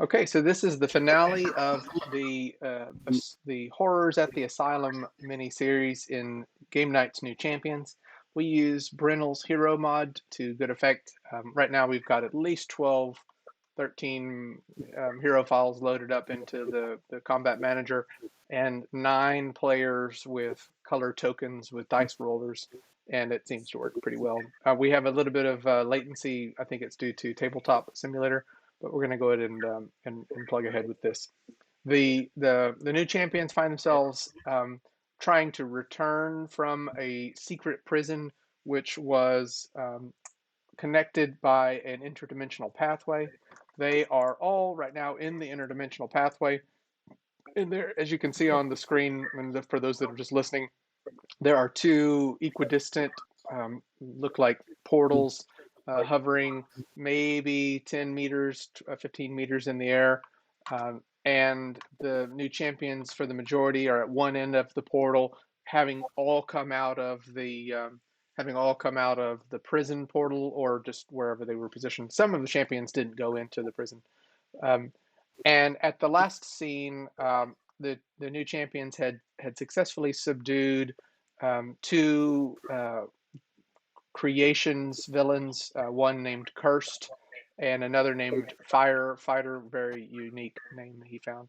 Okay, so this is the finale of the Horrors at the Asylum mini-series in Game Night's New Champions. We use Brynel's hero mod to good effect. Right now we've got at least 12, 13 hero files loaded up into the combat manager, and 9 players with color tokens with dice rollers, and it seems to work pretty well. We have a little bit of latency. I think it's due to Tabletop Simulator, but we're going to go ahead and plug ahead with this. The new champions find themselves trying to return from a secret prison, which was connected by an interdimensional pathway. They are all right now in the interdimensional pathway. And there, as you can see on the screen, and for those that are just listening, there are 2 equidistant, look like portals hovering maybe 10 meters, 15 meters in the air. And the new champions, for the majority, are at one end of the portal, having all come out of the prison portal, or just wherever they were positioned. Some of the champions didn't go into the prison. And at the last scene, the new champions had successfully subdued 2 creations villains, one named Cursed and another named Firefighter, very unique name he found.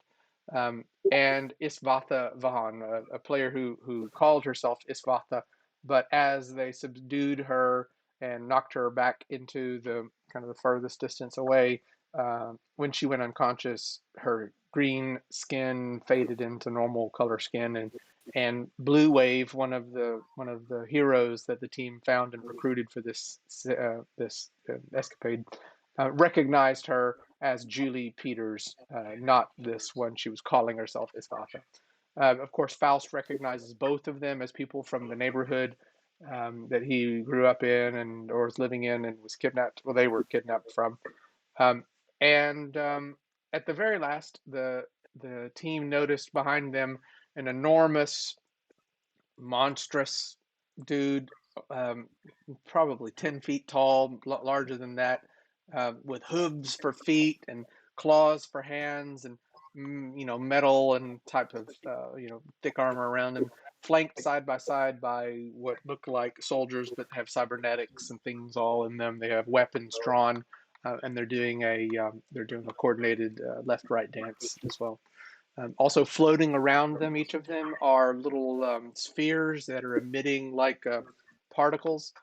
And Isvatha Vahan, a player who called herself Isvatha, but as they subdued her and knocked her back into the kind of the furthest distance away, when she went unconscious, her green skin faded into normal color skin, and Blue Wave, one of the heroes that the team found and recruited for this escapade, recognized her as Julie Peters, not this one she was calling herself Isvatha. Of course, Faust recognizes both of them as people from the neighborhood that he grew up in or was living in and was kidnapped. Well, they were kidnapped from. And at the very last, the team noticed behind them an enormous, monstrous dude, probably 10 feet tall, larger than that, with hooves for feet and claws for hands, and metal and type of thick armor around him, flanked side by side by what look like soldiers but have cybernetics and things all in them. They have weapons drawn, and they're doing a coordinated left-right dance as well. Also floating around them, each of them, are little spheres that are emitting like particles.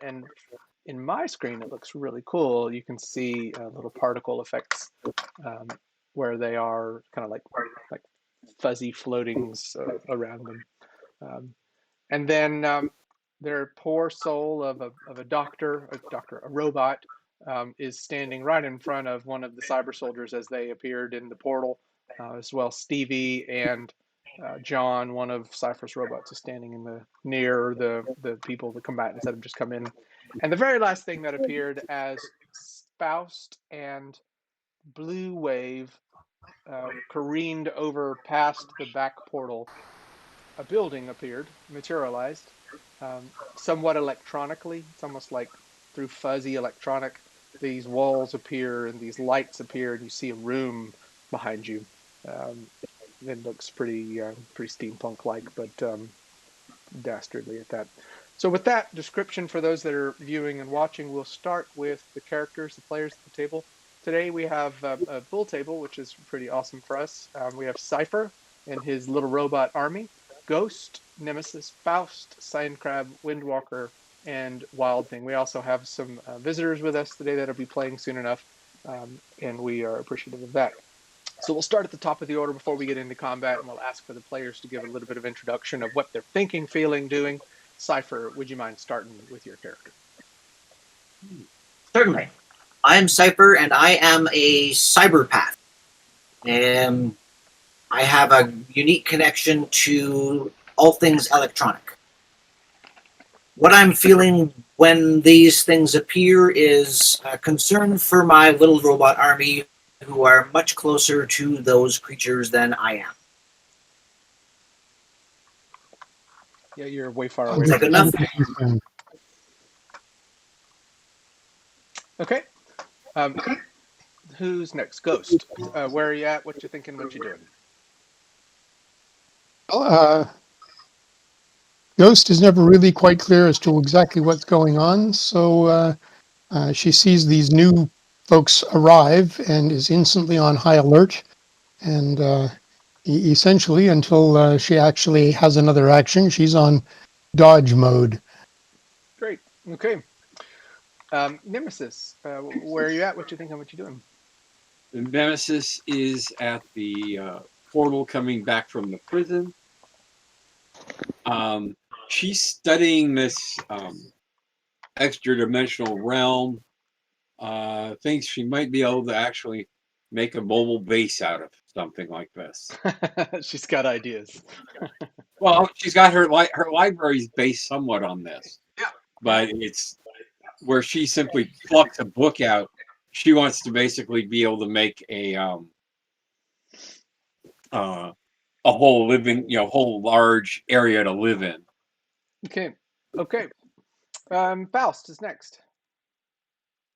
And in my screen, it looks really cool. You can see little particle effects where they are kind of like fuzzy floatings around them. And then their poor soul of a doctor, a robot, is standing right in front of one of the cyber soldiers as they appeared in the portal. As well, Stevie and John, one of Cypher's robots, is standing near the people, the combatants that have just come in. And the very last thing that appeared as Faust and Blue Wave careened over past the back portal, a building appeared, materialized, somewhat electronically. It's almost like through fuzzy electronic. These walls appear and these lights appear, and you see a room behind you. It looks pretty steampunk-like, but dastardly at that. So with that description, for those that are viewing and watching, we'll start with the characters, the players at the table. Today we have a full table, which is pretty awesome for us. We have Cypher and his little robot army, Ghost, Nemesis, Faust, Sandcrab, Windwalker, and Wildthing. We also have some visitors with us today that'll be playing soon enough, and we are appreciative of that. So we'll start at the top of the order before we get into combat, and we'll ask for the players to give a little bit of introduction of what they're thinking, feeling, doing. Cypher, would you mind starting with your character? Certainly. I am Cypher, and I am a cyberpath. And I have a unique connection to all things electronic. What I'm feeling when these things appear is concern for my little robot army, who are much closer to those creatures than I am. Yeah, you're way far away. Is that good enough? Okay. Who's next? Ghost. Where are you at? What you thinking? What you doing? Well, Ghost is never really quite clear as to exactly what's going on, so she sees these new folks arrive and is instantly on high alert. And essentially, until she actually has another action, she's on dodge mode. Great. Okay. Nemesis. Where are you at? What you thinking? What you doing? The Nemesis is at the portal coming back from the prison. Um, she's studying this extra dimensional realm. Thinks she might be able to actually make a mobile base out of something like this. She's got ideas. Well, she's got her library's based somewhat on this, but it's where she simply plucks a book out. She wants to basically be able to make uh, a whole living, whole large area to live in. Okay. Okay. Faust is next.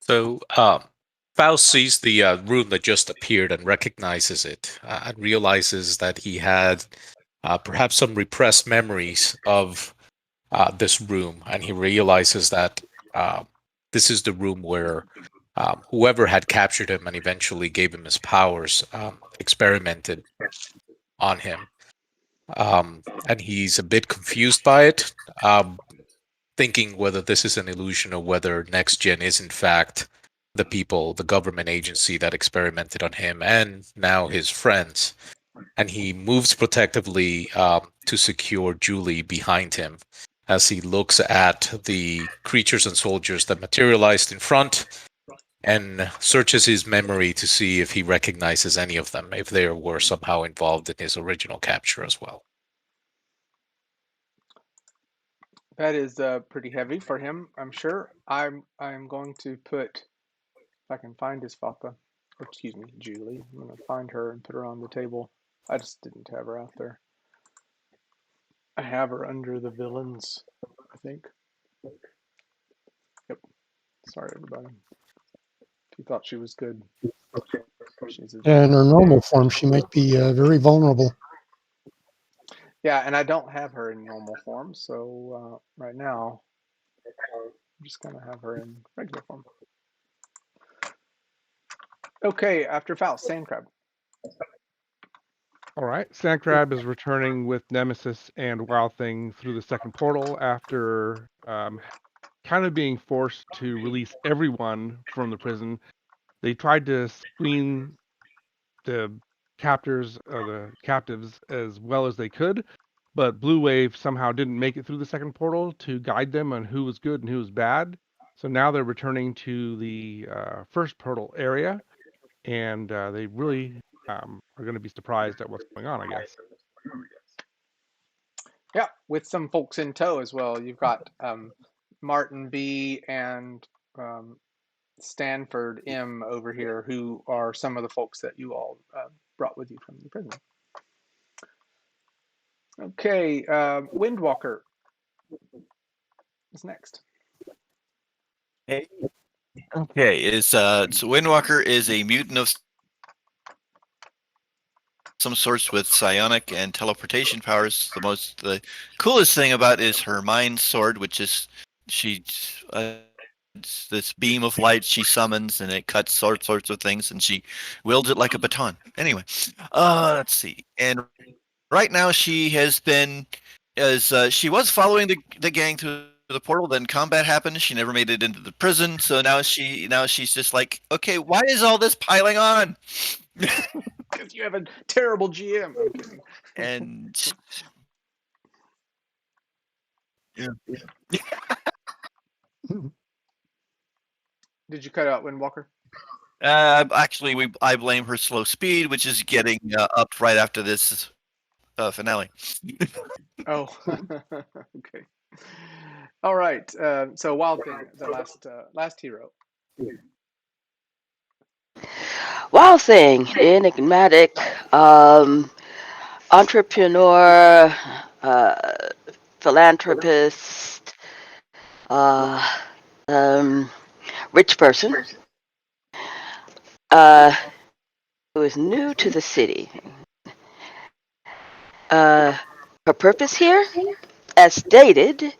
So Faust sees the room that just appeared and recognizes it and realizes that he had perhaps some repressed memories of this room, and he realizes that uh, this is the room where whoever had captured him and eventually gave him his powers experimented on him. And he's a bit confused by it, thinking whether this is an illusion or whether Next Gen is in fact the people, the government agency that experimented on him and now his friends. And he moves protectively to secure Julie behind him as he looks at the creatures and soldiers that materialized in front and searches his memory to see if he recognizes any of them, if they were somehow involved in his original capture as well. That is pretty heavy for him, I'm sure. I'm going to put, if I can find his Fapa, or excuse me, Julie. I'm going to find her and put her on the table. I just didn't have her out there. I have her under the villains, I think. Yep. Sorry, everybody. If you thought she was good, she's a In her villain. normal form, she might be very vulnerable. Yeah, and I don't have her in normal form, so right now I'm just going to have her in regular form. Okay, after Faust, Sandcrab. All right. Sandcrab is returning with Nemesis and Wildthing through the second portal after kind of being forced to release everyone from the prison. They tried to screen the the captives as well as they could, but Blue Wave somehow didn't make it through the second portal to guide them on who was good and who was bad. So now they're returning to the first portal area, and they really are going to be surprised at what's going on, I guess. Yeah, with some folks in tow as well. You've got Martin B and um, Stanford M over here, who are some of the folks that you all brought with you from the prison. Okay, Windwalker is next. Hey. Okay, so Windwalker is a mutant of some sorts with psionic and teleportation powers. The coolest thing about is her mind sword, which is she it's this beam of light she summons and it cuts all sorts of things and she wields it like a baton. Anyway, let's see. And right now she has been she was following the gang through the portal. Then combat happened. She never made it into the prison. So now she's just like, okay, why is all this piling on? Because you have a terrible GM. I'm kidding. And yeah. Did you cut out Windwalker? Actually, I blame her slow speed, which is getting upped right after this finale. Oh, okay. All right. So Wildthing, the last hero. Wildthing, enigmatic, entrepreneur, philanthropist, uh, rich person. who is new to the city. Her purpose here, as stated,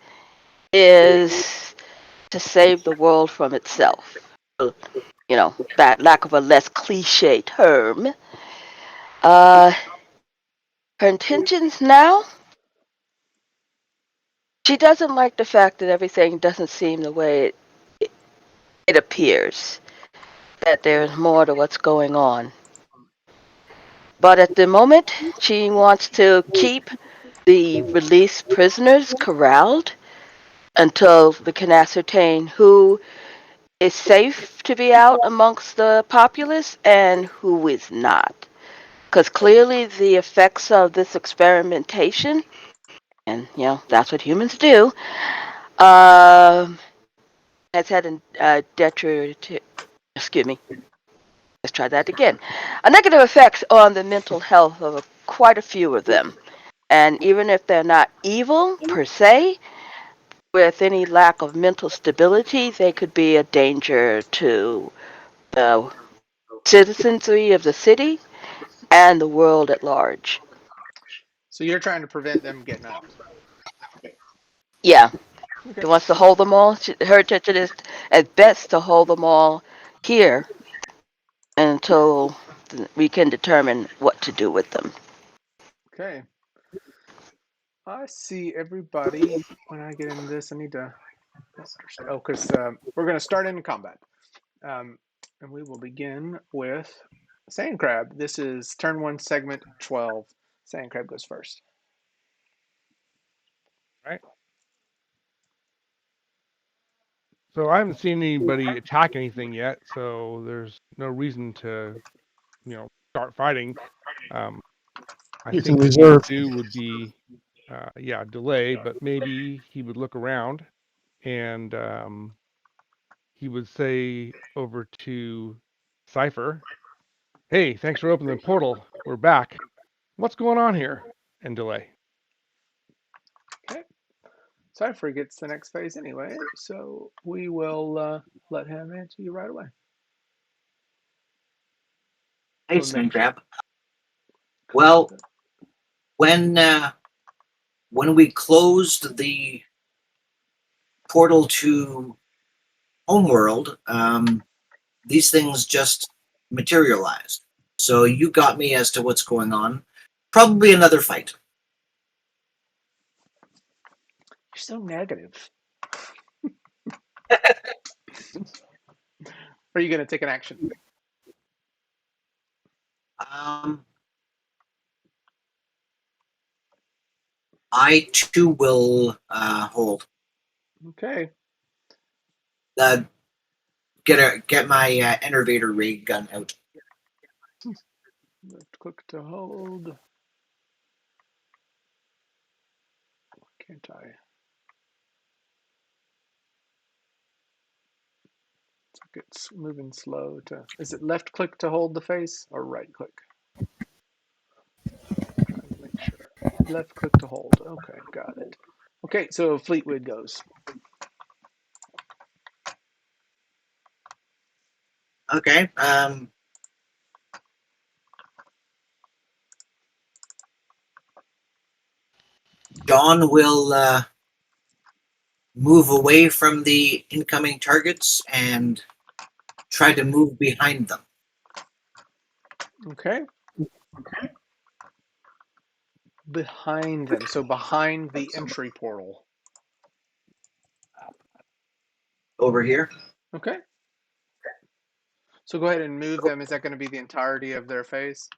is to save the world from itself. That lack of a less cliche term. Her intentions now, she doesn't like the fact that everything doesn't seem the way it appears, that there's more to what's going on. But at the moment, she wants to keep the released prisoners corralled until we can ascertain who is safe to be out amongst the populace and who is not. Because clearly the effects of this experimentation, and that's what humans do, has had a excuse me, let's try that again, a negative effect on the mental health of quite a few of them. And even if they're not evil per se, with any lack of mental stability, they could be a danger to the citizenry of the city and the world at large. So you're trying to prevent them getting out. Yeah, Okay. she wants to hold them all. Her intention is at best to hold them all here until we can determine what to do with them. Okay. I see everybody. When I get into this, I need to. Oh, because we're going to start in combat. And we will begin with Sandcrab. This is turn 1, segment 12. Sandcrab goes first. Right. So I haven't seen anybody attack anything yet, so there's no reason to, start fighting. I You can think what he would reserve. do would be, delay, but maybe he would look around and he would say over to Cypher, "Hey, thanks for opening the portal. We're back. What's going on here?" And delay. Okay. Cypher gets the next phase anyway, so we will let him answer you right away. Hey, Sandcrab. Well, when we closed the portal to Homeworld, these things just materialized. So you got me as to what's going on. Probably another fight. You're so negative. Are you going to take an action? I too will hold. Okay. Get my enervator ray gun out. Left click to hold. Can't I? It's moving slow to. Is it left click to hold the face or right click? Trying to make sure. Left click to hold. Okay, got it. Okay, so Fleetwood goes. Okay. Dawn will move away from the incoming targets and try to move behind them. Okay. Behind them. So behind the entry portal. Over here. Okay. So go ahead and move them. Is that going to be the entirety of their face?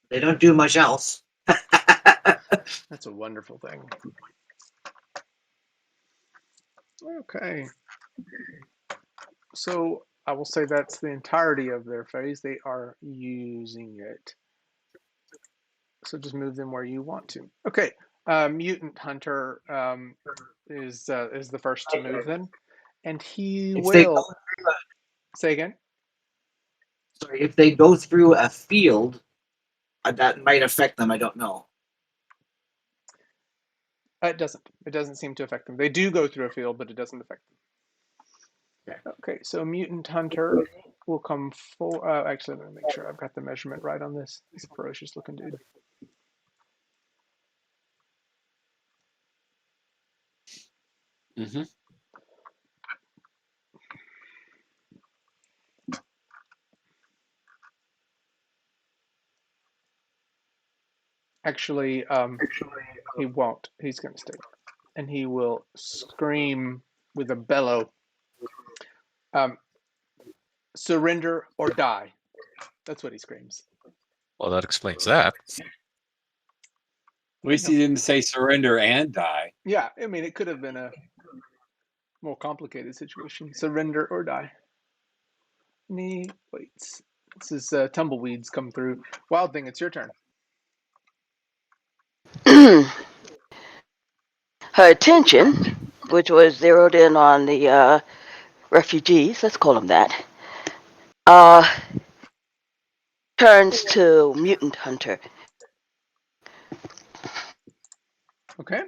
They don't do much else. That's a wonderful thing. Okay. So I will say that's the entirety of their face. They are using it. So just move them where you want to. Okay. Mutant Hunter is the first to move them, and he will say again. Sorry, if they go through a field, that might affect them. I don't know. It doesn't. It doesn't seem to affect them. They do go through a field, but it doesn't affect them. Okay, so Mutant Hunter will come for. Actually, let me make sure I've got the measurement right on this. He's a ferocious looking dude. Mm-hmm. Actually, he won't. He's going to stay there. And he will scream with a bellow, um, surrender or die. That's what he screams. Well, that explains that. At least he didn't say surrender and die. Yeah, I mean, it could have been a more complicated situation. Surrender or die. And he waits. This is tumbleweeds come through. Wildthing, it's your turn. Her attention, which was zeroed in on the refugees, let's call them that, uh, turns to Mutant Hunter. Okay.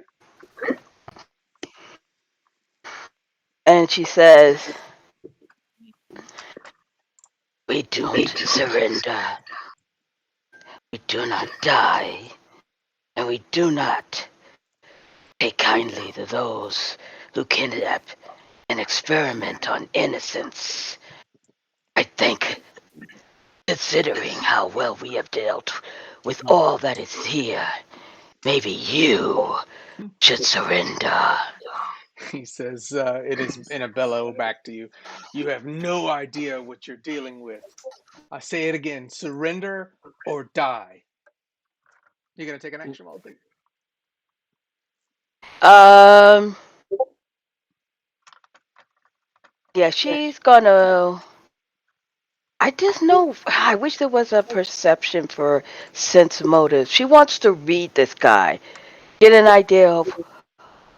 And she says, "We don't surrender. We do not die. And we do not take kindly to those who kidnap and experiment on innocence. I think, considering how well we have dealt with all that is here, maybe you should surrender." He says, it is in a bellow back to you. You have no idea what you're dealing with. I say it again, surrender or die. You're going to take an action, Wildthing. Um, yeah, she's gonna. I just know. I wish there was a perception for sense motive. She wants to read this guy, get an idea of.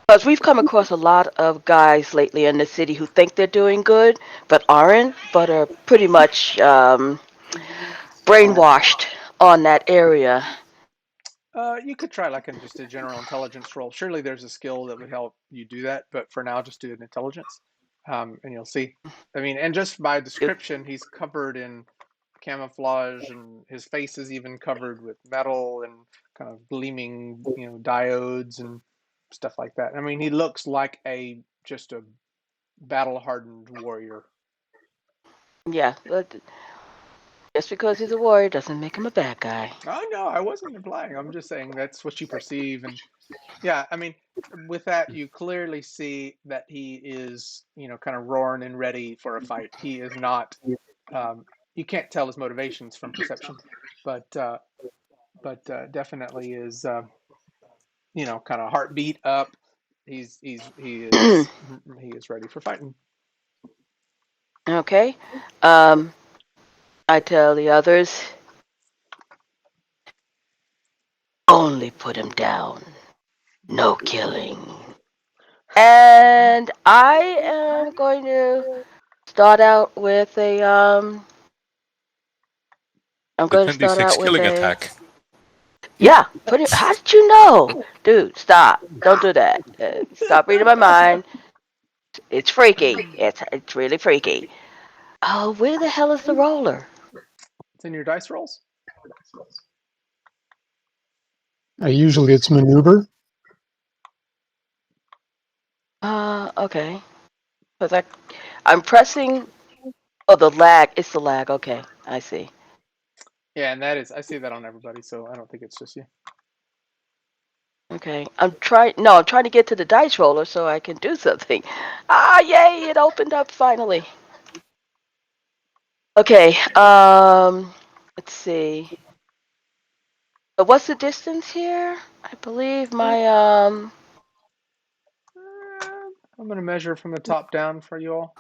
Because we've come across a lot of guys lately in the city who think they're doing good, but aren't, but are pretty much brainwashed on that area. You could try like in just a general intelligence roll. Surely there's a skill that would help you do that, but for now, just do an intelligence, and you'll see. I mean, and just by description, he's covered in camouflage, and his face is even covered with metal and kind of gleaming, diodes and stuff like that. I mean, he looks like just a battle-hardened warrior. Yeah, but just because he's a warrior doesn't make him a bad guy. Oh no, I wasn't implying. I'm just saying that's what you perceive, and yeah, I mean, with that, you clearly see that he is, kind of roaring and ready for a fight. He is not. Um, you can't tell his motivations from perception, but definitely is, kind of heartbeat up. He is ready for fighting. Okay. I tell the others, only put him down. No killing. And I am going to start out with a I'm The going to start 10d6 out with killing a attack. yeah. Put it. How did you know, dude? Stop! Don't do that. Stop reading my mind. It's freaky. It's really freaky. Oh, where the hell is the roller? It's in your dice rolls. Usually it's maneuver. Okay. Cause I'm pressing. Oh, the lag. It's the lag. Okay, I see. Yeah, and that is, I see that on everybody, so I don't think it's just you. Okay, I'm trying. No, I'm trying to get to the dice roller so I can do something. Ah, yay! It opened up finally. Okay. Let's see. What's the distance here? I believe my I'm going to measure from the top down for you all,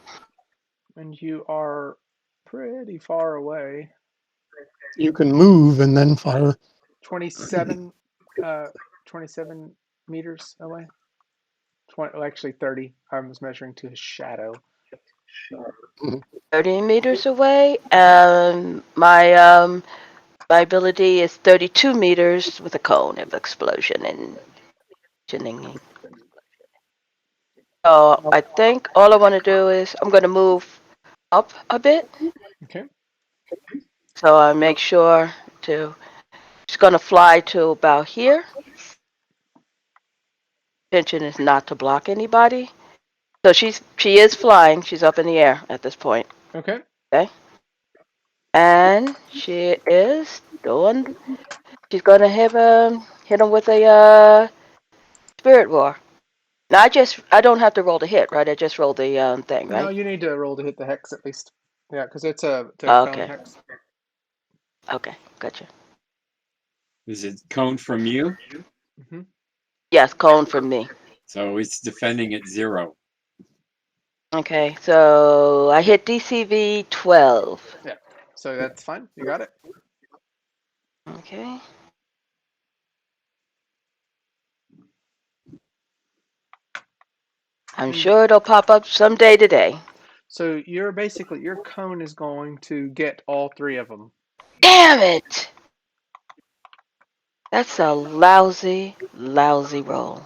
and you are pretty far away. You can move and then fire. 27, uh, 27 meters away. actually 30. I was measuring to his shadow. 30 meters away. My ability is 32 meters with a cone of explosion and. So I think all I want to do is I'm going to move up a bit. Okay. So I make sure to. She's going to fly to about here. Intention is not to block anybody. So she is flying. She's up in the air at this point. Okay. Okay. And she is doing. She's going to hit him with a spirit roar. Now I don't have to roll the hit, right? I just roll the thing, No, right? you need to roll to hit the hex at least. Yeah, because it's a cone Okay. hex. Okay. Gotcha. Is it cone from you? Hmm. Yes, cone from me. So it's defending at 0. Okay, so I hit DCV 12. Yeah. So that's fine. You got it. Okay. I'm sure it'll pop up someday today. So you're basically your cone is going to get all three of them. Damn it! That's a lousy, lousy roll.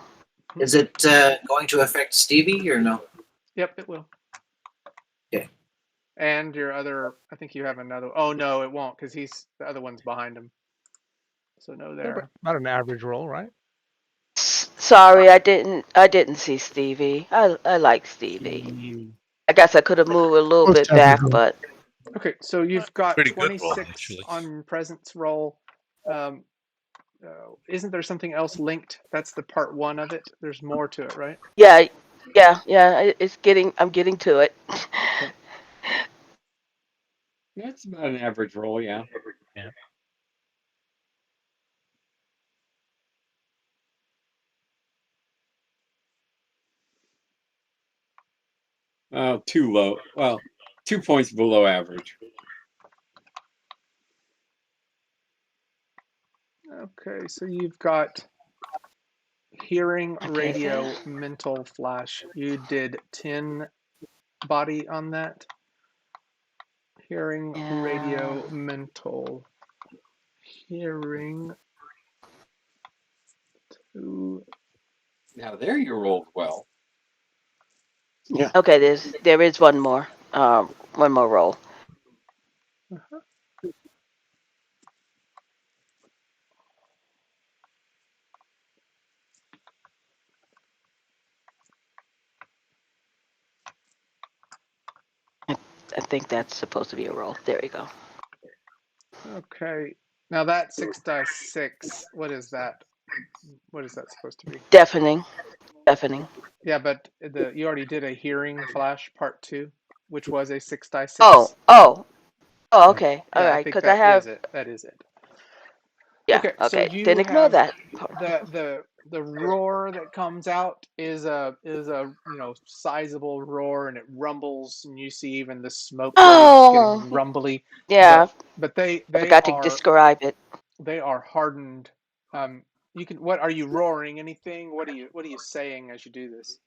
Is it going to affect Stevie or no? Yep, it will. Okay. And your other, I think you have another. Oh no, it won't because the other one's behind him. So no there. About an average roll, right? Sorry, I didn't see Stevie. I like Stevie. I guess I could have moved a little Most bit average back, roll. but Okay, so you've got Pretty good roll, 26 actually. on presence roll. Um, isn't there something else linked? That's the part one of it. There's more to it, right? yeah, yeah. I'm getting to it. Okay. That's about an average roll, yeah. Yeah. Too low. Well, 2 points below average. Okay, so you've got hearing, Okay, radio, mental, flash. You did 10 body on that. Hearing, yeah. radio, mental. Hearing. 2. Now there you rolled well. Okay, there is one more roll. Uh-huh. I think that's supposed to be a roll. There you go. Okay. Now that 6 dice 6, what is that? What is that supposed to be? Deafening. Deafening. Yeah, but you already did a hearing flash part 2, which was a 6 dice 6. Oh. Okay. All Yeah, I right. think Because I that is have. it. That is it. Yeah. Okay, so Okay. you Then ignore have that. the roar that comes out is a sizable roar, and it rumbles, and you see even the smoke waves getting Oh. rumbly, Yeah. but they I they forgot to are describe it. they are hardened. You can, what are you roaring? Anything? What are you saying as you do this?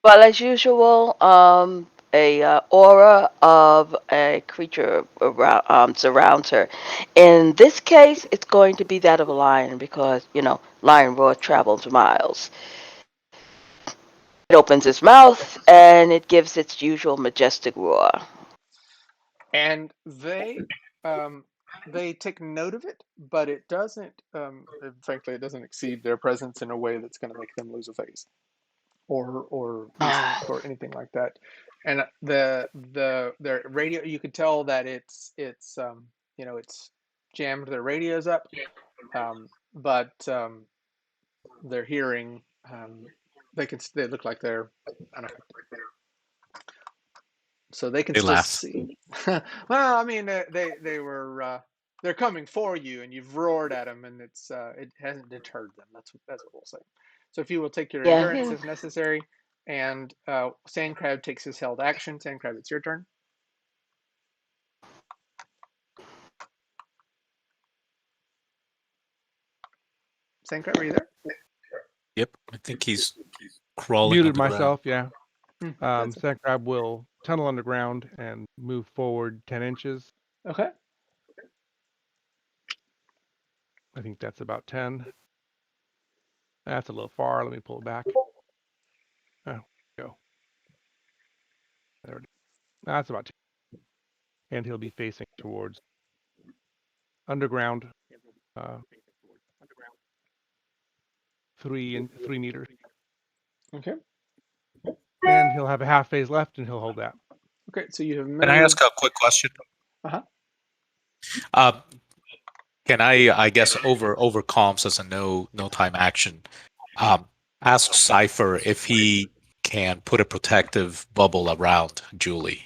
Well, as usual, a aura of a creature around, surrounds her. In this case, it's going to be that of a lion because lion roar travels miles. It opens its mouth and it gives its usual majestic roar. And they take note of it, but it doesn't. Frankly, it doesn't exceed their presence in a way that's going to make them lose a phase or lose Ah, or anything like that. And their radio, you could tell that it's jammed their radios up, but their hearing, they look like they're unaffected, so they can They still laugh. see. Well, I mean, they were they're coming for you, and you've roared at them, and it hasn't deterred them. That's what we'll say. So if you will take your yeah, endurance yeah. if necessary, and Sandcrab takes his held action. Sandcrab, it's your turn. Sandcrab, are you there? Yep. I think he's crawling on Muted the ground. myself, yeah. That's it. Sandcrab will tunnel underground and move forward 10 inches. Okay. I think that's about 10. That's a little far. Let me pull it back. Oh, go. That's about 2. And he'll be facing towards underground, 3 meters. Okay. And he'll have a half phase left, and he'll hold that. Okay, so you have moved. Can I ask a quick question? Uh-huh. Can I guess over comms as a no time action, ask Cypher if he can put a protective bubble around Julie.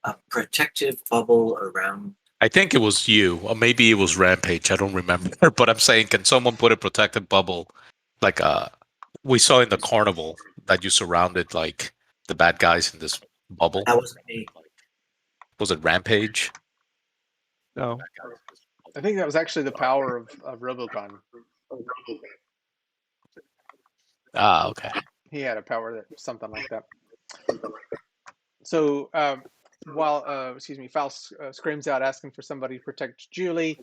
A protective bubble around. I think it was you, or maybe it was Rampage. I don't remember, but I'm saying, can someone put a protective bubble, like we saw in the carnival that you surrounded like the bad guys in this bubble? That wasn't me. Was it Rampage? No. I think that was actually the power of Robocon. Ah, okay. He had a power that something like that. So while Faust screams out asking for somebody to protect Julie,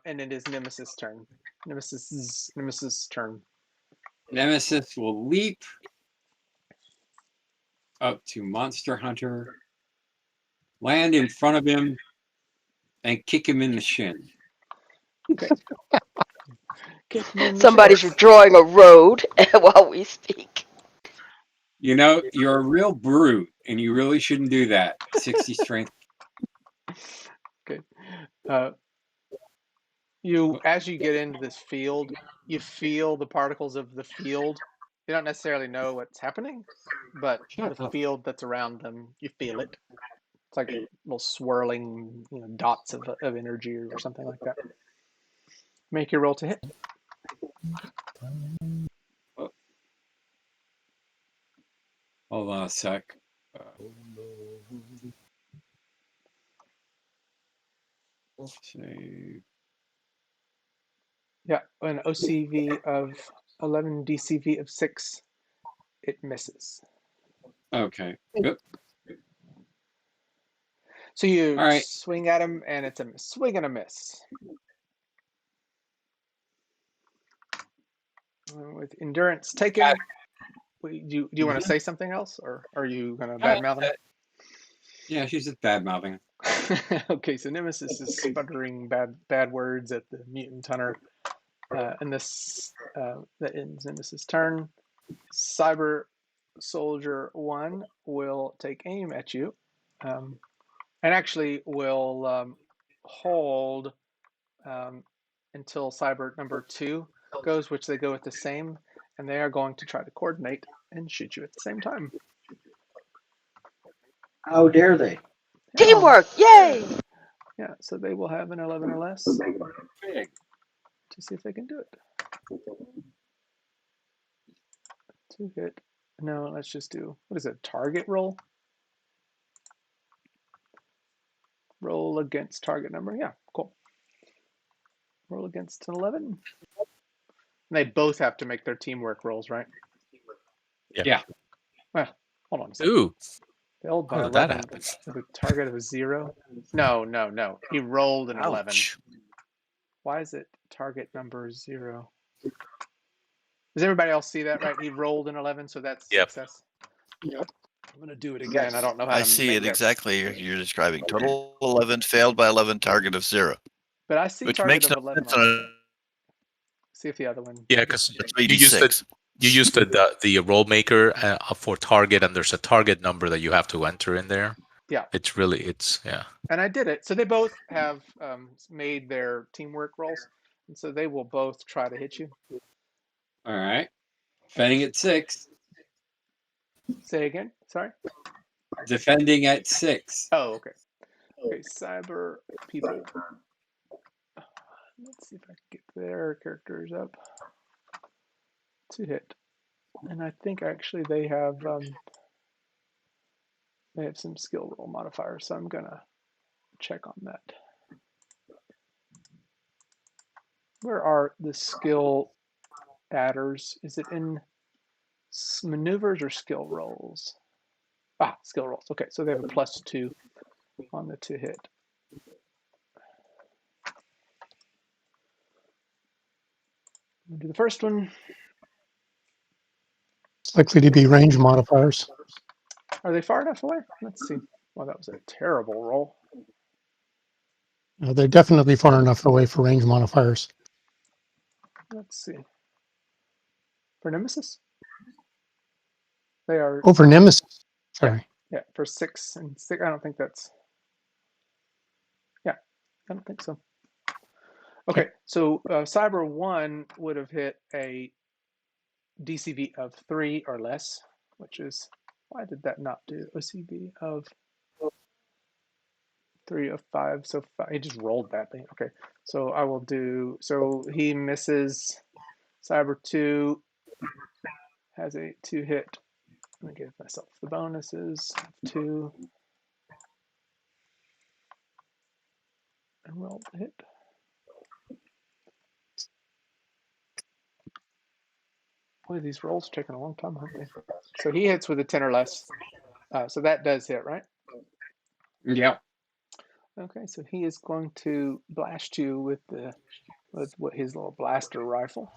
and it is Nemesis' turn. Nemesis' turn. Nemesis will leap up to Monster Hunter, land in front of him, and kick him in the shin. Okay. Somebody's drawing a road while we speak. You know, you're a real brute, and you really shouldn't do that. 60 strength. Okay. As you get into this field, you feel the particles of the field. You don't necessarily know what's happening, but the field that's around them, you feel it. It's like little swirling, dots of energy or something like that. Make your roll to hit. Hold on a sec. Save. Yeah, an OCV of 11, DCV of 6. It misses. Okay. Yep. So you All right. swing at him, and it's a swing and a miss. With endurance taken. Do you want to say something else, or are you going to badmouth him? Yeah, she's just bad mouthing. Okay, so Nemesis is sputtering bad words at the Mutant Hunter, and this that ends Nemesis' turn. Cyber Soldier 1 will take aim at you, and actually will hold until Cyber number 2 goes, which they go at the same, and they are going to try to coordinate and shoot you at the same time. How dare they? Teamwork! Yay! Yeah, so they will have an 11 or less to see if they can do it. To hit. No, let's just do, what is it, target roll? Roll against target number. Yeah, cool. Roll against an 11. And they both have to make their teamwork rolls, right? Yeah. Well, hold on a second. Ooh. Failed by How did that 11 happen? with a target of a 0. No. He rolled an 11. Ouch. Why is it target number 0? Does everybody else see that, right? He rolled an 11, so that's success. Yep. I'm going to do it again. I don't know how to I see it that. exactly. You're describing total 11, failed by 11, target of 0. But I see Which target makes of no 11 sense on on this one. a See if the other one. Yeah, because it's you used 3d6. the roll maker for target, and there's a target number that you have to enter in there. Yeah. Yeah. And I did it. So they both have made their teamwork rolls, and so they will both try to hit you. All right. Defending at 6. Say again. Sorry. Defending at 6. Oh, okay. Okay, cyber people. Let's see if I can get their characters up to hit. And I think actually they have some skill roll modifiers, so I'm gonna check on that. Where are the skill adders? Is it in maneuvers or skill rolls? Ah, skill rolls. Okay, so they have a +2 on the to hit. Do the first one. Likely to be range modifiers. Are they far enough away? Let's see. Well, that was a terrible roll. They're definitely far enough away for range modifiers. Let's see. For Nemesis? They are. Oh, for Nemesis. Sorry. Yeah, for 6 and 6. I don't think that's. Yeah, I don't think so. Okay, so Cyber 1 would have hit a DCV of 3 or less, which is. Why did that not do OCV of 3 of 5? So he just rolled badly. Okay, so I will do. So he misses. Cyber 2 has a 2 hit. I'm going to give myself the bonuses of 2. And roll hit. Boy, these rolls are taking a long time, aren't they? So he hits with a 10 or less. So that does hit, right? Yeah. Okay, so he is going to blast you with what his little blaster rifle.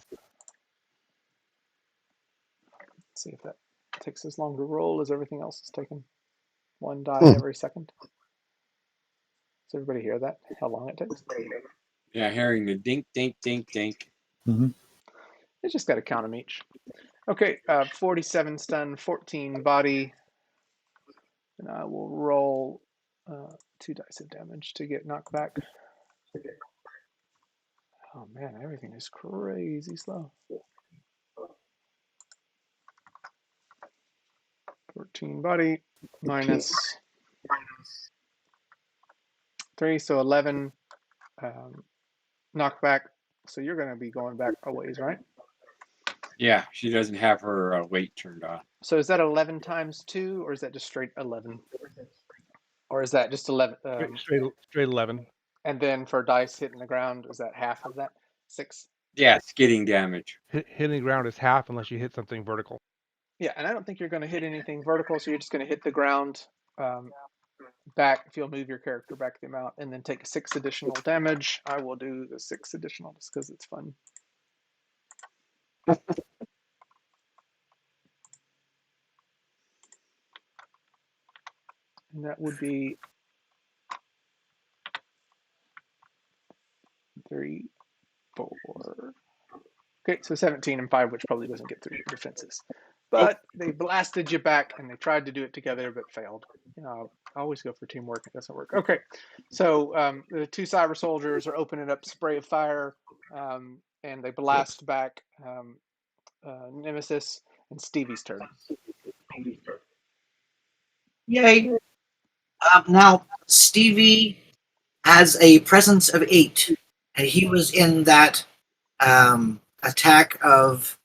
Let's see if that takes as long to roll as everything else is taking. 1 die every second. Does everybody hear that? How long it takes? Yeah, hearing the dink, dink, dink, dink. Mm-hmm. It's just got to count them each. Okay, 47 stun, 14 body. And I will roll 2 dice of damage to get knocked back. Oh man, everything is crazy slow. 14 body minus 3, so 11 knockback. So you're going to be going back a ways, right? Yeah, she doesn't have her weight turned on. So is that 11 times 2, or is that just straight 11? Or is that just 11? Straight 11. And then for dice hitting the ground, is that half of that? 6? Yeah, skidding damage. Hitting the ground is half unless you hit something vertical. Yeah, and I don't think you're going to hit anything vertical, so you're just going to hit the ground back if you'll move your character back the amount, and then take 6 additional damage. I will do the 6 additional just because it's fun. And that would be 3, 4. Okay, so 17 and 5, which probably doesn't get through your defenses. But they blasted you back, and they tried to do it together, but failed. I always go for teamwork. It doesn't work. Okay, so the 2 cyber soldiers are opening up spray of fire, and they blast back Nemesis and Stevie's turn. Yay. Now, Stevie has a presence of 8, and he was in that attack of.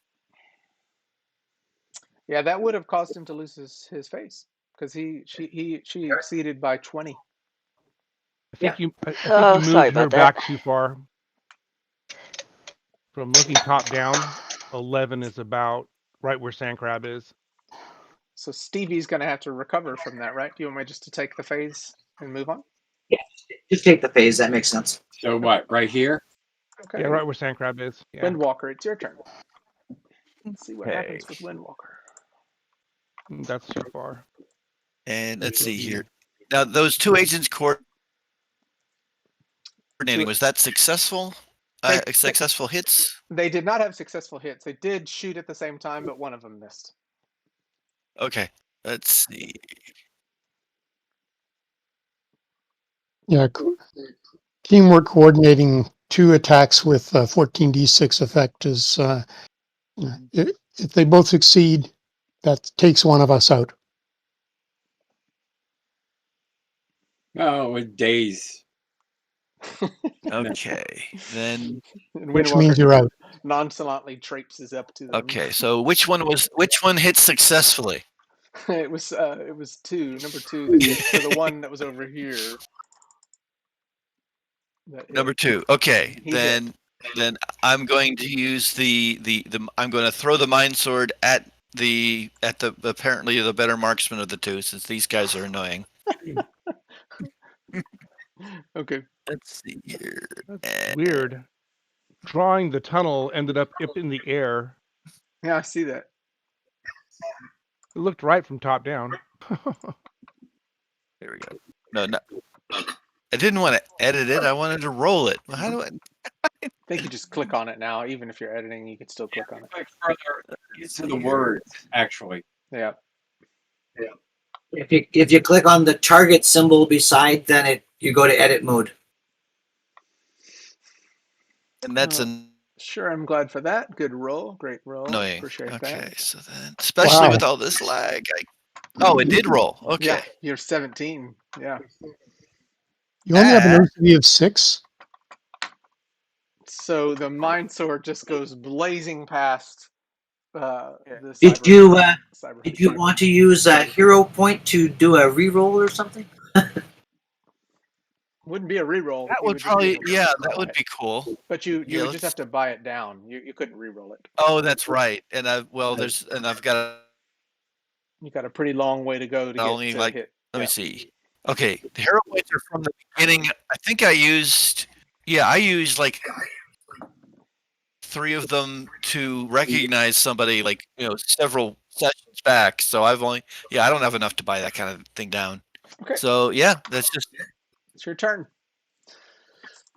Yeah, that would have caused him to lose his face because she exceeded by 20. I think you Oh, moved sorry her about that. back too far. From looking top down, 11 is about right where Sandcrab is. So Stevie's going to have to recover from that, right? Do you want me just to take the phase and move on? Yeah, just take the phase. That makes sense. So what, right here? Okay. Yeah, right where Sandcrab is. Yeah. Windwalker, it's your turn. Let's see what happens with Windwalker. That's too far. And let's see here. Now, those 2 agents coordinating, was that successful? Successful hits? They did not have successful hits. They did shoot at the same time, but one of them missed. Okay, let's see. Yeah, teamwork coordinating 2 attacks with 14d6 effect is, if they both succeed, that takes one of us out. Oh, with days. Okay, then. And Which means you're out. Nonchalantly traipses up to them. Okay, so which one hit successfully? It was 2, number 2. So the one that was over here. Number 2. Okay, then I'm going to use I'm going to throw the mind sword at the apparently the better marksman of the 2, since these guys are annoying. Okay. Let's see here. That's weird. Drawing the tunnel ended up in the air. Yeah, I see that. It looked right from top down. There we go. No, I didn't want to edit it. I wanted to roll it. How do I? I think you just click on it now. Even if you're editing, you can still click on it. Like further into the words, actually. Yeah. If you click on the target symbol beside, then you go to edit mode. And that's Sure, I'm glad for that. Good roll. Great roll. annoying. Appreciate Okay, that. so then, especially Wow. with all this lag. Oh, it did roll. Okay. Yeah, you're 17. Yeah. You only have an OCD of 6. So the mind sword just goes blazing past the Did you want to use a hero point to do a reroll or something? Wouldn't be a reroll. That You would just probably, be able to yeah, buy that would it. be cool. But you Yeah, would just have to buy it down. You couldn't reroll it. Oh, that's right. And I've got You got a pretty long way to go to only get to like, hit. let me see. Okay, the hero points are from the beginning. I think I used like 3 of them to recognize somebody, like, several sessions back. So I don't have enough to buy that kind of thing down. Okay. So yeah, that's just It's your turn.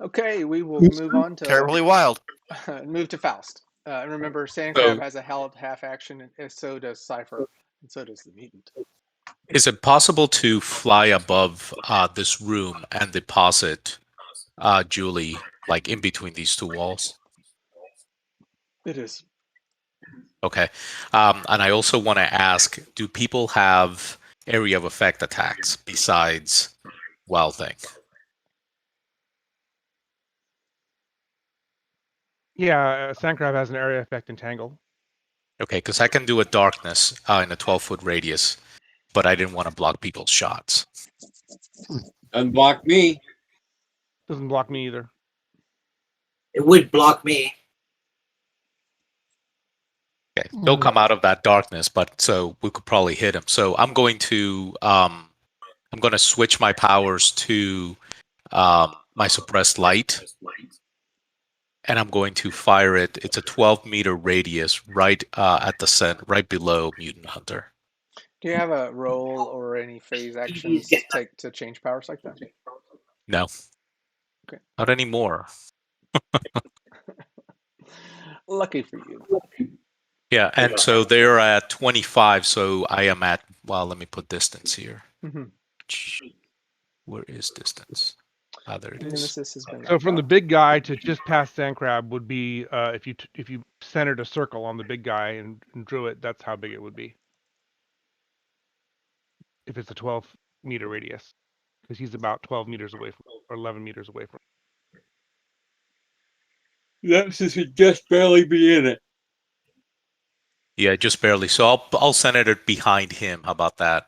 Okay, we will move on to terribly wild. move to Faust. Remember, Sandcrab has a held half action, and so does Cypher, and so does the mutant. Is it possible to fly above this room and deposit Julie like in between these two walls? It is. Okay. And I also want to ask, do people have area of effect attacks besides Wildthing? Yeah, Sandcrab has an area effect entangle. Okay, because I can do a darkness in a 12-foot radius, but I didn't want to block people's shots. Unblock me. Doesn't block me either. It would block me. Okay, they'll come out of that darkness, but so we could probably hit him. So I'm going to switch my powers to my suppressed light, and I'm going to fire it. It's a 12-meter radius right at the center, right below Mutant Hunter. Do you have a roll or any phase actions take to change powers like that? No. Okay. Not anymore. Lucky for you. Yeah, and so they're at 25, so I am at, well, let me put distance here. Mm-hmm. Where is distance? There it is. Nemesis has been So from the big guy to just past Sandcrab would be if you centered a circle on the big guy and drew it, that's how big it would be. If it's a 12-meter radius, because he's about 12 meters away from, or 11 meters away from. Nemesis would just barely be in it. Yeah, just barely. So I'll center it behind him. How about that?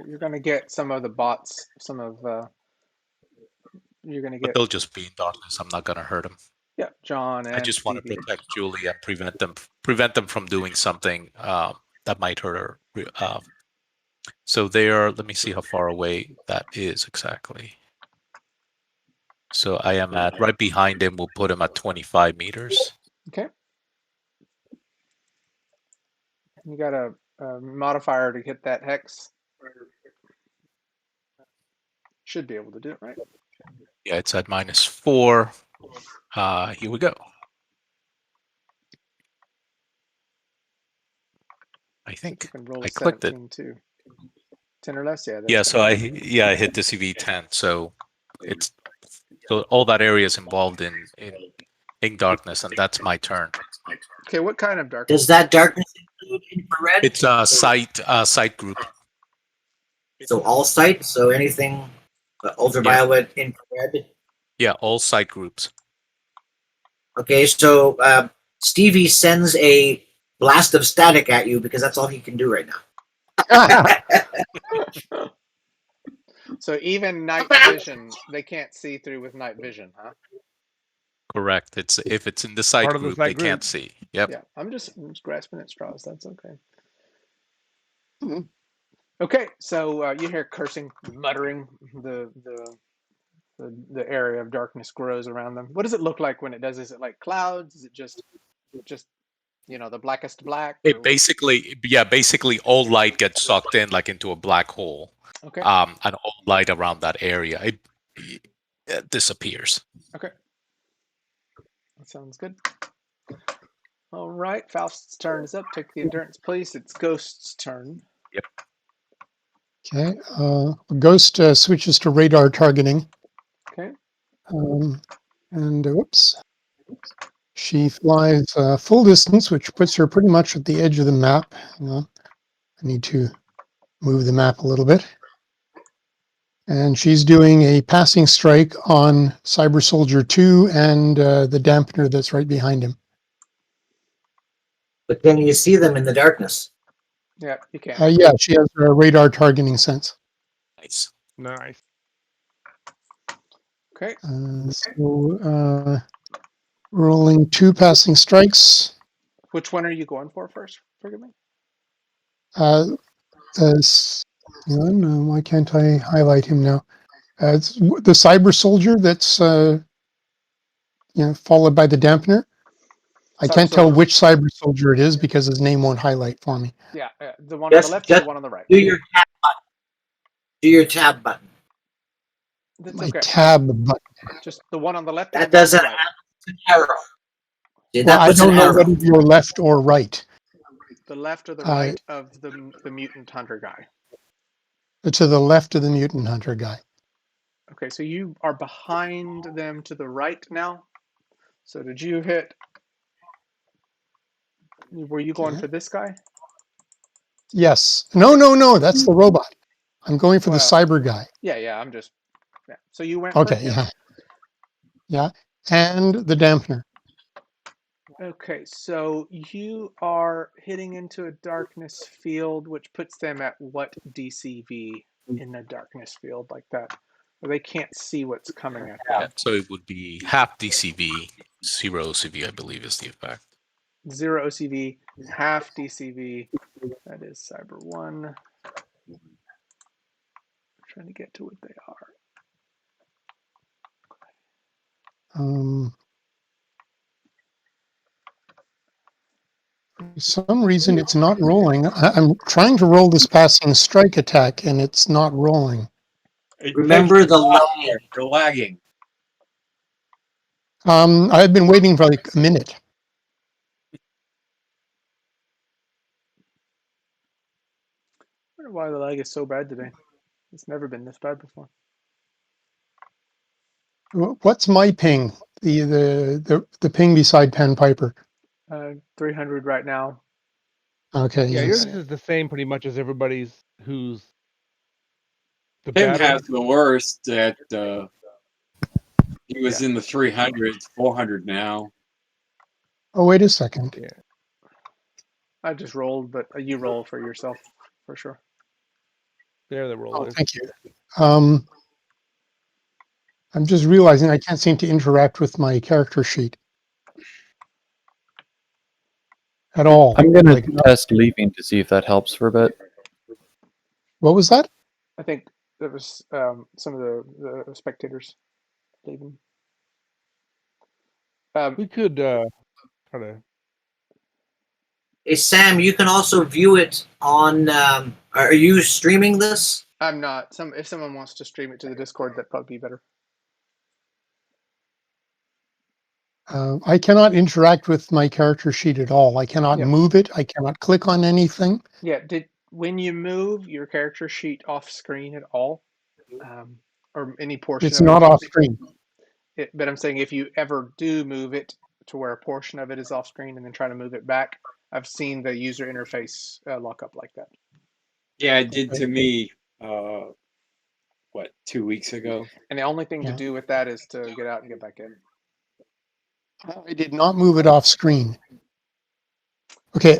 You're going to get some of the bots, you're going to But get, they'll just be in darkness. I'm not going to hurt them. yeah, John and I just want to Stevie. protect Julie and prevent them from doing something that might hurt her. So they are. Let me see how far away that is exactly. So I am at right behind him. We'll put him at 25 meters. Okay. You got a modifier to hit that hex. Should be able to do it, right? Yeah, it's at -4. Here we go. I think You can roll I a clicked it. 17 too. 10 or less, yeah. Yeah, so I hit the CV10. So it's all that area is involved in darkness, and that's my turn. Okay, what kind of darkness? Does that darkness include infrared? It's a sight group. So all sight, so anything ultraviolet, infrared. Yeah, all sight groups. Okay, so Stevie sends a blast of static at you because that's all he can do right now. So even night vision, they can't see through with night vision, huh? Correct. If it's in the sight group, they can't see. Yep. Yeah, I'm just grasping at straws. That's okay. Mm-hmm. Okay, so you hear cursing, muttering. The area of darkness grows around them. What does it look like when it does? Is it like clouds? Is it just the blackest black? It basically all light gets sucked in like into a black hole. Okay. And all light around that area it disappears. Okay. That sounds good. All right, Faust's turn is up. Take the endurance, please. It's Ghost's turn. Yep. Okay. Ghost switches to radar targeting. Okay. And whoops. She flies full distance, which puts her pretty much at the edge of the map. I need to move the map a little bit. And she's doing a passing strike on Cyber Soldier 2 and the dampener that's right behind him. But can you see them in the darkness? Yeah, you can. Yeah, she has a radar targeting sense. Nice. Nice. Okay. So rolling 2 passing strikes. Which one are you going for first? Forgive me. Why can't I highlight him now? It's the Cyber Soldier that's followed by the dampener. I can't tell which Cyber Soldier it is because his name won't highlight for me. Yeah, the one on the left or the one on the right? Do your tab button. Do your tab button. That's My okay. tab button. Just the one on the left. That doesn't right? have an arrow. See, Well, that I puts don't an know arrow. whether you're left or right. The left or the right of the Mutant Hunter guy. To the left of the Mutant Hunter guy. Okay, so you are behind them to the right now. So did you hit? Were you going for this guy? Yes. No. That's the robot. I'm going for the cyber guy. Yeah. I'm just. Yeah. So you went. Okay. Yeah. And the dampener. Okay, so you are hitting into a darkness field, which puts them at what DCV in a darkness field like that? Where they can't see what's coming at them. Yeah, so it would be half DCV, 0 OCV, I believe, is the effect. 0 OCV, half DCV. That is Cyber 1. I'm trying to get to what they are. For some reason, it's not rolling. I'm trying to roll this passing strike attack, and it's not rolling. Remember the lagging. You're lagging. I've been waiting for like a minute. I wonder why the lag is so bad today. It's never been this bad before. What's my ping? The ping beside Pan Piper. 300 right now. Okay. Yeah, Yes. yours is the same pretty much as everybody's who's the Tim better. has the worst that he was in the 300s, 400 now. Oh, wait a second. Yeah. I just rolled, but you roll for yourself for sure. There the roll is. Thank you. I'm just realizing I can't seem to interact with my character sheet at all. I'm going to test leaving to see if that helps for a bit. What was that? I think that was some of the spectators leaving. We could try to. Hey, Sam, you can also view it on. Are you streaming this? I'm not. If someone wants to stream it to the Discord, that'd probably be better. I cannot interact with my character sheet at all. I cannot move it. I cannot click on anything. Yeah. When you move your character sheet off screen at all, or any portion It's of not it, off screen. But I'm saying if you ever do move it to where a portion of it is off screen and then try to move it back, I've seen the user interface lock up like that. Yeah, it did to me, 2 weeks ago? And the only thing to do with that is to get out and get back in. I did not move it off screen. Okay,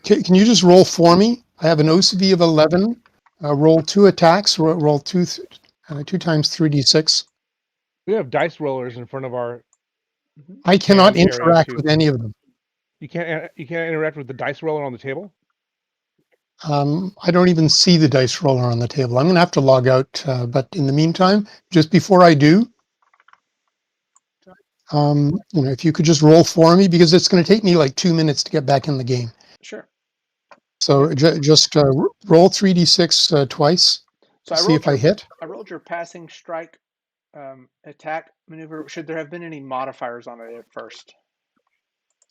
can you just roll for me? I have an OCV of 11. Roll 2 attacks. Roll 2 times 3d6. We have dice rollers in front of our. I cannot interact with any of them. You can't interact with the dice roller on the table? I don't even see the dice roller on the table. I'm going to have to log out, but in the meantime, just before I do, If you could just roll for me, because it's going to take me like 2 minutes to get back in the game. Sure. So just roll 3d6 twice to see if I hit. I rolled your passing strike attack maneuver. Should there have been any modifiers on it at first?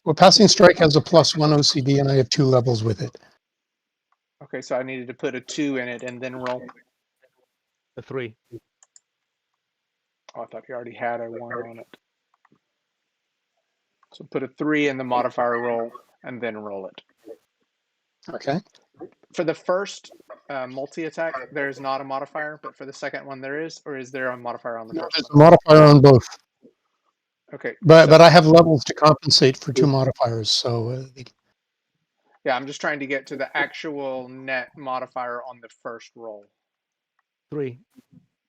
Well, passing strike has a +1 OCD, and I have 2 levels with it. Okay, so I needed to put a 2 in it and then roll. A 3. Oh, I thought you already had a 1 on it. So put a 3 in the modifier roll and then roll it. Okay. For the first multi-attack, there's not a modifier, but for the second one there is, or is there a modifier on the first There's a one? modifier on both. Okay. But I have levels to compensate for 2 modifiers, so yeah, I'm just trying to get to the actual net modifier on the first roll. 3.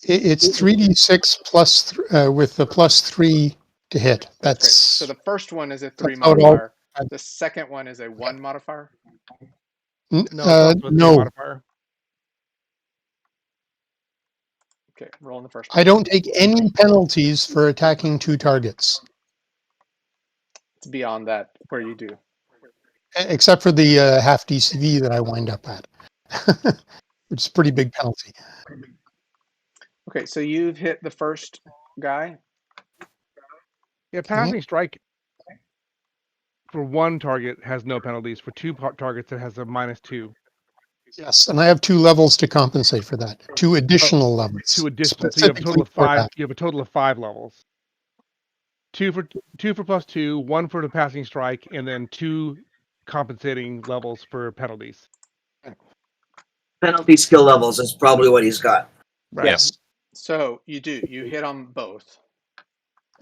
It's 3d6 plus with the +3 to hit. That's great. So the first one is a 3 how it all- modifier. The second one is a 1 modifier. No, it's also a 3 no. modifier. Okay, roll in the first one. I don't take any penalties for attacking 2 targets. It's beyond that where you do. Except for the half DCV that I wind up at, which is a pretty big penalty. Okay, so you've hit the first guy. Yeah, passing strike for 1 target has no penalties. For 2 targets, it has a -2. Yes, and I have 2 levels to compensate for that. 2 additional levels. 2 additional. So you have a total of 5. You have a total of 5 levels. 2 for +2, 1 for the passing strike, and then 2 compensating levels for penalties. Penalty skill levels is probably what he's got. Right. Yes. So you do. You hit on both.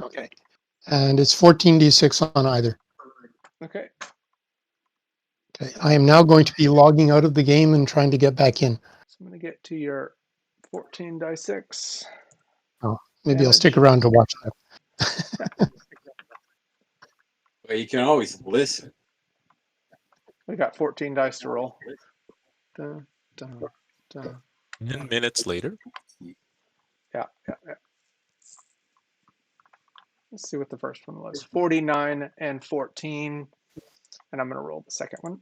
Okay. And it's 14d6 on either. Okay. Okay. I am now going to be logging out of the game and trying to get back in. So I'm going to get to your 14 die 6. Oh, maybe damage. I'll stick around to watch that. Well, you can always listen. We got 14 dice to roll. Dun, dun, dun. 10 minutes later. Yeah. Let's see what the first one was. 49 and 14. And I'm going to roll the second one.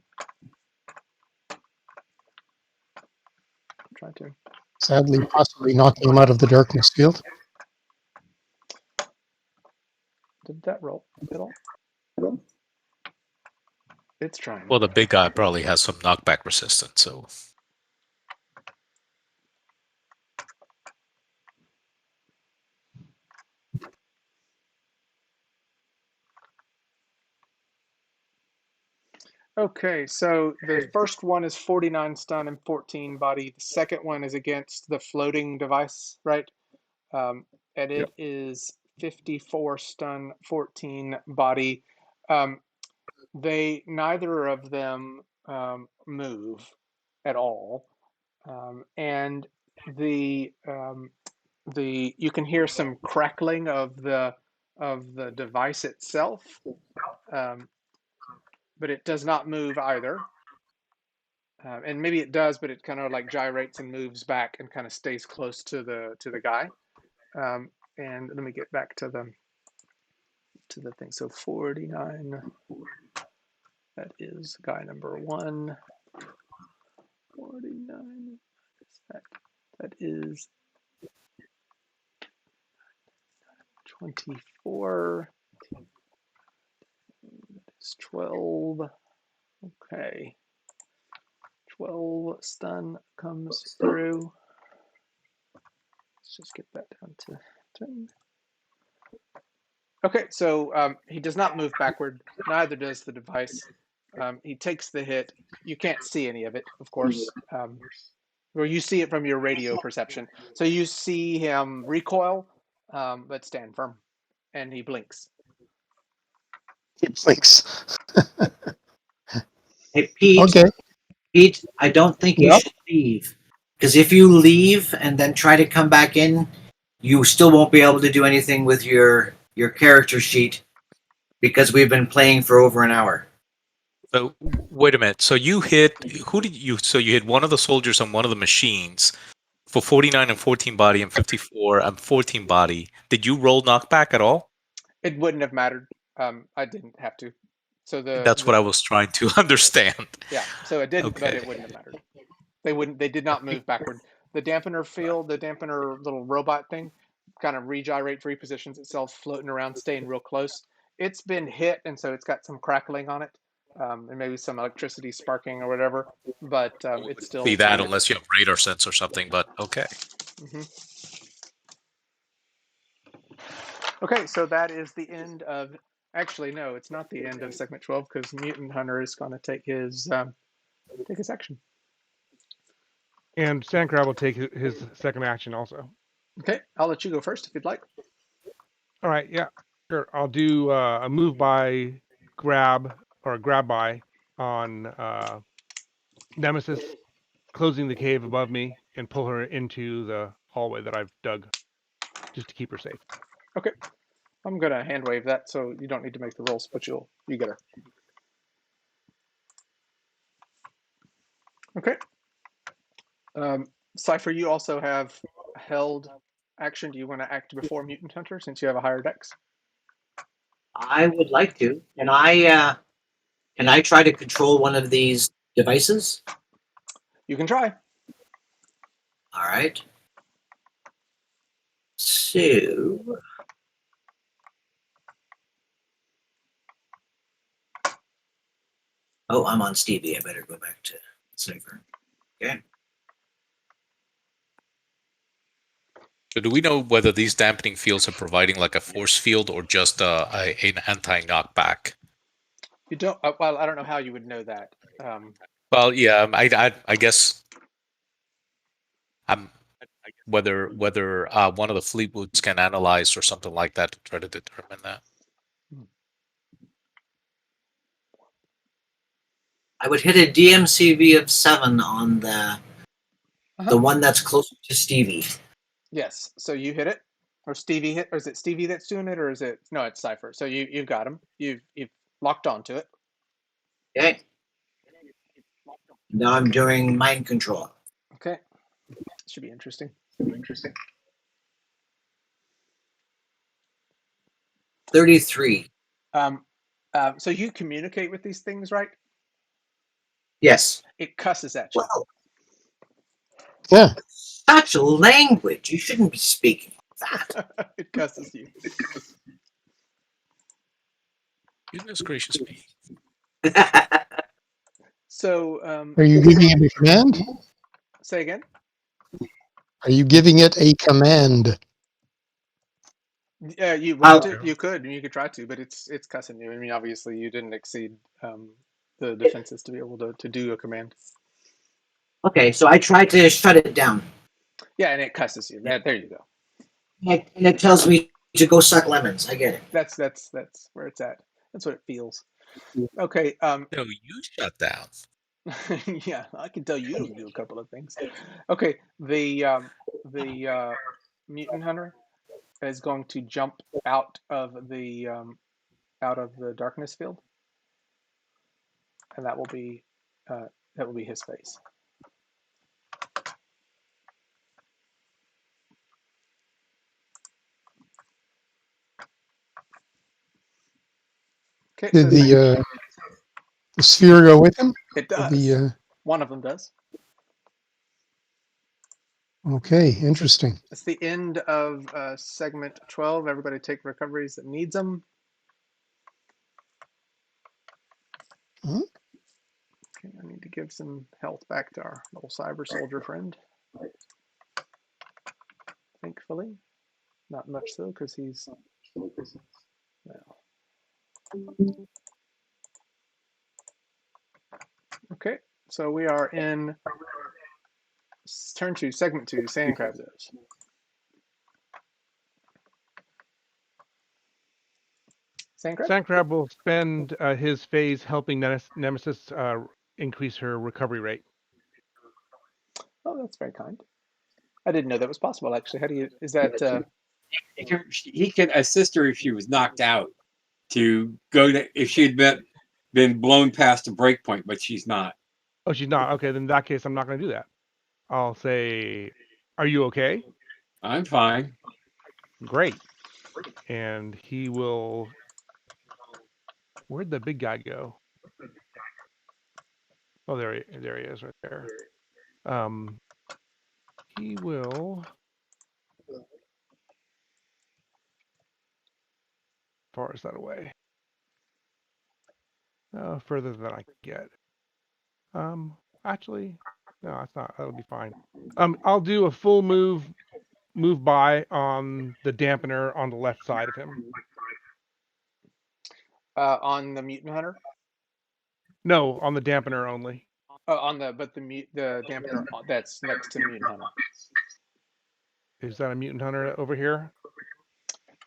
Try to. Sadly, possibly knocking him out of the darkness field. Did that roll at all? It's trying. Well, the big guy probably has some knockback resistance, so. Okay, so the first one is 49 stun and 14 body. The second one is against the floating device, right? And it is 54 stun, 14 body. They neither of them move at all, and the you can hear some crackling of the device itself. But it does not move either. And maybe it does, but it kind of like gyrates and moves back and kind of stays close to the guy. And let me get back to the thing. So 49. That is guy number 1. 49. That is 24. That is 12. Okay. 12 stun comes through. Let's just get that down to 10. Okay, so he does not move backward. Neither does the device. He takes the hit. You can't see any of it, of course. Or you see it from your radio perception. So you see him recoil, but stand firm. And he blinks. He blinks. Hey, Pete. Okay. Pete, I don't think you should leave. Because if you leave and then try to come back in, you still won't be able to do anything with your character sheet because we've been playing for over an hour. So wait a minute. So you hit you hit one of the soldiers on one of the machines for 49 and 14 body and 54 and 14 body. Did you roll knockback at all? It wouldn't have mattered. I didn't have to. So That's what I was trying to understand. yeah. So it didn't, but Okay. it wouldn't have mattered. They wouldn't. They did not move backward. The dampener field, the dampener little robot thing, kind of repositions itself, floating around, staying real close. It's been hit, and so it's got some crackling on it, and maybe some electricity sparking or whatever. But it's See still that kind of. unless you have radar sense or something, but okay. Okay, so that is the end of. Actually, no, it's not the end of segment 12 because Mutant Hunter is going to take his action. And Sandcrab will take his second action also. Okay, I'll let you go first if you'd like. All right, yeah, sure. I'll do a move by grab by on Nemesis, closing the cave above me, and pull her into the hallway that I've dug, just to keep her safe. Okay, I'm gonna hand wave that, so you don't need to make the rolls, but you get her. Okay. Cypher, you also have held action. Do you want to act before Mutant Hunter since you have a higher dex? I would like to. Can I try to control one of these devices? You can try. All right. So. Oh, I'm on Stevie. I better go back to Cypher. Okay. So do we know whether these dampening fields are providing like a force field or just an anti-knockback? You don't. Well, I don't know how you would know that. Well, yeah, I guess whether one of the Fleetwoods can analyze or something like that to try to determine that. I would hit a DMCV of 7 on the one that's closest to Stevie. Yes. So you hit it, or Stevie hit, or is it Stevie that's doing it, or is it no? It's Cypher. So you've got him. You've locked onto it. Okay. Now I'm doing mind control. Okay. Should be interesting. 33. So you communicate with these things, right? Yes. It cusses at you. Well, Yeah. such a language. You shouldn't be speaking like that. It cusses you. Goodness gracious me. So Are you giving it a command? say again. Are you giving it a command? Yeah, you want to? You could try to, but it's cussing you. I mean, obviously, you didn't exceed the defenses to be able to do a command. Okay, so I tried to shut it down. Yeah, and it cusses you. There you go. And it tells me to go suck lemons. I get it. That's where it's at. That's what it feels. Okay. No, you shut down. Yeah, I can tell you to do a couple of things. Okay, the mutant hunter is going to jump out of the darkness field, and that will be his face. Okay, Did the sphere go with him? it does. One of them does. Okay, interesting. It's the end of segment 12. Everybody take recoveries that needs them. Huh? Okay, I need to give some health back to our little cyber soldier friend. Thankfully. Not much so, because he's... Well. Okay, so we are in turn 2, segment 2, Sandcrab Zones. Sandcrab will spend his phase helping Nemesis increase her recovery rate. Oh, that's very kind. I didn't know that was possible, actually. How do you... Is that... He can assist her if she was knocked out to go to... If she had been blown past a break point, but she's not. Oh, she's not? Okay, then in that case, I'm not going to do that. I'll say, are you okay? I'm fine. Great. and he will. Where'd the big guy go? Oh, there he is, right there. He will. Far is that away? Further than I can get. Actually, no, it's not. That'll be fine. I'll do a full move by on the dampener on the left side of him. On the Mutant Hunter? No, on the dampener only. The dampener that's next to the Mutant Hunter. Is that a mutant hunter over here?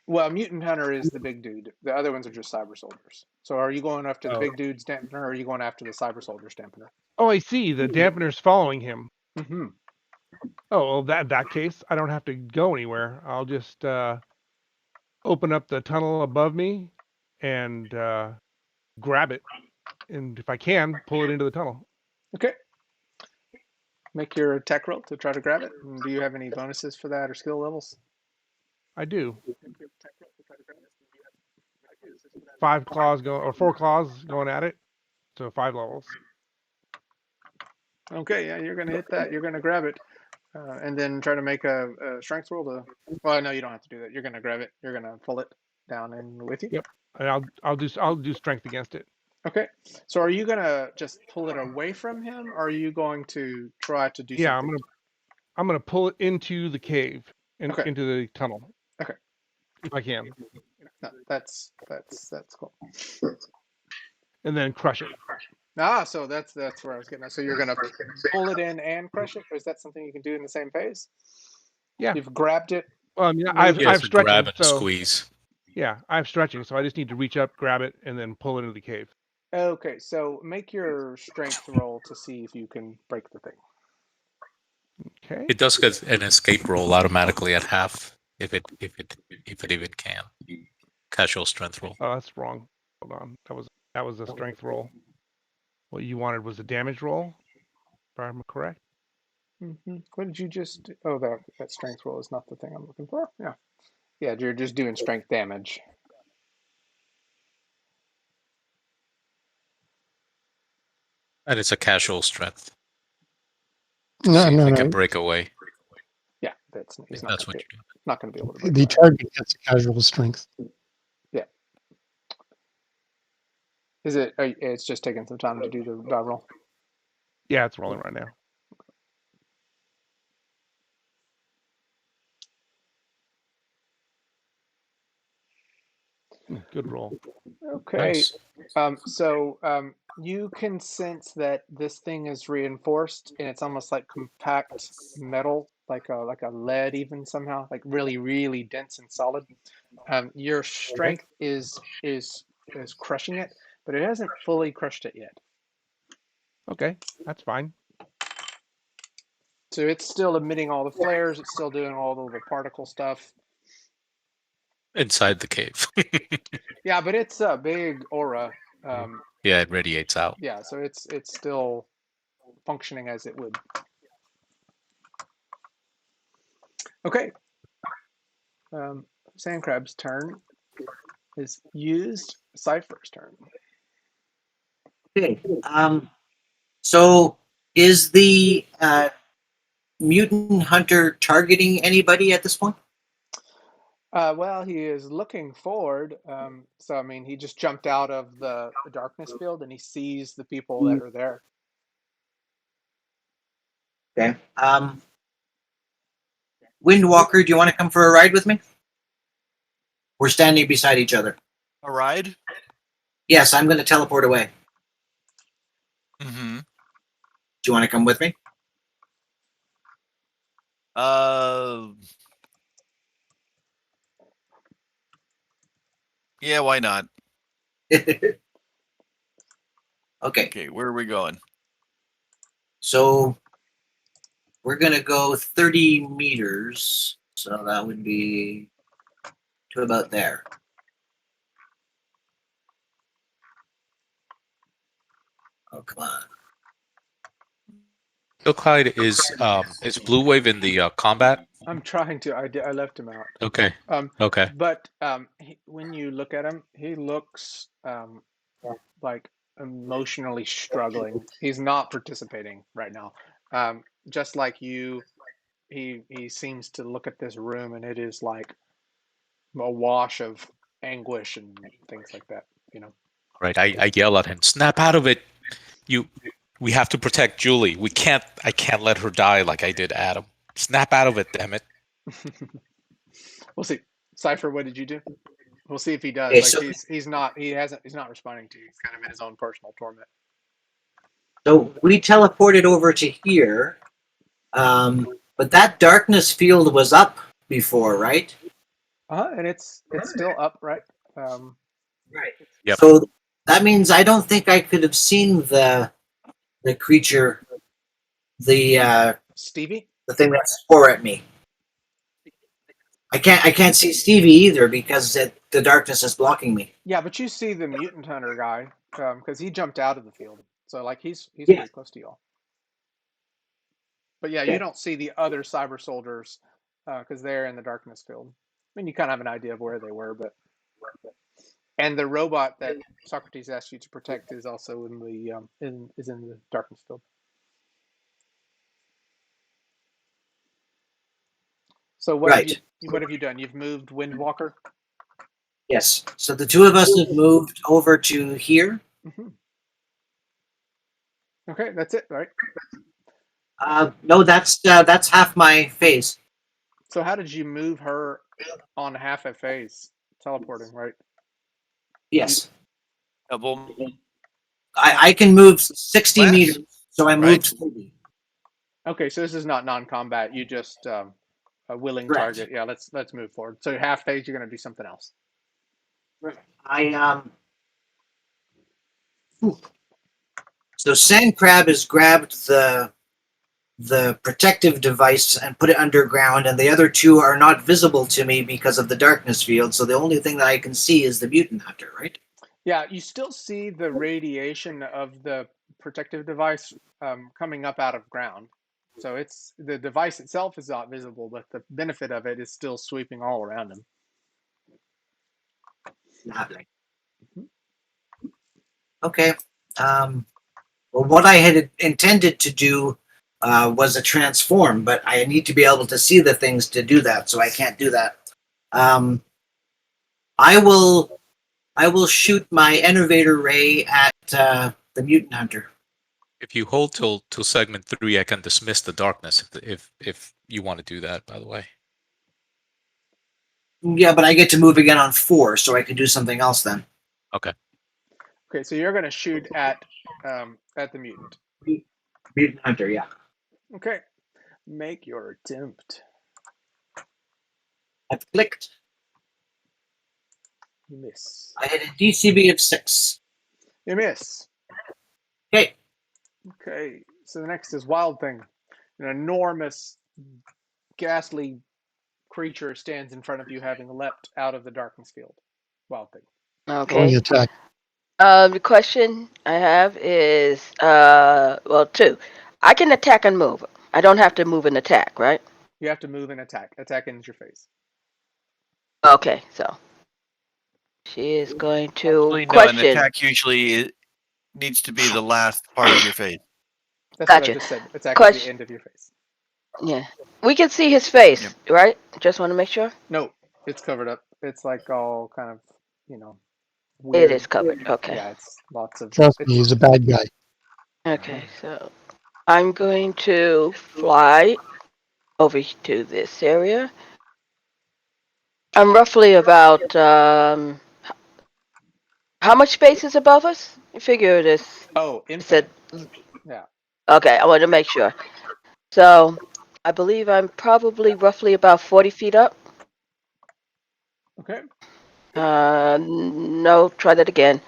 Well, Mutant Hunter is the big dude. The other ones are just cyber soldiers. So are you going after the big dude's dampener, or are you going after the cyber soldier's dampener? Oh, I see. The dampener's following him. Mm-hmm. Oh, well, that case, I don't have to go anywhere. I'll just open up the tunnel above me and grab it, and if I can, pull it into the tunnel. Okay. Make your attack roll to try to grab it. And do you have any bonuses for that or skill levels? I do. 5 claws going, or 4 claws going at it, so 5 levels. Okay, yeah, you're gonna hit that. You're gonna grab it, and then try to make a strength roll to. Well, no, you don't have to do that. You're gonna grab it. You're gonna pull it down in with you. Yep. And I'll do strength against it. Okay. So are you gonna just pull it away from him, or are you going to try to do Yeah, something? I'm gonna pull it into the cave, Okay. into the tunnel. Okay. If I can. No, that's cool. And then crush it. So that's where I was getting at. So you're gonna pull it in and crush it, or is that something you can do in the same phase? Yeah. You've grabbed it. Well, I mean, I've Yes, stretching, grab and so squeeze. yeah, I have stretching, so I just need to reach up, grab it, and then pull it into the cave. Okay, so make your strength roll to see if you can break the thing. Okay. It does get an escape roll automatically at half if it even can. Casual strength roll. Oh, that's wrong. Hold on. That was a strength roll. What you wanted was a damage roll, if I'm correct. Mm-hmm. What did you just do? Oh, that strength roll is not the thing I'm looking for. Yeah. Yeah, you're just doing strength damage. And it's a casual strength. No, See if no, it can no. break away. Yeah, he's If not that's gonna what be, you do. not going to be able to break The that. target gets casual strength. Yeah. Is it? It's just taking some time to do the die roll. Yeah, it's rolling right now. Good roll. Okay. Nice. So you can sense that this thing is reinforced, and it's almost like compact metal, like a lead, even somehow, like really, really dense and solid. Your strength is crushing it, but it hasn't fully crushed it yet. Okay, that's fine. So it's still emitting all the flares. It's still doing all the little particle stuff. Inside the cave. Yeah, but it's a big aura. Yeah, it radiates out. Yeah, so it's still functioning as it would. Okay. Sandcrab's turn is used. Cypher's turn. Okay. So is the mutant hunter targeting anybody at this point? Well, he is looking forward. So, I mean, he just jumped out of the darkness field and he sees the people that are there. Okay. Windwalker, do you want to come for a ride with me? We're standing beside each other. A ride? Yes, I'm going to teleport away. Mm-hmm. Do you want to come with me? Yeah, why not? Okay. Okay, where are we going? So we're going to go 30 meters. So that would be to about there. Oh, come on. Ilkide is Blue Wave in the combat? I'm trying to. I left him out. Okay. Um, Okay. but when you look at him, he looks like emotionally struggling. He's not participating right now. Just like you, he seems to look at this room and it is like a wash of anguish and things like that. You know. Right. I yell at him. Snap out of it. You. We have to protect Julie. We can't. I can't let her die like I did Adam. Snap out of it, damn it. We'll see. Cypher, what did you do? We'll see if he does. Okay, Like so he's not responding to you. He's kind of in his own personal torment. we teleported over to here, but that darkness field was up before, right? And it's still up, right? Um, Right. Yep. So that means I don't think I could have seen the creature, Stevie. the thing that swore at me. I can't see Stevie either because the darkness is blocking me. Yeah, but you see the mutant hunter guy because he jumped out of the field, so like he's Yeah. pretty close to y'all. But yeah, you Yeah. don't see the other cyber soldiers because they're in the darkness field. I mean, you kind of have an idea of where they were, but and the robot that Socrates asked you to protect is also in the in the darkness field. So Right. what have you done? You've moved Windwalker. Yes. So the two of us have moved over to here. Mm-hmm. Okay, that's it, right? No, that's half my phase. So how did you move her on half a phase? Teleporting, right? Yes. Well, I can move 60 less, meters, so I right? moved 30. Okay, so this is not non-combat. You just a willing Correct. target. Yeah, let's move forward. So half phase, you're going to do something else. I So Sandcrab has grabbed the protective device and put it underground, and the other two are not visible to me because of the darkness field. So the only thing that I can see is the Mutant Hunter, right? Yeah, you still see the radiation of the protective device coming up out of ground. So it's the device itself is not visible, but the benefit of it is still sweeping all around him. Lovely. Okay. Well, what I had intended to do was a transform, but I need to be able to see the things to do that, so I can't do that. I will shoot my enervator ray at the Mutant Hunter. If you hold till segment 3, I can dismiss the darkness if you want to do that, by the way. Yeah, but I get to move again on 4, so I can do something else then. Okay. Okay, so you're going to shoot at the mutant. Mutant Hunter, yeah. Okay, make your attempt. I've clicked. You miss. I hit a DCB of 6. You miss. Okay. Okay, so the next is Wildthing. An enormous, ghastly creature stands in front of you, having leapt out of the darkness field. Wildthing. Throwing Okay. attack. The question I have is, well, two. I can attack and move. I don't have to move and attack, right? You have to move and attack. Attack ends your phase. Okay, so she is going to Actually, no, an question. attack usually needs to be the last part of your phase. That's what I Gotcha. just said. Attack is the Question. end of your phase. Yeah, we can see his face, Yep. right? Just want to make sure. No, it's covered up. It's like all kind of, It weird. is covered. Okay. Yeah, it's lots of. Trust me, he's a bad guy. Okay, so I'm going to fly over to this area. I'm roughly about how much space is above us? You figure it is. Oh, It said. infinite. Yeah. Okay, I want to make sure. So I believe I'm probably roughly about 40 feet up. Okay. No, try that again.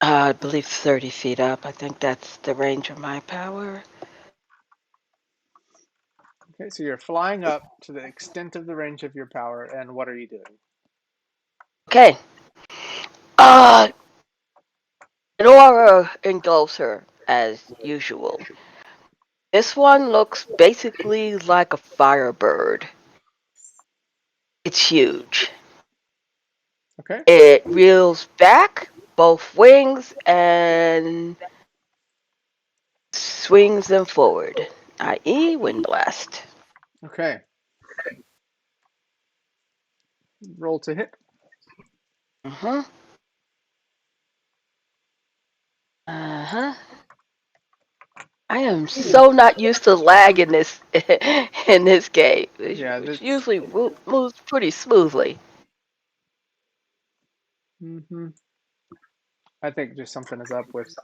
I believe 30 feet up. I think that's the range of my power. Okay, so you're flying up to the extent of the range of your power, and what are you doing? Okay. Uh, an aura engulfs her as usual. This one looks basically like a firebird. It's huge. Okay. It reels back both wings and swings them forward, i.e. wind blast. Okay. Roll to hit. Uh-huh. Uh-huh. I am so not used to lag in this in this game, Yeah, which that's. usually moves pretty smoothly. I think just something is up with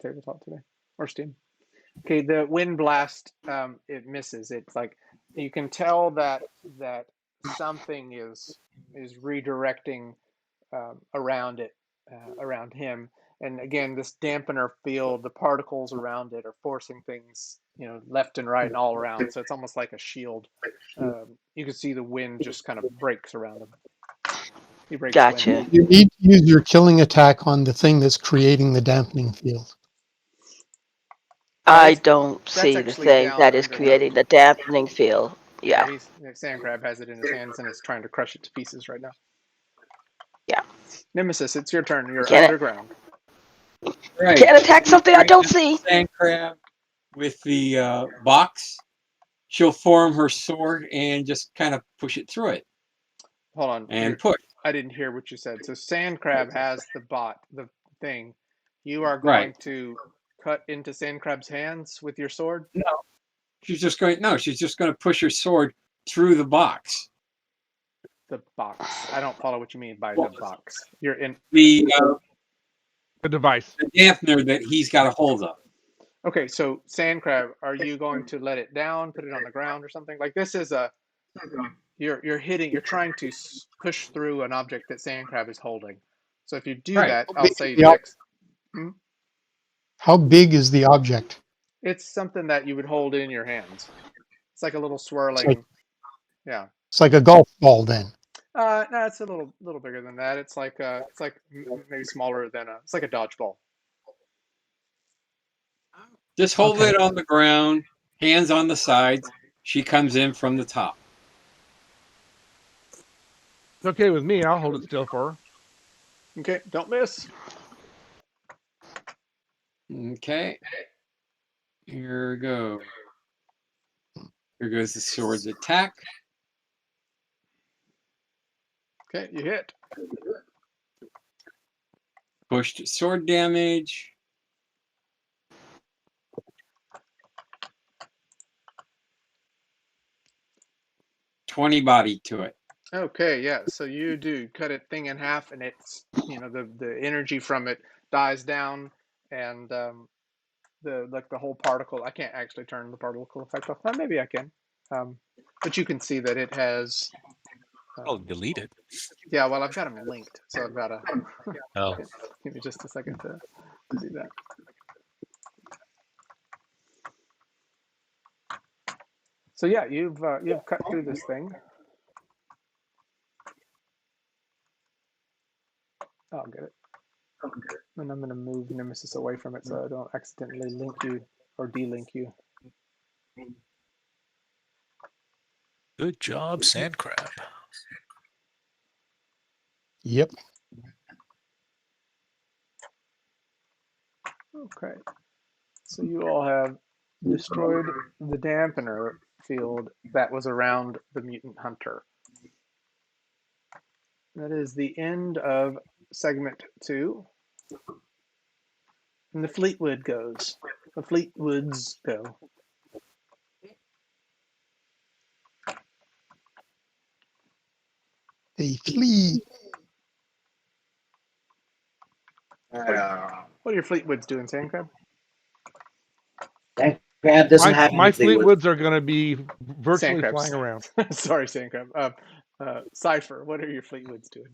tabletop today or Steam. Okay, the wind blast, it misses. It's like you can tell that something is redirecting around it, around him. And again, this dampener field, the particles around it are forcing things, left and right and all around. So it's almost like a shield. You can see the wind just kind of breaks around him. He breaks wind. Gotcha. You need to use your killing attack on the thing that's creating the dampening field. I That's don't see the actually thing down that is under the. creating the dampening field. Yeah, Yeah. Sandcrab has it in his hands and is trying to crush it to pieces right now. Yeah. Nemesis, it's your turn. You're Can it underground. Right. can't attack something I don't see. Sand crab with the box. She'll form her sword and just kind of push it through it Hold on. and push. I didn't hear what you said. So Sandcrab has the thing. You are Right. going to cut into Sandcrab's hands with your sword? No. She's just going to push her sword through the box. The box. I don't follow what you mean by the box. You're in The device. the dampener that he's got a hold of. Okay, so Sandcrab, are you going to let it down, put it on the ground or something? Like this is you're trying to push through an object that Sandcrab is holding. So if you do Right. that, I'll say Yeah. dex. How big is the object? It's something that you would hold in your hands. It's like a little swirling. like- Yeah. It's like a golf ball then. No, it's a little bigger than that. It's like maybe smaller than it's like a dodgeball. Just hold Okay. it on the ground, hands on the sides. She comes in from the top. It's okay with me. I'll hold it still for her. Okay, don't miss. Okay. Here we go. Here goes the sword's attack. Okay, you hit. Pushed sword damage. $20 body to it. Okay, yeah. So you do cut it thing in half, and it's the energy from it dies down, and the whole particle. I can't actually turn the particle effect off. Maybe I can. But you can see that it has. Oh, delete it. Yeah, well, I've got them linked, so I've got to. Oh, Give me just a second to do that. So yeah, you've cut through this thing. I'll get it. And I'm going to move Nemesis away from it so I don't accidentally link you or delink you. good job, Sandcrab. Yep. Okay. So you all have destroyed the dampener field that was around the Mutant Hunter. That is the end of segment 2. And the Fleetwood goes. The Fleetwoods go. They flee. What are your Fleetwoods doing, Sandcrab? Sandcrab doesn't have My any Fleetwood. Fleetwoods are going to be virtually Sandcrabs. flying around. Sorry, Sandcrab. Cypher, what are your Fleetwoods doing?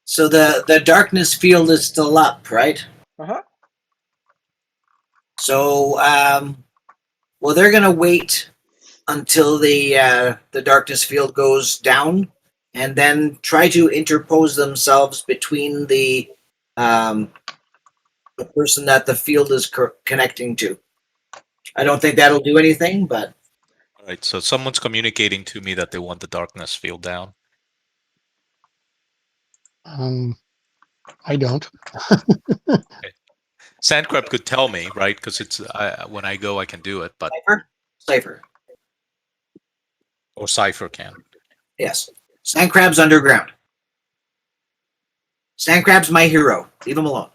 So the darkness field is still up, right? Uh-huh. So, well, they're gonna wait until the darkness field goes down, and then try to interpose themselves between the person that the field is connecting to. I don't think that'll do anything, but All right, so someone's communicating to me that they want the darkness field down. I don't. Sandcrab could tell me, right? Because it's when I go, I can do it, but Cypher. or Cipher can. Yes. Sandcrab's underground. Sandcrab's my hero. Leave him alone.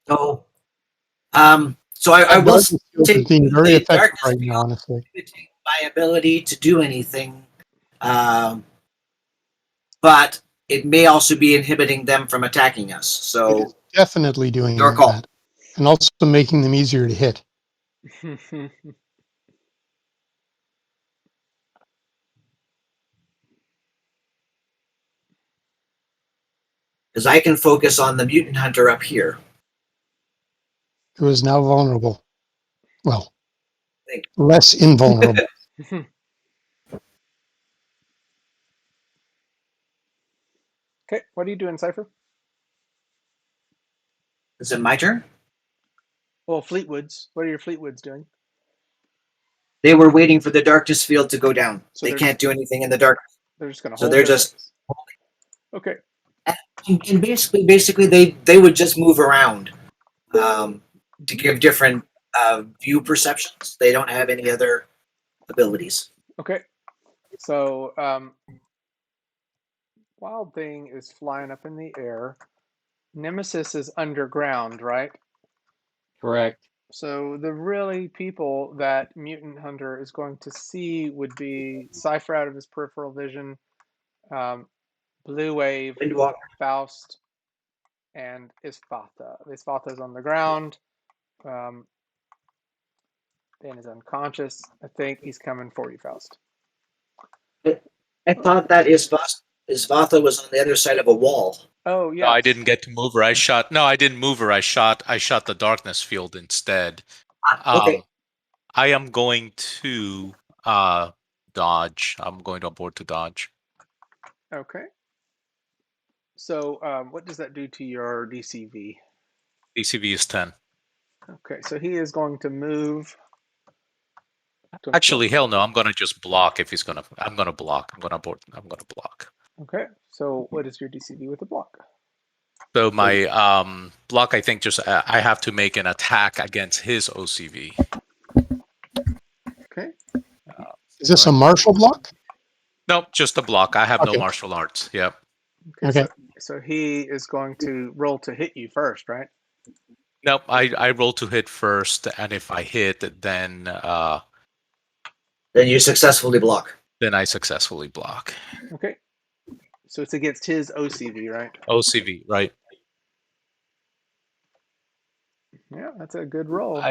So, I will Darkness field is being very the effective darkness right now, field honestly. limiting my ability to do anything, but it may also be inhibiting them from attacking us. It So is definitely doing your call. that, and also making them easier to hit. Because I can focus on the mutant hunter up here. Who is now vulnerable. Well, less invulnerable. Okay, what are you doing, Cypher? Is it my turn? Well, Fleetwoods. What are your Fleetwoods doing? They were waiting for the darkness field to go down. So they they're can't do anything in the dark. They're just going to So hold they're their just place. Okay. and basically they would just move around to give different view perceptions. They don't have any other abilities. Okay. So Wildthing is flying up in the air. Nemesis is underground, right? Correct. So the really people that Mutant Hunter is going to see would be Cypher out of his peripheral vision, Blue Wave, Windwalker. Faust, and Isfatha. Isfatha is on the ground. Dan is unconscious. I think he's coming for you, Faust. I thought that Isvatha was on the other side of a wall. Oh, No, yeah. I didn't get to move her. I didn't move her. I shot the darkness field instead. Okay. I am going to dodge. I'm going to abort to dodge. Okay. So what does that do to your DCV? DCV is 10. Okay, so he is going to move. Actually, hell no. I'm gonna just block if he's gonna. I'm gonna block. I'm gonna abort. I'm gonna block. Okay, so what is your DCV with the block? So my block, I think, just I have to make an attack against his OCV. Okay. Is this a martial block? Nope, just a block. I have no Okay. martial arts. Yep. Okay. So he is going to roll to hit you first, right? Nope. I roll to hit first, and if I hit, then you successfully block. Then I successfully block. Okay. So it's against his OCV, right? OCV, right? Yeah, that's a good roll.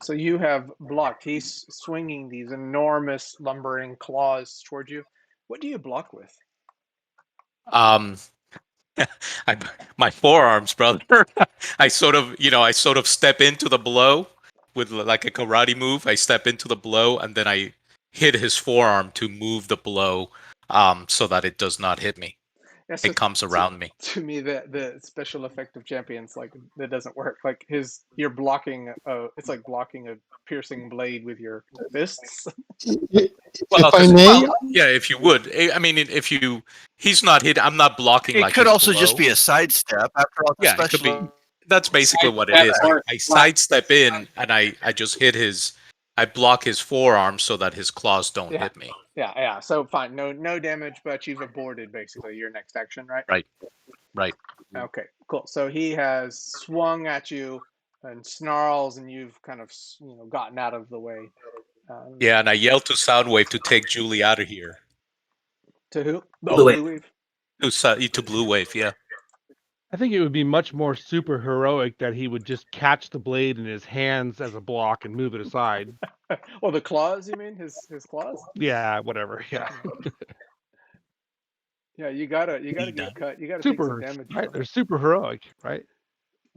So you have blocked. He's swinging these enormous lumbering claws towards you. What do you block with? My forearms, brother. I sort of step into the blow with like a karate move. I step into the blow and then I hit his forearm to move the blow, so that it does not hit me. Yeah, so it comes around me. To me, the special effect of champions, like, that doesn't work. Like you're blocking. It's like blocking a piercing blade with your fists. Well, if I may, yeah, if you would. I mean, he's not hit. I'm not blocking. It like could his also blow. just be a sidestep after all the Yeah, it could be. special. That's basically what it is. I sidestep in and I just hit I block his forearm so that his claws don't hit me. Yeah. So fine, no damage, but you've aborted basically your next action, right? Right. Okay, cool. So he has swung at you and snarls, and you've kind of gotten out of the way. Yeah, and I yelled to Soundwave to take Julie out of here. To who? Blue Wave. Blue Wave. To Blue Wave, yeah. I think it would be much more super heroic that he would just catch the blade in his hands as a block and move it aside. Well, the claws, you mean? His claws? Yeah, whatever. Yeah. Yeah, you gotta get cut. You gotta Super, take some damage. right? They're super heroic, right?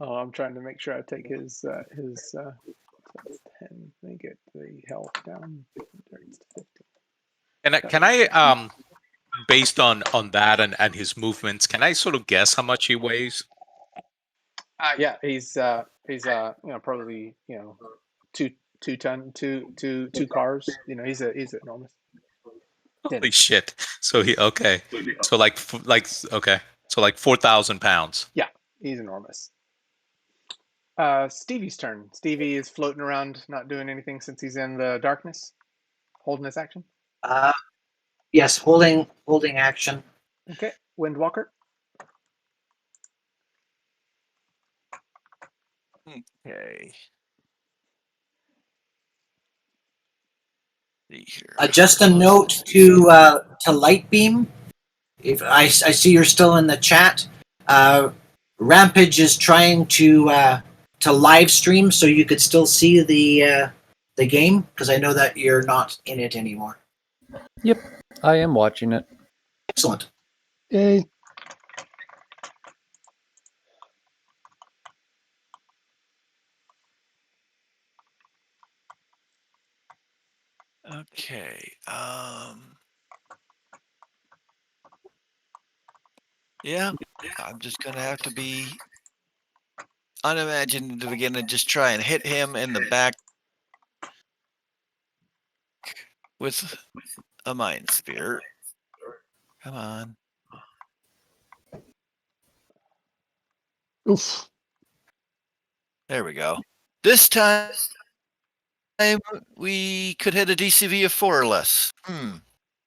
Oh, I'm trying to make sure I take his so that's 10. Let me get the health down. It's 50. Can I based on that and his movements, can I sort of guess how much he weighs? Yeah, he's probably two ton two cars. He's enormous. Holy shit! So he okay. So okay. So like 4,000 pounds. Yeah, he's enormous. Stevie's turn. Stevie is floating around, not doing anything since he's in the darkness, holding his action. Yes, holding action. Okay, Windwalker. Okay. See here. Just a note to Lightbeam. If I see you're still in the chat, Rampage is trying to live stream so you could still see the game, because I know that you're not in it anymore. Yep, I am watching it. Excellent. Yay. Okay. Yeah, I'm just gonna have to be unimaginative again and just try and hit him in the back with a mind sphere. Come on. Oof. There we go. This time we could hit a DCV of 4 or less.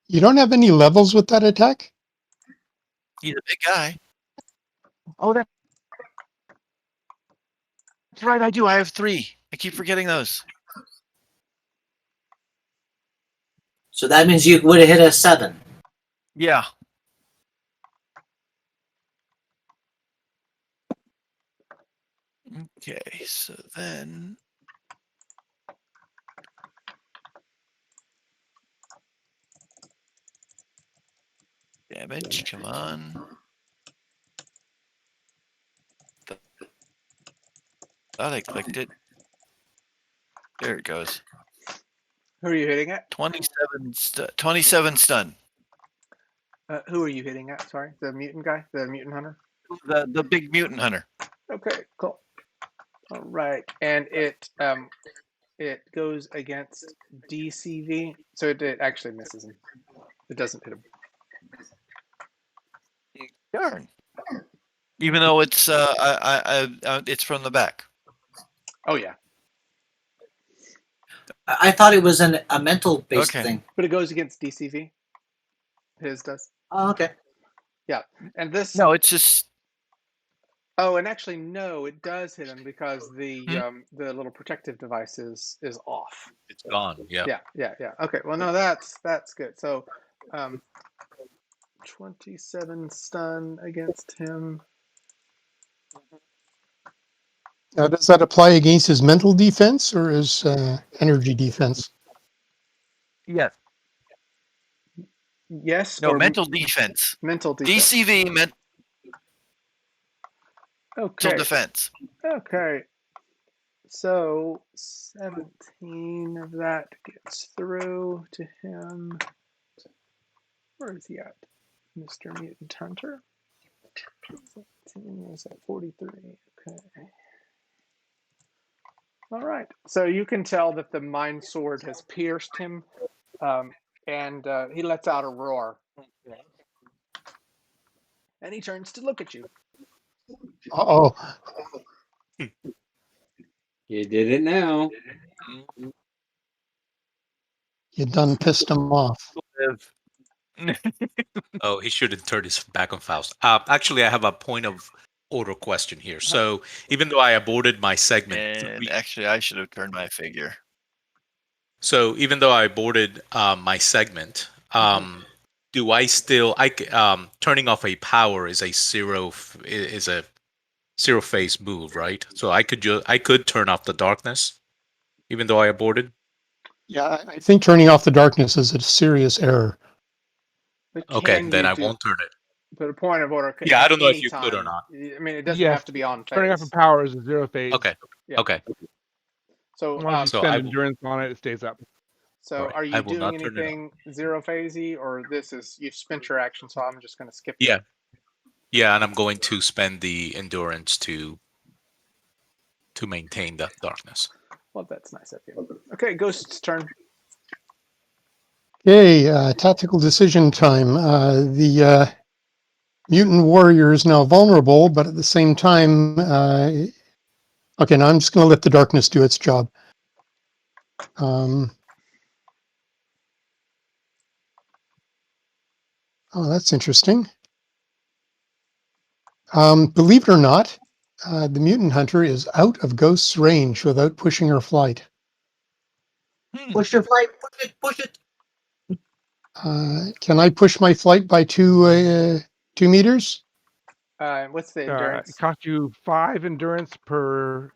You don't have any levels with that attack? He's a big guy. Oh, that's right. I do. I have 3. I keep forgetting those. So that means you would have hit a 7. Yeah. Okay, so then damage, come on. Thought I clicked it. There it goes. Who are you hitting at? 27 stun. Who are you hitting at? Sorry, the mutant guy, the mutant hunter. The big mutant hunter. Okay, cool. All right, and it goes against DCV, so it actually misses him. It doesn't hit him. Darn. Even though it's it's from the back. Oh yeah, I thought it was a mental based thing. but it goes against DCV. His does. Oh, okay. Yeah, and this. No, it's just. Oh, and actually, no, it does hit him because the little protective device is off. It's gone. Yeah. Yeah. Okay, well, no, that's good. So, 27 stun against him. Now, does that apply against his mental defense or his energy defense? Yes. Yes. No, mental defense. Mental defense. DCV mental Okay. defense. Okay. So 17 of that gets through to him. Where is he at? Mr. Mutant Hunter. 17 is at 43. Okay. All right. So you can tell that the mind sword has pierced him, and he lets out a roar. And he turns to look at you. Uh-oh. You did it now. You done pissed him off. Oh, he shouldn't turn his back on Faust. Actually, I have a point of order question here. So even though I aborted my segment, And actually, I should have turned my figure. so even though I aborted my segment, do I still turning off a power is a zero phase move, right? So I could turn off the darkness, even though I aborted. Yeah, I think turning off the darkness is a serious error. But Okay, can then you I do? won't turn it. But a point of order. Yeah, I don't know if any you could or time. not. I mean, it doesn't Yes, have to be on turning off phase. a power is a 0 phase. Okay. Yeah. Okay. So, Once you So spend I will. endurance on it, it stays up. so Right. are I you will doing not turn it on. anything zero phasey, or this is you've spent your action? So I'm just going to skip Yeah. it. Yeah, and I'm going to spend the endurance to maintain the darkness. Well, that's nice of you. Okay, Ghost's turn. Okay, tactical decision time. The mutant warrior is now vulnerable, but at the same time, okay, now I'm just going to let the darkness do its job. Oh, that's interesting. Believe it or not, the mutant hunter is out of Ghost's range without pushing her flight. Push your flight. Push it. Can I push my flight by 2 meters? What's the It endurance? costs you 5 endurance per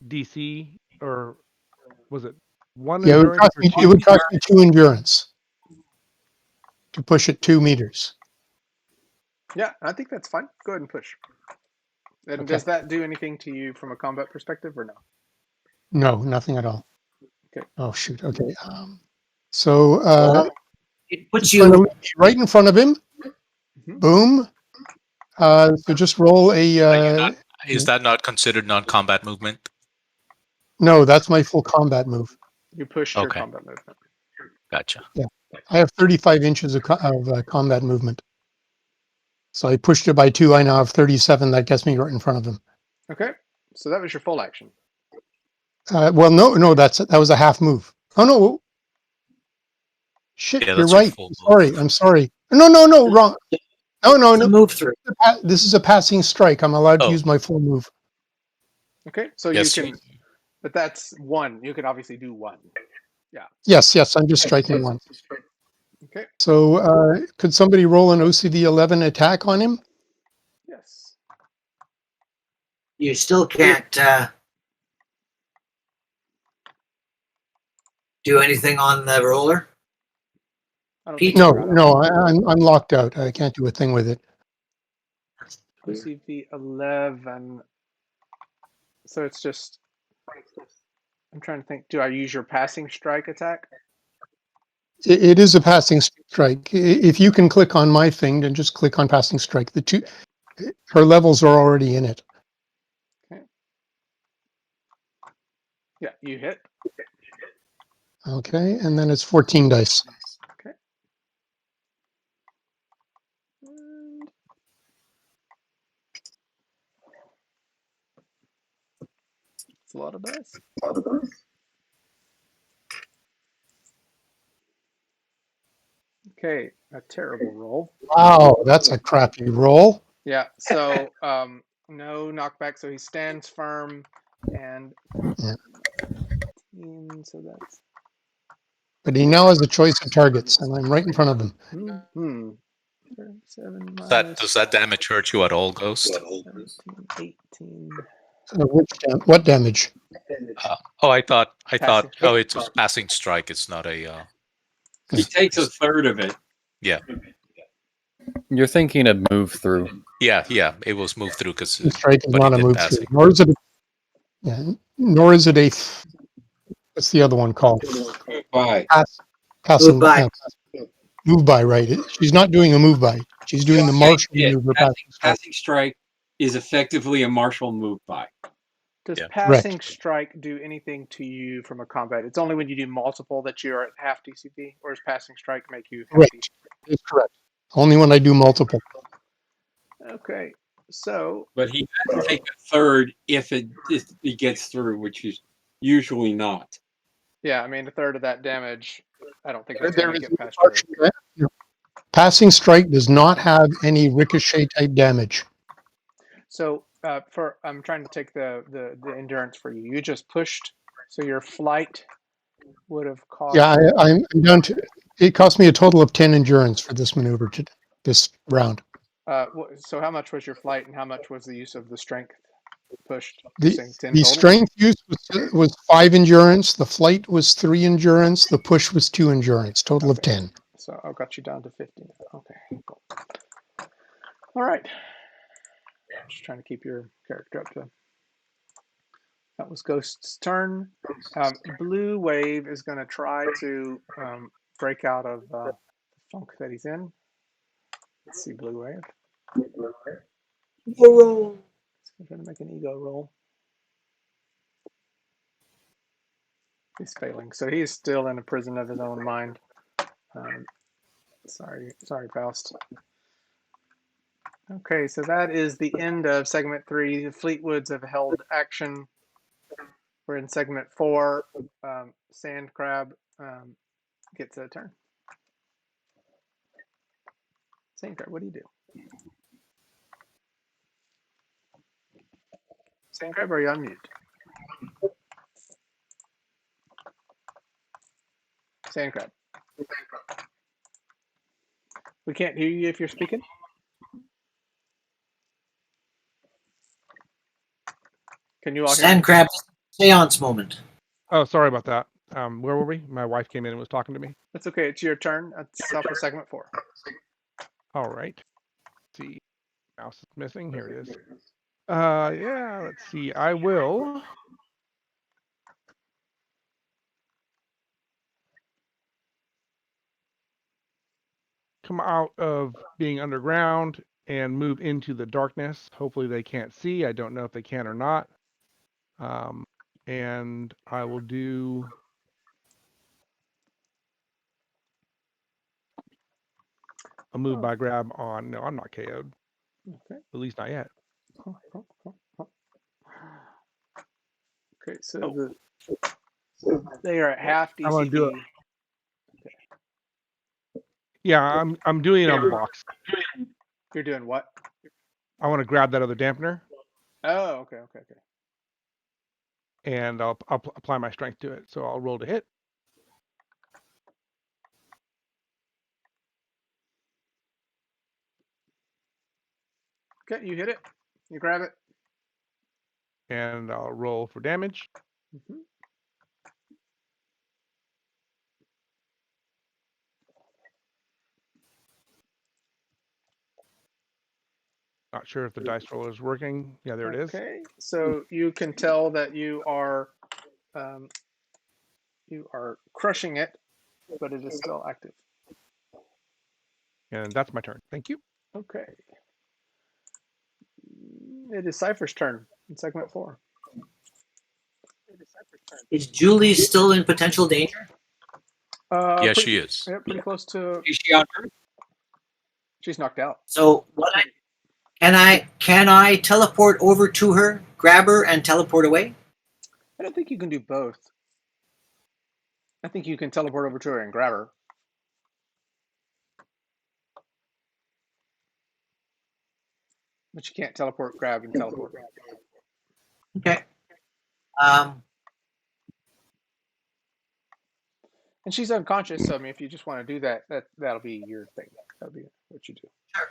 DC, or was it 1 Yeah, endurance per it would DC? cost me 2 endurance to push it 2 meters. Yeah, I think that's fine. Go ahead and push. And Okay. does that do anything to you from a combat perspective, or no? No, nothing at all. Okay. Oh shoot. Okay. So Well, it puts it's going to you. be right in front of him. Mhm. Boom. So just roll a. Is that not considered non-combat movement? No, that's my full combat move. You pushed your Okay. combat movement. Gotcha. Yeah, I have 35 inches of combat movement. So I pushed it by 2. I now have 37. That gets me right in front of him. Okay, so that was your full action. Well, no, that was a half move. Oh no. Shit, Yeah, you're that's your right. full move. I'm sorry. No, wrong. No. It's a move through. This is a passing strike. I'm allowed to Oh, use my full move. Okay, so yes. you can, but that's one. You can obviously do one. Yes, I'm just striking one. Okay. So could somebody roll an OCD 11 attack on him? Yes. You still can't do anything on the roller. I don't Pete? think you're No, out. I'm locked out. I can't do a thing with it. OCV 11. So it's just. I'm trying to think. Do I use your passing strike attack? It is a passing strike. If you can click on my thing, then just click on passing strike. Her levels are already in it. Okay. Yeah, you hit. Okay, and then it's 14 dice. Okay. And it's a lot of dice. Okay, a terrible roll. Wow, that's a crappy roll. Yeah, so no knockback. So he stands firm and Yeah. 19, so that's But he now has a choice of targets, and I'm right in front of him. 7 Does minus that damage hurt you at all, Ghost? 17, 18. What damage? I thought. Passing strike. Oh, it's a passing strike. It's not a. He takes a third of it. Yeah, You're thinking of move through. yeah. It was moved through because. Strike is But he not a did move passing. through. Nor is it. Nor is it a. What's the other one called? Bye. Passing. Move by. Move by, right? She's not doing a move by. She's doing the martial maneuver. Passing strike is effectively a martial move by. Does Yeah. passing strike do anything to you from a combat? It's only when you do multiple that you're at half DCP, or does passing strike make you half Correct. It's correct. Only when I do multiple. Okay, so But he has to take a third if it gets through, which is usually not. yeah, I mean a third of that damage. I don't think that's There going to is get past your. Passing strike does not have any ricochet type damage. So I'm trying to take the endurance for you. You just pushed, so your flight would have cost. Yeah, I'm down to. It cost me a total of 10 endurance for this maneuver this round. So how much was your flight, and how much was the use of the strength pushed? The Saying 10 the total. strength use was 5 endurance. The flight was 3 endurance. The push was 2 endurance. Total of 10. So I got you down to 15. Okay, cool. All right. Just trying to keep your character up to. That was Ghost's turn. Blue Wave is going to try to break out of the funk that he's in. Let's see, Blue Wave. Ego roll. He's going to make an ego roll. He's failing, so he's still in a prison of his own mind. Sorry, Faust. Okay, so that is the end of segment 3. The Fleetwoods have held action. We're in segment 4. Sandcrab gets a turn. Sandcrab, what do you do? Sandcrab, are you on mute? Sandcrab. We can't hear you if you're speaking. Can you all hear me? Sandcrab seance moment. Oh, sorry about that. Where were we? My wife came in and was talking to me. That's okay. It's your turn. That's up for segment 4. All right. Let's see. Mouse is missing. Here it is. Yeah, let's see. I will come out of being underground and move into the darkness. Hopefully they can't see. I don't know if they can or not. And I will do a move by grab on. No, I'm not KO'd. Okay. At least not yet. Okay, so they are at half I'm gonna do it. DCP. Yeah, I'm doing it on the box. You're doing what? I want to grab that other dampener. Oh, okay. And I'll apply my strength to it. So I'll roll to hit. Okay, you hit it. You grab it. And I'll roll for damage. Mm-hmm. Not sure if the dice roller is working. Yeah, there it is. Okay, so you can tell that you are crushing it, but it is still active. And that's my turn. Thank you. Okay. It is Cypher's turn in segment 4. Is Julie still in potential danger? Yeah, she is. Yeah, pretty close to. Is she on Earth? She's knocked out. So can I teleport over to her, grab her, and teleport away? I don't think you can do both. I think you can teleport over to her and grab her. But you can't teleport, grab, and teleport. Okay. And she's unconscious, so I mean, if you just want to do that, that'll be your thing. That'll be what you do. Sure.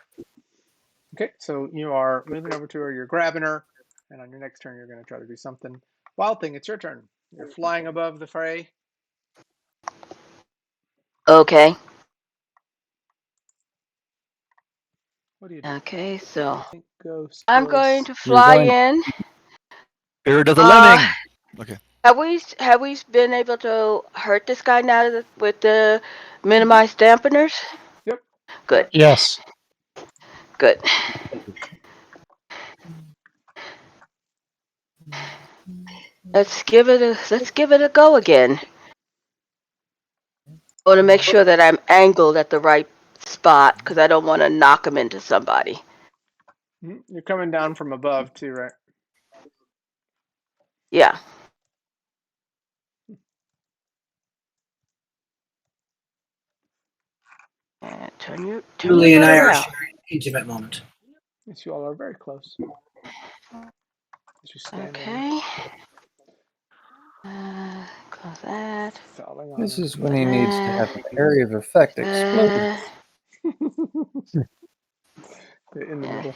Okay, so you are moving over to her, you're grabbing her, and on your next turn, you're going to try to do something. Wildthing, it's your turn. You're flying above the fray. Okay. What do you do? Okay, so I think Ghost I'm was... going to You're fly going- in. Spirit of the lemming. Okay. Have we been able to hurt this guy now with the minimized dampeners? Yep. Good. Yes. Good. Let's give it a go again. I want to make sure that I'm angled at the right spot because I don't want to knock him into somebody. You're coming down from above too, right? Yeah. And turn your Julie and I are around. sharing an intimate moment. Yes, you all are very close. As you stand Okay. Close that. fouling on This her. is when he needs to have an area of effect explode. In the middle.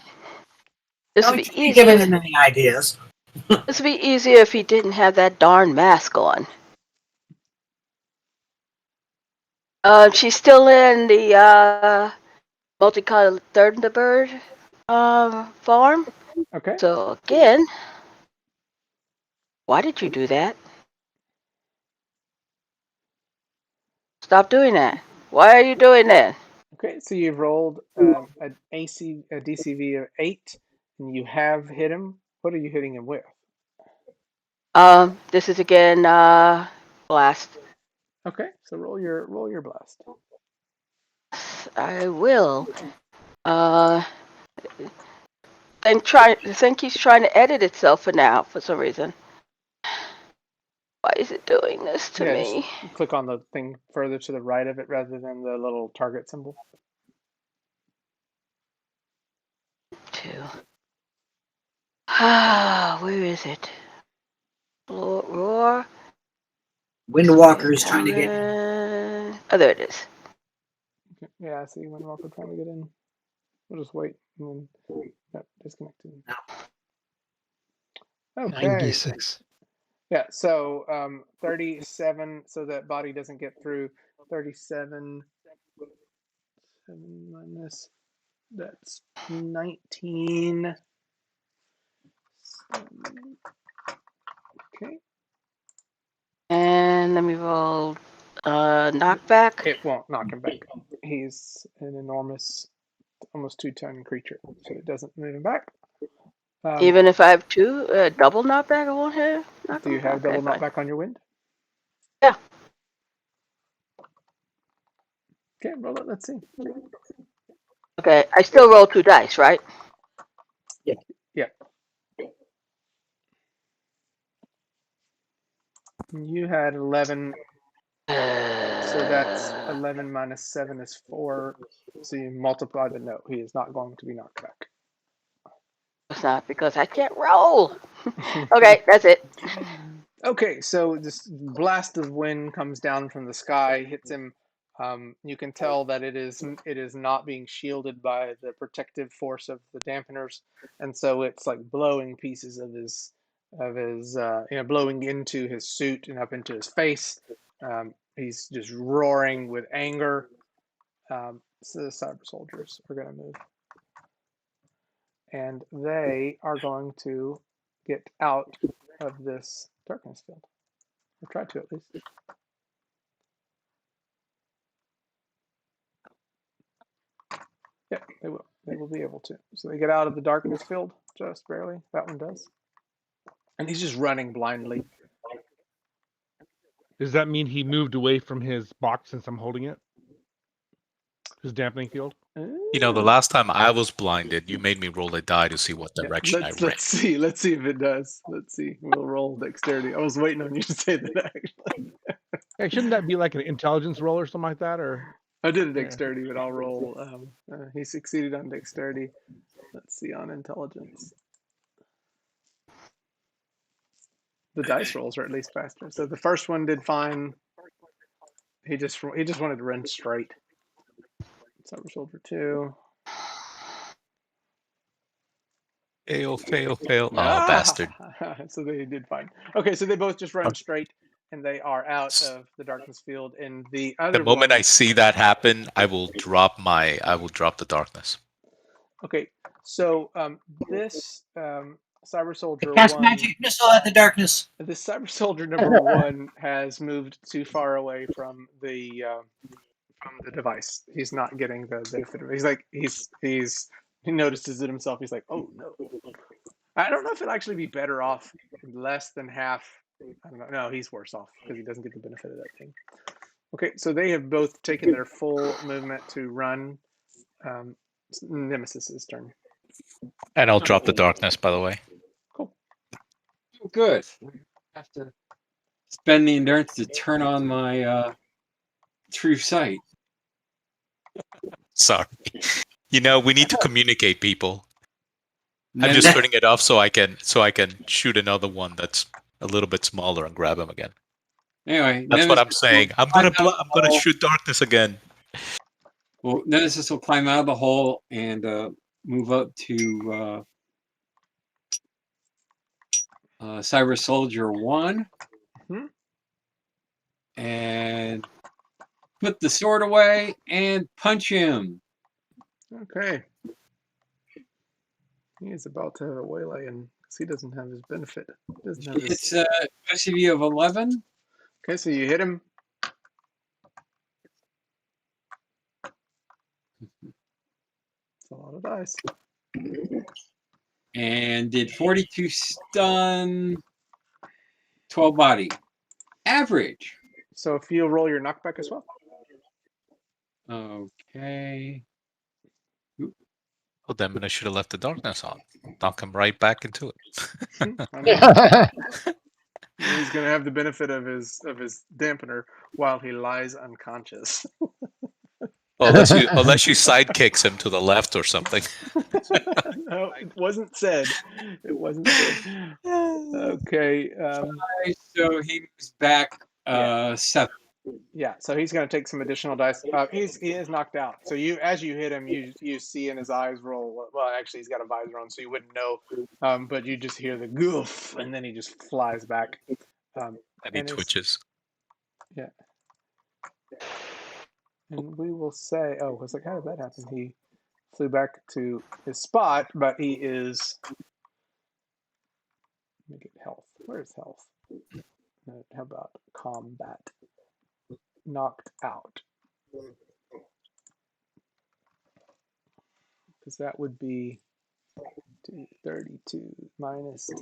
This would Don't be be giving easier. him any ideas. This would be easier if he didn't have that darn mask on. She's still in the multicolored Thunderbird. farm. Okay. So again, why did you do that? Stop doing that. Why are you doing that? Okay, so you've rolled a DCV of 8, and you have hit him. What are you hitting him with? This is again blast. Okay, so roll your blast. I will. Uh, the thing keeps trying to edit itself for now for some reason. Why is it doing this to Yeah, just me? click on the thing further to the right of it rather than the little target symbol. 2. Ah, where is it? Roar. Windwalker is trying to get in. Oh, there it is. Okay. Yeah, I see Windwalker trying to get in. We'll just wait and then disconnected. Okay. 96. Yeah, so 37, so that body doesn't get through. 37, 7 minus, that's 19. Okay. And let me roll knockback. It won't knock him back. He's an enormous, almost 2-ton creature, so it doesn't move him back. Even if I have 2, double knockback, I won't hit. Do you have double knockback on your wind? Yeah. Okay, roll it. Let's see. Okay, I still roll 2 dice, right? Yeah. You had 11, so that's 11 minus 7 is 4. So you multiply the note. He is not going to be knocked back. It's not because I can't roll. Okay, that's it. Okay, so this blast of wind comes down from the sky, hits him. You can tell that it is not being shielded by the protective force of the dampeners, and so it's like blowing pieces of his blowing into his suit and up into his face. He's just roaring with anger. So the cyber soldiers are going to move, and they are going to get out of this darkness field. Or try to, at least. Yeah, they will. They will be able to. So they get out of the darkness field, just barely. That one does. And he's just running blindly. Does that mean he moved away from his box since I'm holding it? His dampening field? You know, the last time I was blinded, you made me roll a die to see what Yeah, direction I ran. let's see. Let's see if it does. Let's see. We'll roll dexterity. I was waiting on you to say that, actually. Hey, shouldn't that be like an intelligence roll or something like that? Or I did a dexterity, but I'll roll. He succeeded on dexterity. Let's see on intelligence. The dice rolls are at least faster. So the first one did fine. He just wanted to run straight. Cyber Soldier 2. Fail. Oh, bastard. So they did fine. Okay, so they both just run straight, and they are out of the darkness field. And the The other moment one. I see that happen, I will drop the darkness. Okay, so this Cyber I Soldier cast 1. magic missile at the darkness. This Cyber Soldier number 1 has moved too far away from the device. He's not getting the benefit of it. He's like he notices it himself. He's like, oh no. I don't know if it'll actually be better off less than half. I don't know. No, he's worse off because he doesn't get the benefit of that thing. Okay, so they have both taken their full movement to run. Nemesis's turn. And I'll drop the darkness, by the way. Cool. Good. I have to spend the endurance to turn on my true sight. Sorry. You know, we need to communicate, people. I'm Then- just turning it off so I can shoot another one that's a little bit smaller and grab him again. Anyway, That's what I'm Nemesis saying. will I'm gonna climb out the hole. shoot darkness again. Well, Nemesis will climb out of the hole and move up to Cyber Soldier 1 Mhm. and put the sword away and punch him. Okay. He is about to have a waylay, and he doesn't have his benefit. He doesn't have his... It's a SCV of 11. Okay, so you hit him. It's a lot of dice. And did 42 stun, 12 body. Average. So if you roll your knockback as well. Okay. Well, then I should have left the darkness on. Knock him right back into it. I know. He's gonna have the benefit of his dampener while he lies unconscious. Well, unless you sidekicks him to the left or something. No, it wasn't said. It wasn't said. Okay. So he moves back 7. Yeah. So he's going to take some additional dice. He is knocked out. So as you hit him, you see in his eyes roll. Well, actually, he's got a visor on, so you wouldn't know. But you just hear the goof, and then he just flies back. And he twitches. Yeah. And we will say, oh, I was like, how did that happen? He flew back to his spot, but he is. Let me get health. Where's health? How about combat? Knocked out. Because that would be 32 minus 10.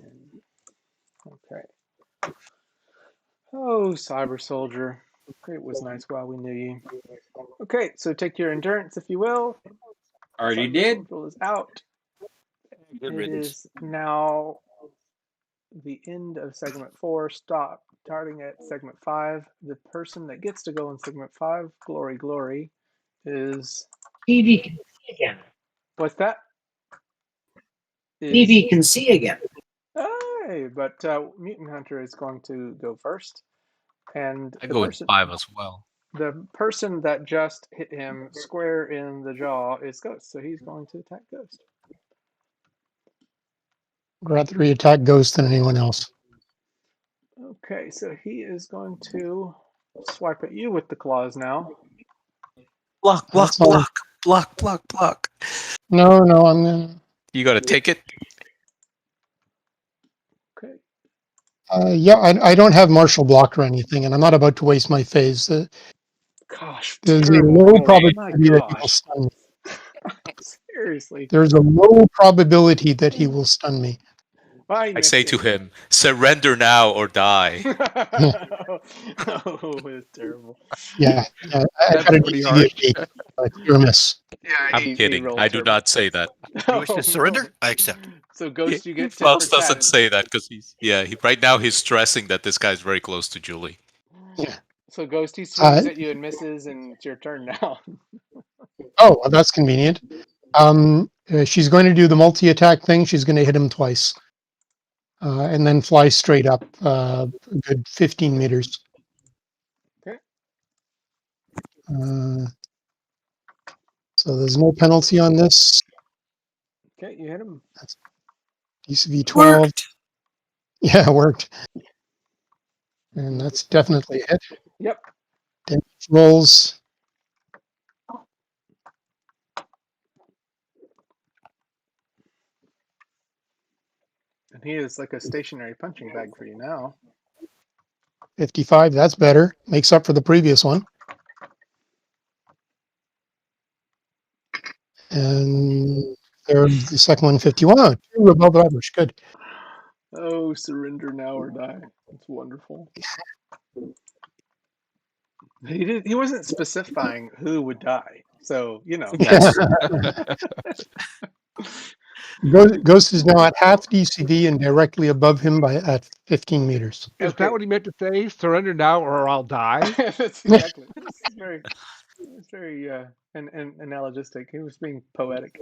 Okay. Oh, cyber soldier. It was nice while we knew you. Okay, so take your endurance, if you will. Already Cyber did. soldier is out. Good It riddance. is now the end of segment 4. Starting at segment 5. The person that gets to go in segment 5, glory, is... TV can see again. What's that? TV can see again. Hey, but Mutant Hunter is going to go first. And I go in 5 as well. The person that just hit him square in the jaw is Ghost, so he's going to attack Ghost. I'd rather he attack Ghost than anyone else. Okay, so he is going to swipe at you with the claws now. Block. No, I'm gonna. You got to take it. Okay. Yeah, I don't have martial block or anything, and I'm not about to waste my phase. Gosh, There's a terrible low roll. probability that he will gosh. stun me. Seriously. There's a low probability that he will stun me. I say to him, surrender now or die. Oh, it's terrible. Yeah, I That's got an pretty easy harsh. clear miss. Yeah, I'm kidding. I do not say that. You wish to surrender? I accept. So Ghost, you get 10%. Faust doesn't say that because right now he's stressing that this guy's very close to Julie. Yeah. So Ghost, he swings at you and misses, and it's your turn now. Oh, well, that's convenient. She's going to do the multi-attack thing. She's going to hit him twice. And then fly straight up a good 15 meters. Okay. So there's no penalty on this. Okay, you hit him. That's DCV 12. Worked. Yeah, it worked. And that's definitely a hit. Yep. Damage rolls. And he is like a stationary punching bag for you now. 55, that's better. Makes up for the previous one. And there's the second one, 51. Oh, 2 above average. Good. Oh, surrender now or die. That's wonderful. He wasn't specifying who would die. So, Ghost is now at half DCV and directly above him at 15 meters. Is that what he meant to say? Surrender now or I'll die? That's exactly. It's very analogistic. He was being poetic.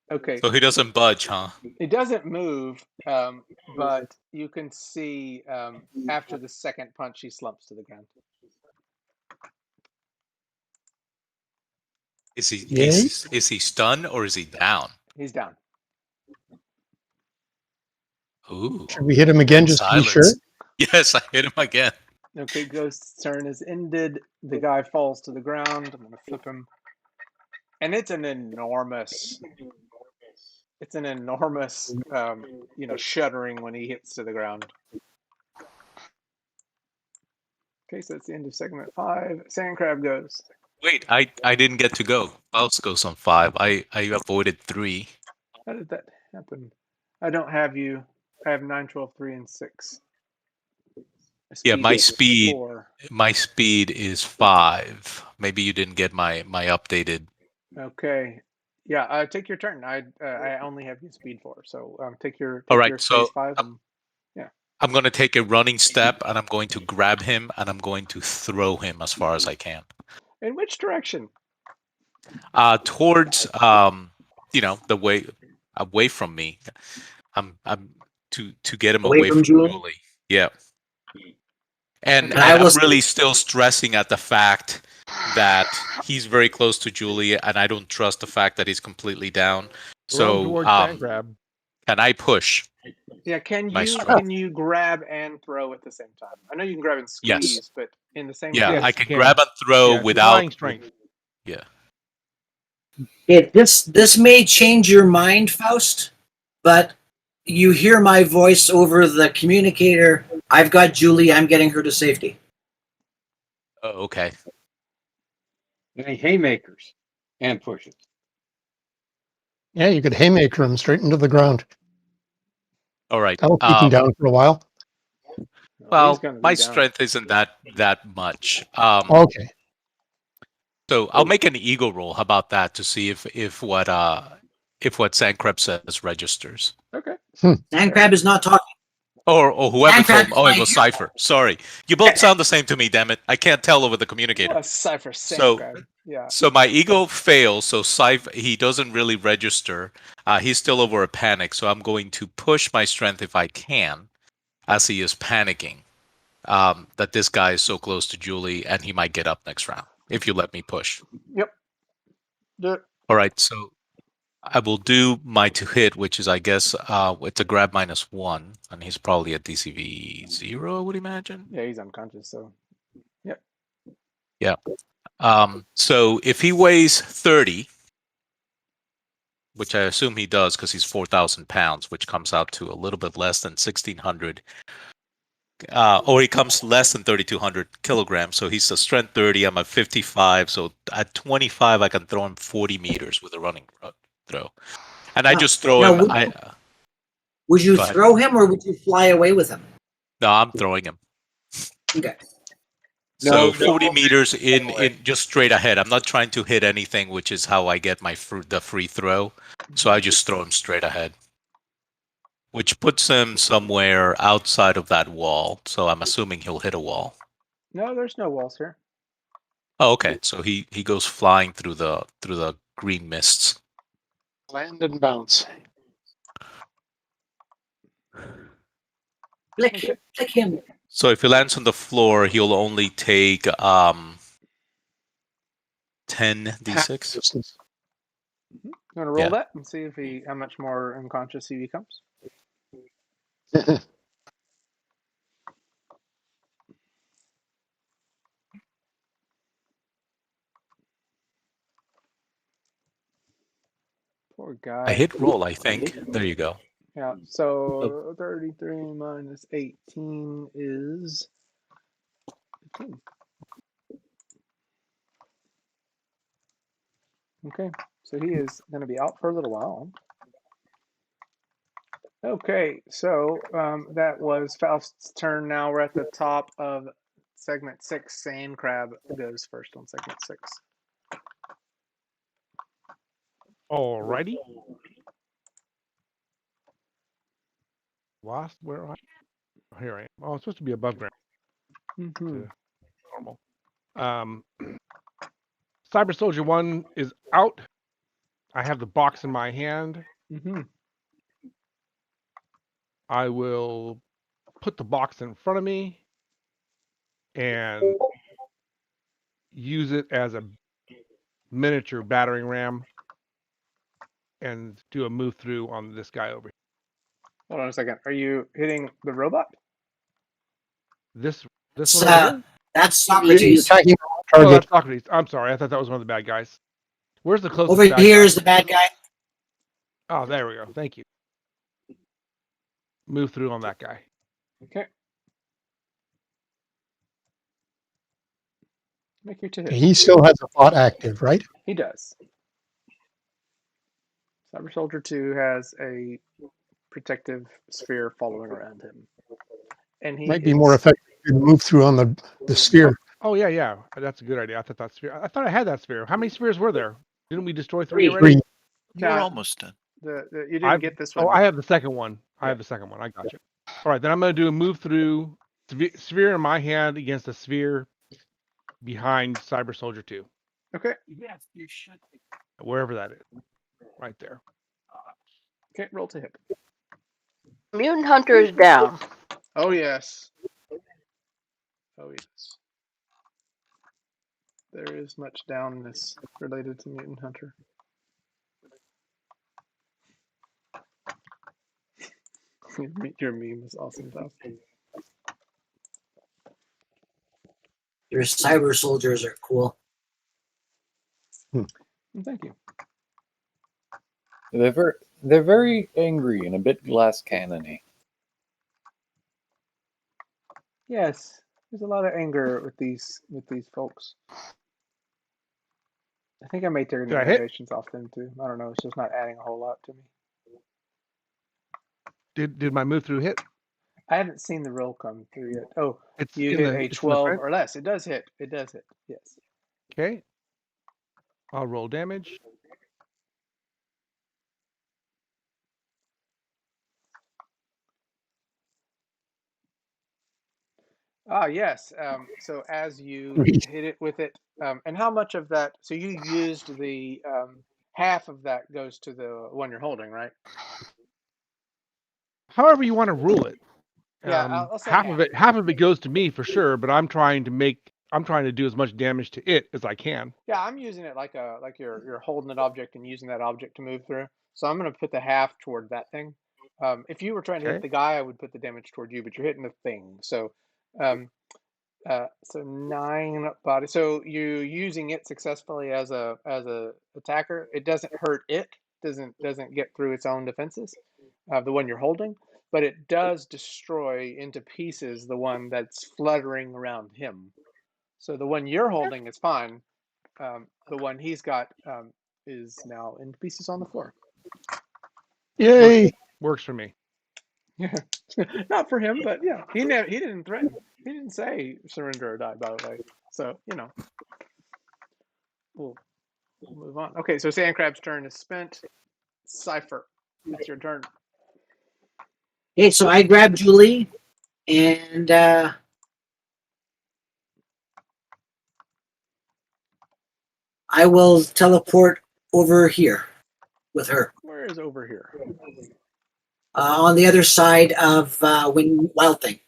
Okay. So he doesn't budge, huh? It doesn't move, but you can see after the second punch, he slumps to the ground. Is he stunned or is he down? He's down. Ooh. Should we hit him again just to be sure? Yes, I hit him again. Okay, Ghost's turn is ended. The guy falls to the ground. I'm going to flip him. And it's an enormous It's an enormous, shuddering when he hits to the ground. Okay, so that's the end of segment 5. Sandcrab goes. Wait, I didn't get to go. Faust goes on 5. I avoided 3. How did that happen? I don't have you. I have 9, 12, 3, and 6. Yeah, my speed 4. my speed is 5. Maybe you didn't get my updated. Okay. Yeah, take your turn. I only have you speed 4, so take your All right, phase so 5 and I'm going to take a running step and I'm going to grab him and I'm going to throw him as far as I can. in which direction? Towards the way away from me. I'm to get him away from Julie. Yeah. And Okay. I'm really still stressing at the fact that he's very close to Julie and I don't trust the fact that he's completely down. Throw him So towards Sandcrab. can I push? Yeah, can My you strength. grab and throw at the same time? I know you can grab and Yes. squeeze, but in the same Yeah, time. Yes, I you can can. grab and throw Yeah, without flying strength. Yeah. This may change your mind, Faust, but you hear my voice over the communicator. I've got Julie. I'm getting her to safety. Oh, okay. Any haymakers and pushes. Yeah, you could haymaker him straight into the ground. All right. That'll keep him down for a while. Well, gonna be my down. strength isn't that much. Okay. So I'll make an ego roll. How about that to see if what Sandcrab says registers. Okay. Sandcrab is not talking. Or whoever Sandcrab told me. is Oh, it not was here. Cypher. Sorry. You both sound the same to me, damn it. I can't tell over the communicator. Well, Cypher So Sandcrab. Yeah. so my ego fails, so Cypher he doesn't really register. He's still over a panic, so I'm going to push my strength if I can, as he is panicking. That this guy is so close to Julie and he might get up next round if you let me push. Yep. Do it. All right, so I will do my to hit, which is I guess it's a grab -1, and he's probably at DCV 0, I would imagine. Yeah, he's unconscious, so yep. Yeah. So if he weighs 30, which I assume he does because he's 4,000 pounds, which comes out to a little bit less than 1,600. Or he comes less than 3,200 kilograms. So he's a strength 30. I'm at 55. So at 25, I can throw him 40 meters with a running throw. And I just throw him. Would you Go ahead. throw him or would you fly away with him? No, I'm throwing him. Okay. So No, 40 no. meters in just straight ahead. I'm not trying to hit anything, which is how I get my the free throw. So I just throw him straight ahead, which puts him somewhere outside of that wall. So I'm assuming he'll hit a wall. No, there's no walls here. Oh, okay. So he goes flying through the green mists. Land and bounce. Flick him. So if he lands on the floor, he'll only take 10d6. Distance. You want to roll Yeah. that and see if how much more unconscious he becomes? Poor guy. I hit roll, I think. There you go. Yeah, so 33 minus 18 is 15. Okay, so he is going to be out for a little while. Okay, so that was Faust's turn. Now we're at the top of segment 6. Sandcrab goes first on segment 6. Alrighty. Lost, where am I? Oh, here I am. Oh, it's supposed to be above ground. Mm-hmm. Normal. Cyber Soldier 1 is out. I have the box in my hand. Mm-hmm. I will put the box in front of me and use it as a miniature battering ram and do a move through on this guy over here. Hold on a second. Are you hitting the robot? This one over here? That's You're Socrates. attacking Oh, target. that's Socrates. I'm sorry. I thought that was one of the bad guys. Where's the closest Over bad here guy? is the bad guy. Oh, there we go. Thank you. Move through on that guy. Okay. Make your two Okay, hits. he still has a thought active, right? He does. Cyber Soldier 2 has a protective sphere following around him. And he Might be more is effective to move through on the sphere. Oh yeah. That's a good idea. I thought that sphere. I thought I had that sphere. How many spheres were there? Didn't we destroy 3 already? Three. You're Nah. almost done. You didn't get this one. Oh, I have the second one. I Yeah. have the second one. I got you. All right, then I'm going to do a move through sphere in my hand against a sphere behind Cyber Soldier 2. Okay. Yes, you should. Wherever that is. Right there. Okay, roll to hit. Mutant Hunter is down. Oh, yes. Oh, yes. There is much downness related to Mutant Hunter. Your meme is awesome, though. Your cyber soldiers are cool. Thank you. They're very angry and a bit glass cannony. Yes, there's a lot of anger with these folks. I think I may turn Did I hit? innovations off them too. I don't know. It's just not adding a whole lot to me. Did my move through hit? I haven't seen the roll come through yet. Oh, It's you in hit the, a it's in the 12 print. or less. It does hit. It does hit. Yes. Okay. I'll roll damage. Ah, yes. So as you Sweet. hit it with it, and how much of that? So you used the half of that goes to the one you're holding, right? However you want to rule it. Yeah, I'll say half of it goes to me for sure, but I'm trying to do as much damage to it as I can. Yeah, I'm using it like you're holding an object and using that object to move through. So I'm gonna put the half toward that thing. If you were trying to hit Okay. the guy, I would put the damage toward you, but you're hitting the thing. So, so 9 body. So you using it successfully as a attacker. It doesn't hurt it. Doesn't get through its own defenses. The one you're holding, but it does destroy into pieces the one that's fluttering around him. So the one you're holding is fine. The one he's got is now in pieces on the floor. Yay! Works for me. Yeah, not for him, but yeah, he didn't threaten. He didn't say surrender or die. By the way, so we'll move on. Okay, so Sandcrab's turn is spent. Cypher, it's your turn. Okay, so I grab Julie and I will teleport over here with her. Where is over here? On the other side of Wildthing.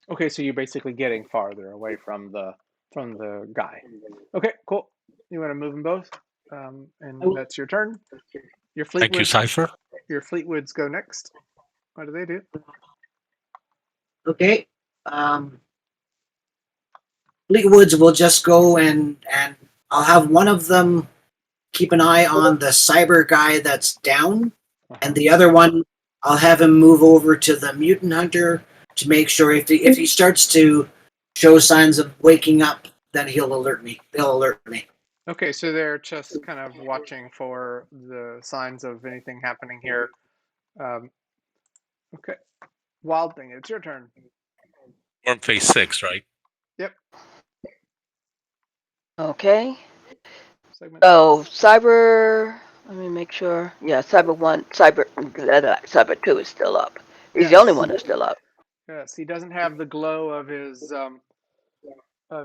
Okay, so you're basically getting farther away from the guy. Okay, cool. You want to move them both, and that's your turn. Your Thank you, Fleetwood. Cypher. Your Fleetwoods go next. What do they do? Okay. Fleetwoods will just go and I'll have one of them keep an eye on the cyber guy that's down, and the other one I'll have him move over to the Mutant Hunter to make sure if he starts to show signs of waking up, then he'll alert me. They'll alert me. Okay, so they're just kind of watching for the signs of anything happening here. Okay, Wildthing, it's your turn. We're on phase 6, right? Yep. Okay. Segment. Oh, cyber. Let me make sure. Yeah, cyber 2 is still up. He's the only one that's still up. Yes, he doesn't have the glow of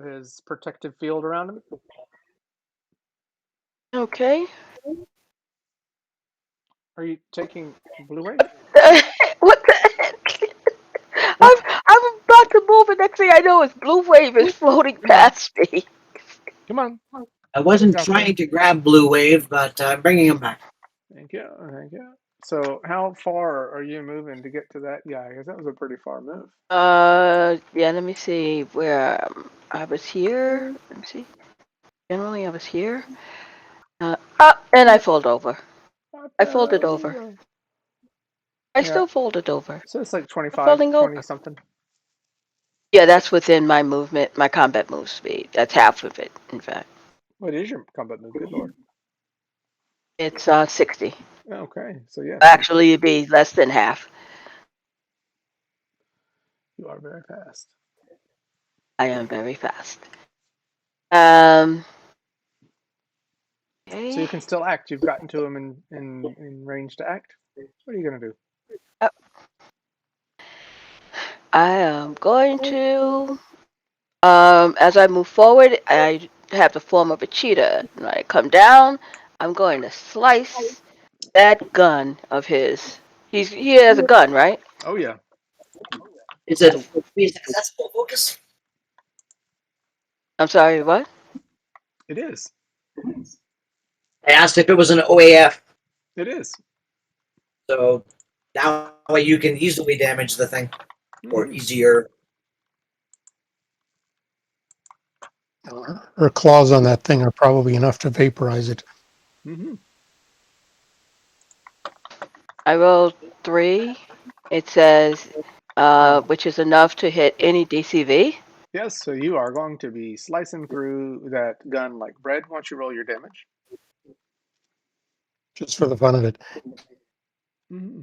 his protective field around him. Okay. Are you taking Blue Wave? What the heck? I'm about to move, and next thing I know, is Blue Wave is floating past me. Come on. I wasn't Out trying there. to grab Blue Wave, but I'm bringing him back. Thank you. Thank you. So how far are you moving to get to that guy? Because that was a pretty far move. Yeah, let me see where I was here. Let me see. Generally, I was here. And I fold over. I folded Oh, over. I yeah. still folded over. So it's like I'm 25, folding 20 over. something. Yeah, that's within my movement, my combat move speed. That's half of it, in fact. What is your combat move? Good lord. It's 60. Okay, so yes, Actually, it'd be less than half. you are very fast. I am very fast. Um. So you Okay. can still act. You've gotten to him in range to act. What are you gonna do? I am going to. As I move forward, I have the form of a cheetah. When I come down, I'm going to slice that gun of his. He has a gun, right? Oh yeah. Is So it be successful focus? I'm sorry, what? it is. I asked if it was an OAF, It is. so that way you can easily damage the thing, or Mm-hmm. easier. Her claws on that thing are probably enough to vaporize it. Mm-hmm. I rolled 3. It says, which is enough to hit any DCV. Yes. So you are going to be slicing through that gun like bread. Why don't you roll your damage? Just for the fun of it. Mm-hmm.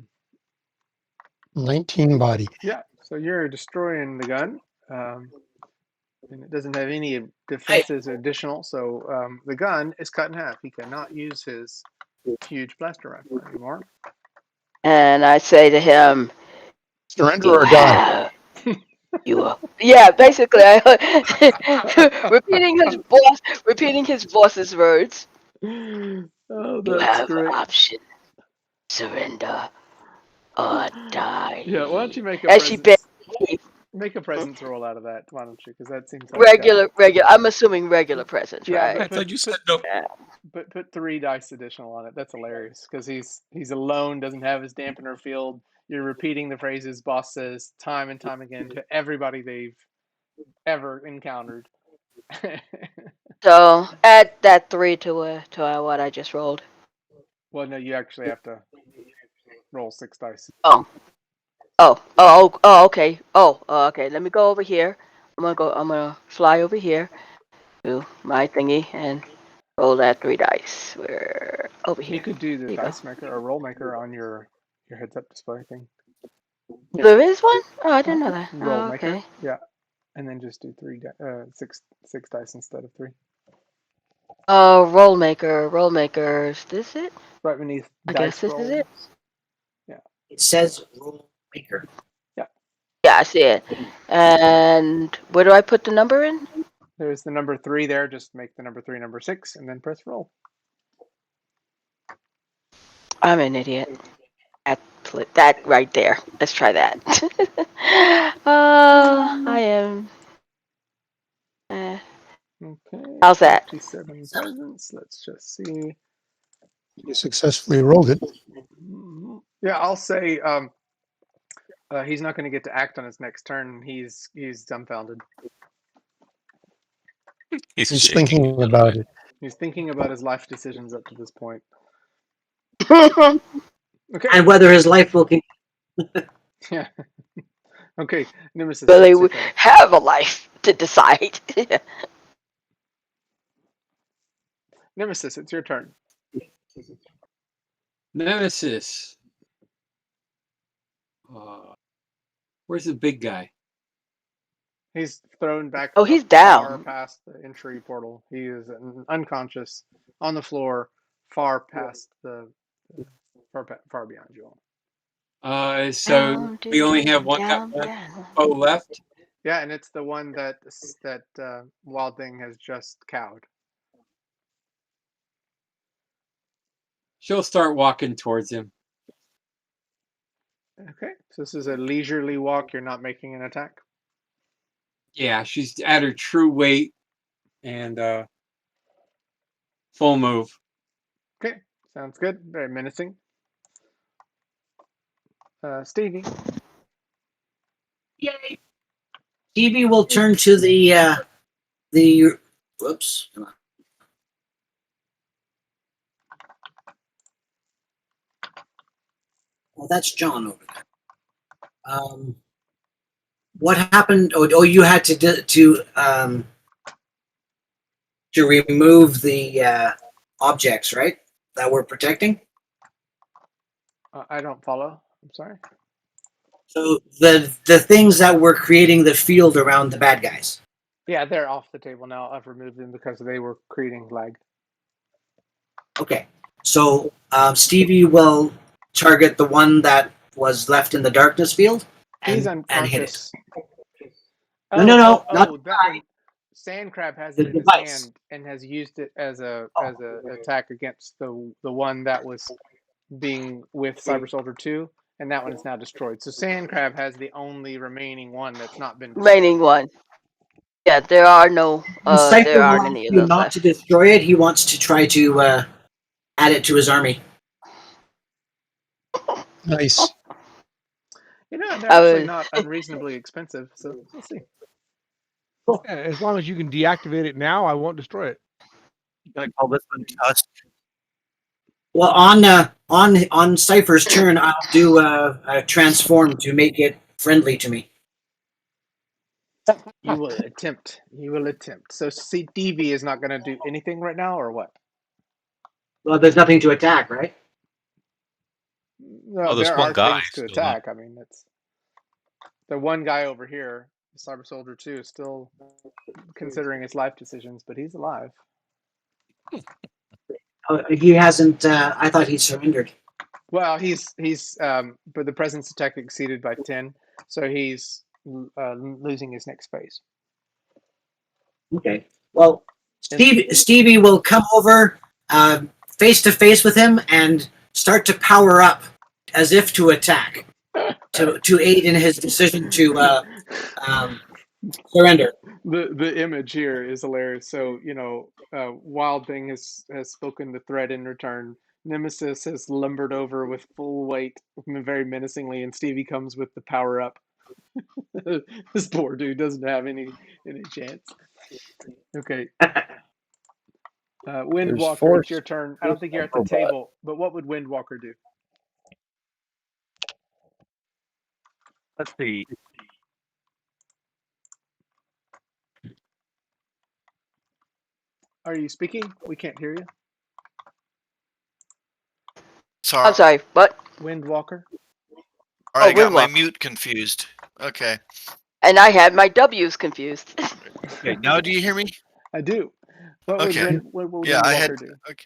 19 body. Yeah. So you're destroying the gun, and it doesn't have any I defenses additional. So the gun is cut in half. He cannot use his huge blaster rifle anymore. And I say to him, Surrender "You or die. have you are." Yeah, basically, repeating his boss's words. Oh, You that's have great. option: surrender or Yeah. Why don't die. you make a As she bent, presence? Make a presence roll out of that. Why don't you? Because that seems like regular. I'm assuming regular presence, yeah. right? I But thought you said no. put 3 dice additional on it. That's hilarious because he's alone, doesn't have his dampener field. You're repeating the phrases boss says time and time again to everybody they've ever encountered. So add that 3 to what I just rolled. Well, no, you actually have to roll 6 dice. Oh, okay. Okay. Let me go over here. I'm gonna fly over here to my thingy and roll that 3 dice. We're over You here. could do the There you go. dice maker or roll maker on your heads up display thing. There is one? Oh, I didn't know that. Roll Oh, maker, okay. yeah, and then just do six dice instead of 3. Oh, roll maker. Roll maker. Is this it? Right beneath I guess dice this is roll. it. Yeah, it says rule maker. yeah. Yeah, I see it. And where do I put the number in? There's the number 3 there. Just make the number 3 number 6, and then press roll. I'm an idiot. That right there. Let's try that. I am. Okay, How's that? 57 presents. Let's just see. You successfully rolled it. Yeah, I'll say he's not going to get to act on his next turn. He's dumbfounded. He's He's shaking a thinking little about bit. it. He's thinking about his life decisions up to this point. Really Okay. And whether his life will continue. Yeah. Okay, Nemesis, it's your turn. have a life to decide. Nemesis, it's your turn. Nemesis. Where's the big guy? He's thrown back Oh, up he's far down. past the entry portal. He is unconscious on the floor, far past the far beyond you all. So Down, we only have down, one down. foe left. Yeah, and it's the one that Wildthing has just cowed. She'll start walking towards him. Okay, so this is a leisurely walk. You're not making an attack. Yeah, she's at her true weight and full move. Okay, sounds good. Very menacing. Stevie. Yay! Stevie will turn to the whoops. Well, that's John over there. What happened? Oh, you had to remove the objects, right? That we're protecting. I don't follow. I'm sorry. So the things that were creating the field around the bad guys. Yeah, they're off the table now. I've removed them because they were creating lag. Okay. So Stevie will target the one that was left in the darkness field He's and hit it. unconscious. No, not That one. Sandcrab has the it in his device. hand and has used it as a attack against the one that was being with Cyber Soldier 2, and that one is now destroyed. So Sandcrab has the only remaining one that's not been destroyed. Remaining one. Yeah, there Cypher will aren't ask any of you those not to left. destroy it. He wants to try to add it to his army. Nice. You know, they're I actually was- not unreasonably expensive, so we'll see. Yeah, as long as you can deactivate it now, I won't destroy it. I'm gonna call this one Tusk. Well, on Cypher's turn, I'll do a transform to make it friendly to me. You will attempt. You will attempt. So DV is not going to do anything right now, or what? Well, there's nothing to attack, right? No, there's there one are guy, things to so attack. I mean, it's the one guy over here, Cyber Soldier 2, is still considering his life decisions, but he's alive. Oh, he hasn't. I thought he surrendered. Well, but the presence attack exceeded by 10, so he's losing his next phase. Okay. Well, Stevie will come over face to face with him and start to power up as if to attack to aid in his decision to surrender. The image here is hilarious. So Wildthing has spoken the threat in return. Nemesis has lumbered over with full weight, very menacingly, and Stevie comes with the power up. This poor dude doesn't have any chance. Okay, Windwalker, four it's your turn. I don't think you're at the table, but what would Windwalker do? Let's see. Are you speaking? We can't hear you. Sorry. I'm sorry, what? Windwalker. All right, I got my Windwalker. mute confused. Okay. And I had my W's confused. Okay. Now do you hear me? I do. What Okay. would Yeah, I Windwalker had. do? Okay.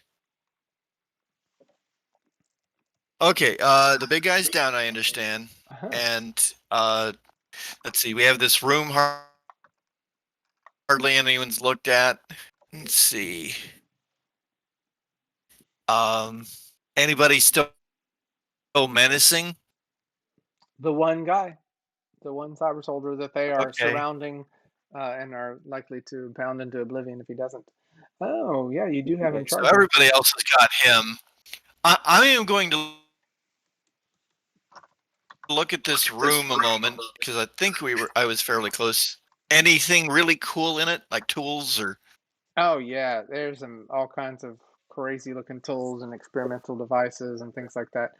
Okay. The big guy's down. I understand. Uh-huh. And let's see. We have this room hardly anyone's looked at. Let's see. Anybody still menacing? The one guy, the one Cyber Soldier that they are Okay. surrounding and are likely to pound into oblivion if he doesn't. Oh, yeah, you do have him So charging. everybody else has got him. I am going to look at this room a moment because I think I was fairly close. Anything really cool in it, like tools or? Oh, yeah, there's all kinds of crazy looking tools and experimental devices and things like that.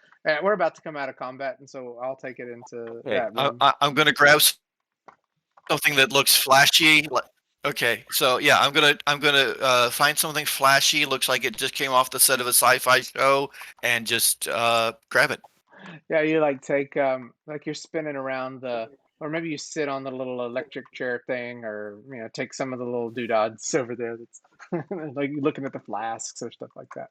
We're about to come out of combat, and so I'll take it into that room. I'm going to grab something that looks flashy. Okay, so yeah, I'm gonna find something flashy. Looks like it just came off the set of a sci-fi show, and just grab it. Yeah, you take like you're spinning around or maybe you sit on the little electric chair thing, or take some of the little doodads over there. That's like you're looking at the flasks or stuff like that.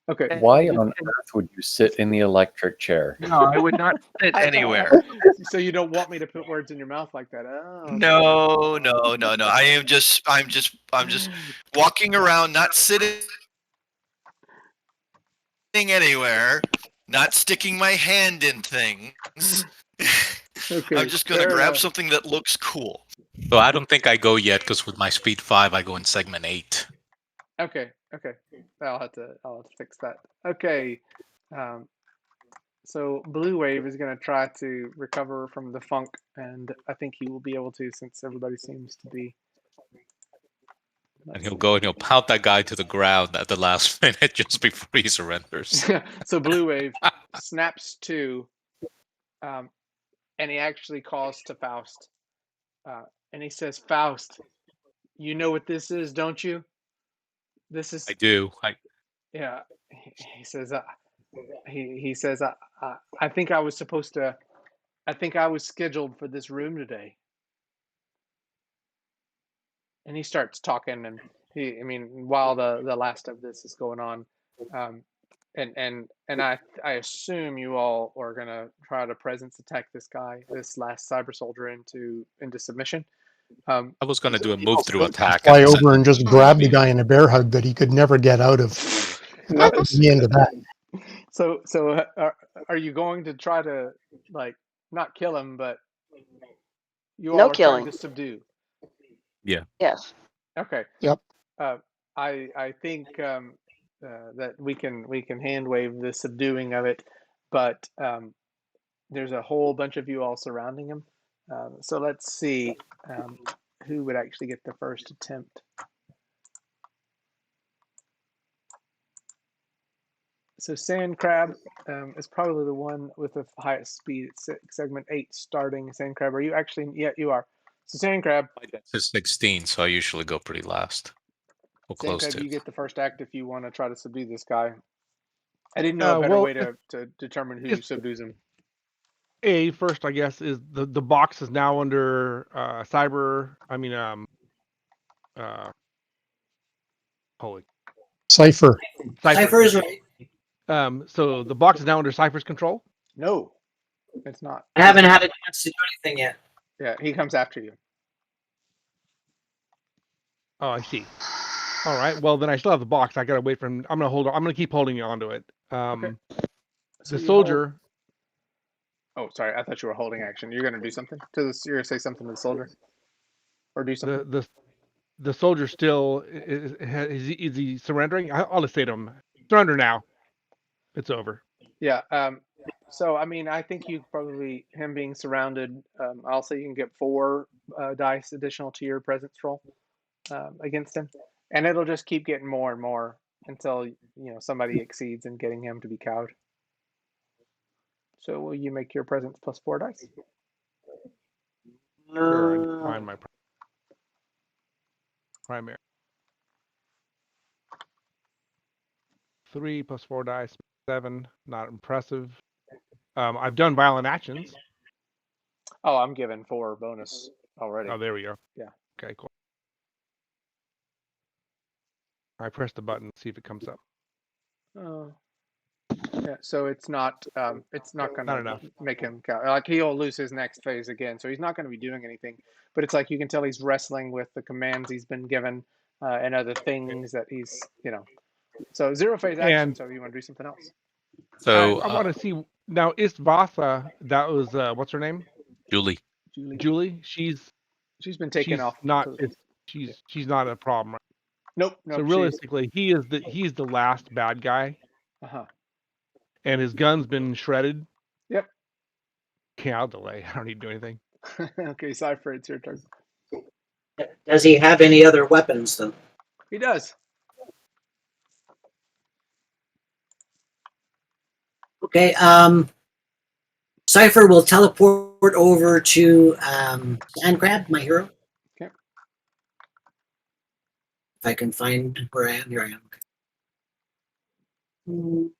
Okay. Why on earth would you sit in the electric chair? No, I would not sit anywhere. So you don't want me to put words in your mouth like that? Oh. Okay. No. I'm just walking around, not sitting anywhere, not sticking my hand in things. Okay. I'm just gonna grab something that looks cool. So I don't think I go yet because with my speed 5, I go in segment 8. Okay. I'll have to fix that. Okay. So Blue Wave is going to try to recover from the funk, and I think he will be able to, since everybody seems to be. And he'll go and he'll pound that guy to the ground at the last minute just before he surrenders. So Blue Wave, snaps to, and he actually calls to Faust, and he says, "Faust, you know what this is, don't you? This I is do. yeah." He says, he says, I think I was supposed to. I think I was scheduled for this room today." And he starts talking, and while the last of this is going on, um, and I assume you all are gonna try to presence attack this guy, this last cyber soldier, into submission. Um, I was going to do a He move also through could attack fly and send over him and just behind grab the me. guy in a bear hug that he could never get out of. And that was the end of that. so are you going to try to, like, not kill him, but you all No are trying killing. to subdue? Yeah. Yes. Okay. Yep. I think that we can hand wave the subduing of it, but there's a whole bunch of you all surrounding him. So let's see who would actually get the first attempt. So Sandcrab is probably the one with the highest speed. It's segment 8 starting. Sandcrab, are you actually? Yeah, you are. So Sandcrab, My dex is 16, so I usually go pretty last. Or close Sandcrab, to. you get the first act if you want to try to subdue this guy. I didn't know a better Well, way to determine who it's subdues him. first, I guess, is the box is now under cyber. Holy Cypher. Cypher. Cypher is Thank you. right. So the box is now under Cypher's control. No, it's not. I haven't had a chance to do anything yet. Yeah, he comes after you. Oh, I see. All right. Well, then I still have the box. I gotta wait for him. I'm gonna hold on. I'm gonna keep holding onto it. Okay. So The you hold. soldier. Oh, sorry. I thought you were holding action. You're gonna do something to this. You're gonna say something to the soldier, or do something. The soldier still is he surrendering? I'll just say to him, surrender now. It's over. Yeah. So I think you probably, him being surrounded. I'll say you can get 4 dice additional to your presence roll against him, and it'll just keep getting more and more until somebody exceeds in getting him to be cowed. So will you make your presence plus 4 dice? Sure. I need to find my primary. 3 plus 4 dice, 7. Not impressive. I've done violent actions. Oh, I'm giving 4 bonus already. Oh, there we go. Yeah. Okay, cool. I press the button, see if it comes up. Oh. Yeah, so it's not Not gonna enough. make him count. Like, he'll lose his next phase again, so he's not going to be doing anything. But it's like you can tell he's wrestling with the commands he's been given and other things that he's. So 0 phase action. And So you want to do something else? So, I want to see now. Istvasa, that was what's her name? Julie. Julie. She's been taken off. not. To, She's not a problem. Right? nope. So She's realistically, he's the last bad guy, and his gun's been shredded. Yep. Okay, I'll delay. I don't need to do anything. Okay, Cypher, it's your turn. Does he have any other weapons, though? He does. Okay, Cypher will teleport over to Sandcrab, my hero. Okay. If I can find where I am, here I am.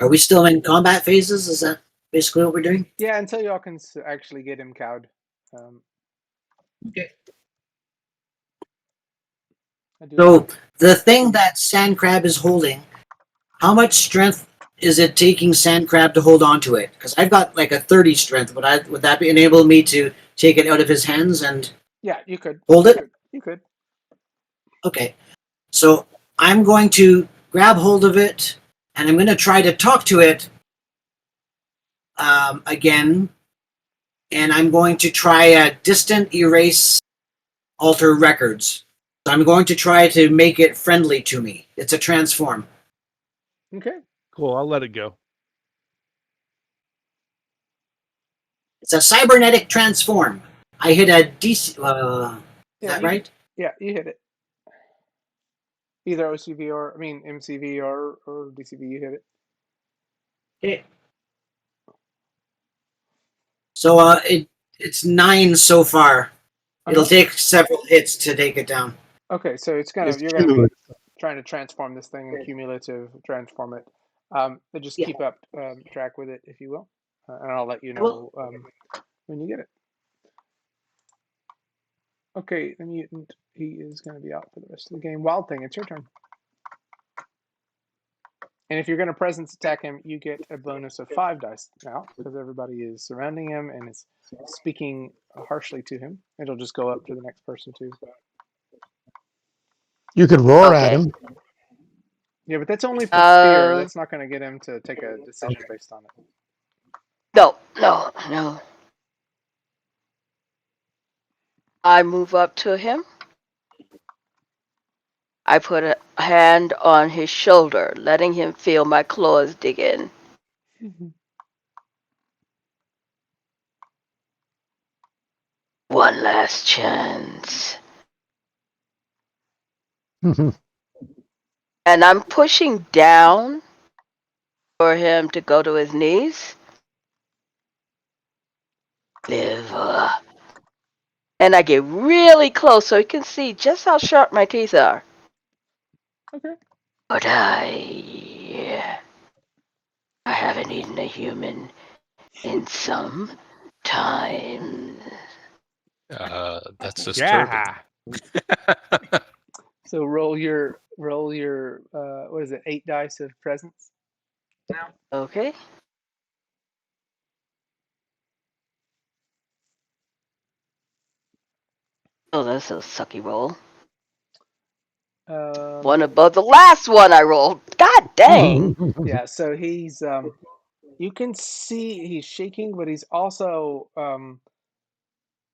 Are we still in combat phases? Is that basically what we're doing? Yeah, until y'all can actually get him cowed. Okay. I So the thing that Sandcrab is holding, how much strength is it taking Sandcrab to hold on to it? Because I've got like a 30 strength. Would that enable me to take it out of his hands and Yeah, you could hold it? You could. Okay. So I'm going to grab hold of it and I'm going to try to talk to it again. And I'm going to try a distant erase alter records. So I'm going to try to make it friendly to me. It's a transform. Okay. Cool. I'll let it go. It's a cybernetic transform. I hit a DC. Is that right? Yeah, you hit it. Either OCV or, I mean, MCV or DCV, you hit it. Okay. So it's 9 so far. It'll take several hits to take it down. Okay, so it's It's you're gonna be cumulative. trying to transform this thing and cumulative transform it. But just Yeah. keep up track with it, if you will, and I'll let you I will. know when you get it. Okay, the mutant, he is going to be out for the rest of the game. Wildthing, it's your turn. And if you're going to presence attack him, you get a bonus of 5 dice now, because everybody is surrounding him and is speaking harshly to him. It'll just go up to the next person too. You could roar at Okay. him. Yeah, but that's only for fear. That's not going to get him to take a decision based on it. No. I move up to him. I put a hand on his shoulder, letting him feel my claws dig in. One last chance. And I'm pushing down for him to go to his knees. Liver. And I get really close so you can see just how sharp my teeth are. Okay. But I haven't eaten a human in some time. That's disturbing. Yeah. So roll your what is it? 8 dice of presence now. Okay. Oh, that's a sucky roll. One above the last one I rolled. God dang. Yeah, so he's you can see he's shaking, but he's also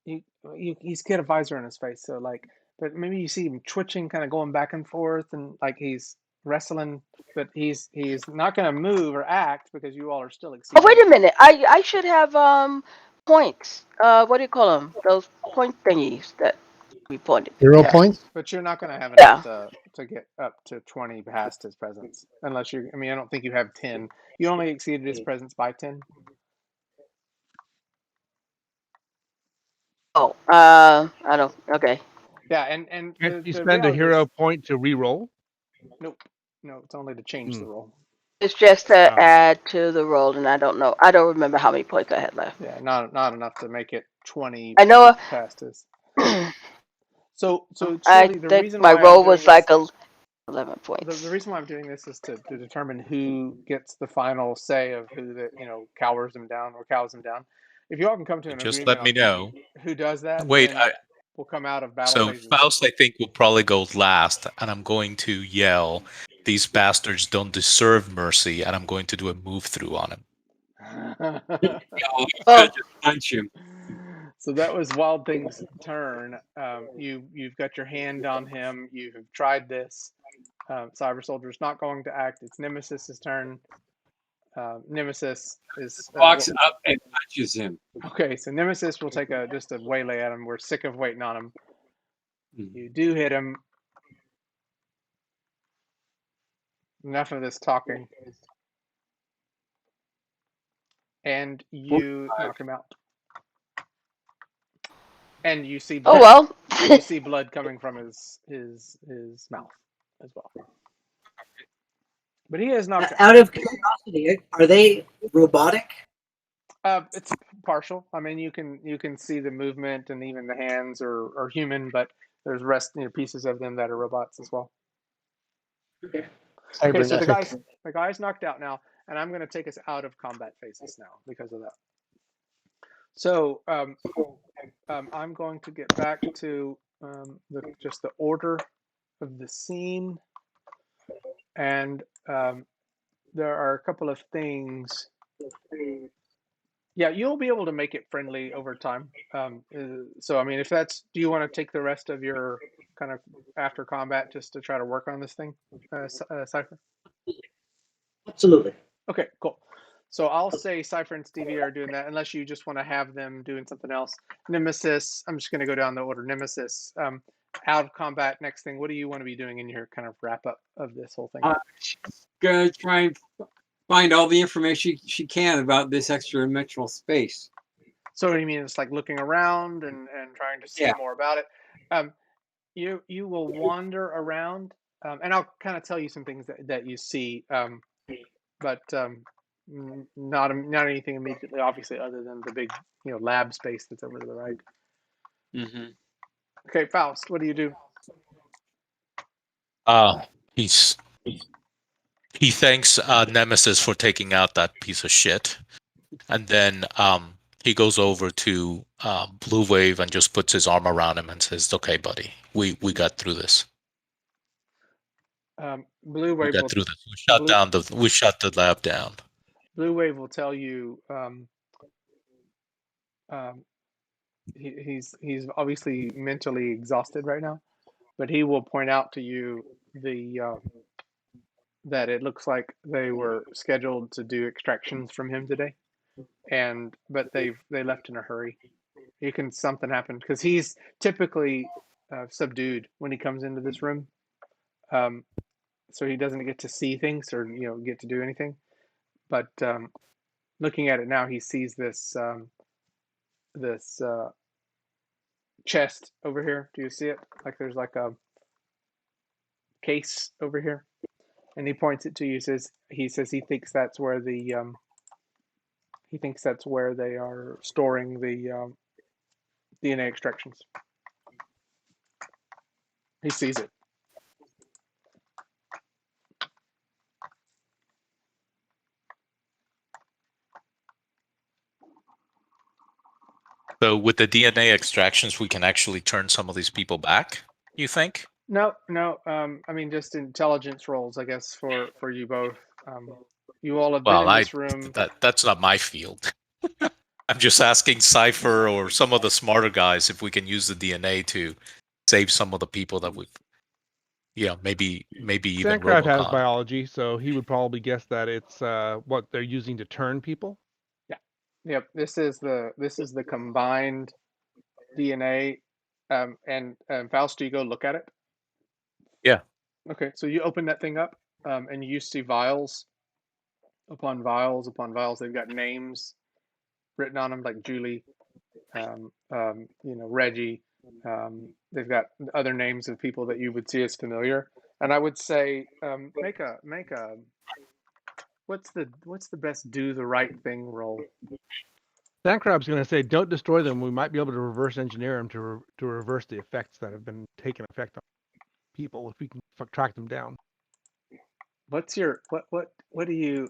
he's got a visor on his face, so like, but maybe you see him twitching, kind of going back and forth, and like he's wrestling, but he's not going to move or act because you all are still Oh, exceeding. wait a minute. I should have points. What do you call them? Those point thingies that we pointed. 0 points? But you're not going to have Yeah. enough to get up to 20 past his presence, unless you. I mean, I don't think you have 10. You only exceeded his presence by 10. Oh, I don't. Okay. Yeah, and Can't you the spend a reality hero is, point to re-roll? nope, no, it's only to change the roll. It's just to Oh. add to the roll, and I don't know. I don't remember how many points I had left. Yeah, not enough to make it 20 I know. past his. So I truly, the think reason my why I'm roll doing was this, like 11 points. the reason why I'm doing this is to determine who gets the final say of who cowers him down or cows him down. If you all can come to an Just agreement let me on know. who does that, Wait, then we'll come out of battle so phases. Faust, I think, will probably go last, and I'm going to yell, "These bastards don't deserve mercy," and I'm going to do a move through on him. Oh. Just punch him. So that was Wildthing's turn. You've got your hand on him. You have tried this. Cyber Soldier's not going to act. It's Nemesis's turn. Nemesis is Walks up and punches him. okay. So Nemesis will take just a waylay at him. We're sick of waiting on him. Mhm. You do hit him. Enough of this talking. And you knock him out. And you see blood. Oh well. You see blood coming from his mouth as well. But he is knocked out. Out of curiosity, are they robotic? It's partial. I mean, you can see the movement, and even the hands are human, but there's pieces of them that are robots as well. Okay, so the Cybernetic. guy's knocked out now, and I'm going to take us out of combat phases now because of that. So I'm going to get back to just the order of the scene, and there are a couple of things. Yeah, you'll be able to make it friendly over time. So, I mean, if that's, do you want to take the rest of your kind of after combat just to try to work on this thing, Cypher? Absolutely. Okay, cool. So I'll say Cypher and Stevie are doing that, unless you just want to have them doing something else. Nemesis, I'm just going to go down the order. Nemesis, out of combat. Next thing, what do you want to be doing in your kind of wrap up of this whole thing? She's gonna try and find all the information she can about this extra dimensional space. So what do you mean? It's like looking around and trying to see Yeah. more about it. You will wander around, and I'll kind of tell you some things that you see, but not anything immediately, obviously, other than the big lab space that's over to the right. Mm-hmm. Okay, Faust, what do you do? He's he thanks Nemesis for taking out that piece of shit, and then he goes over to Blue Wave and just puts his arm around him and says, "Okay, buddy, we got through this. Blue We Wave got will through this. We shut the lab down." Blue Wave will tell you. He's obviously mentally exhausted right now, but he will point out to you that it looks like they were scheduled to do extractions from him today, but they left in a hurry. Something happened because he's typically subdued when he comes into this room, so he doesn't get to see things or get to do anything. But looking at it now, he sees this chest over here. Do you see it? Like there's like a case over here, and he points it to you. He says he thinks that's where they are storing the DNA extractions. He sees it. So with the DNA extractions, we can actually turn some of these people back. You think? No. I mean, just intelligence rolls, I guess, for you both. You all have been Well, in this room. that's not my field. I'm just asking Cypher or some of the smarter guys if we can use the DNA to save some of the people that we've, maybe even Sandcrab has Robocon. biology, so he would probably guess that it's what they're using to turn people. Yeah. Yep. This is the combined DNA. And Faust, do you go look at it? Yeah. Okay. So you open that thing up, and you see vials upon vials upon vials. They've got names written on them, like Julie, Reggie. They've got other names of people that you would see as familiar. And I would say, make a what's the best do the right thing roll? Sandcrab's going to say, "Don't destroy them. We might be able to reverse engineer them to reverse the effects that have been taking effect on people if we can track them down." What's your what do you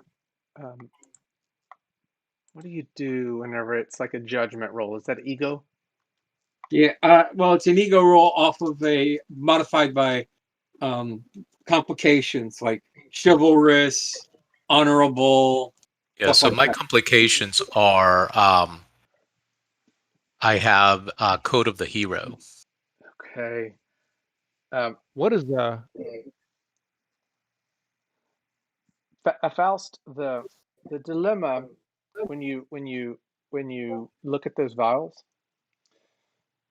do whenever it's like a judgment roll? Is that ego? Yeah. Well, it's an ego roll off of a modified by complications like chivalrous, honorable. Yeah. So Like my that. complications are I have Code of the Hero. Okay. What is the Faust, the dilemma when you look at those vials,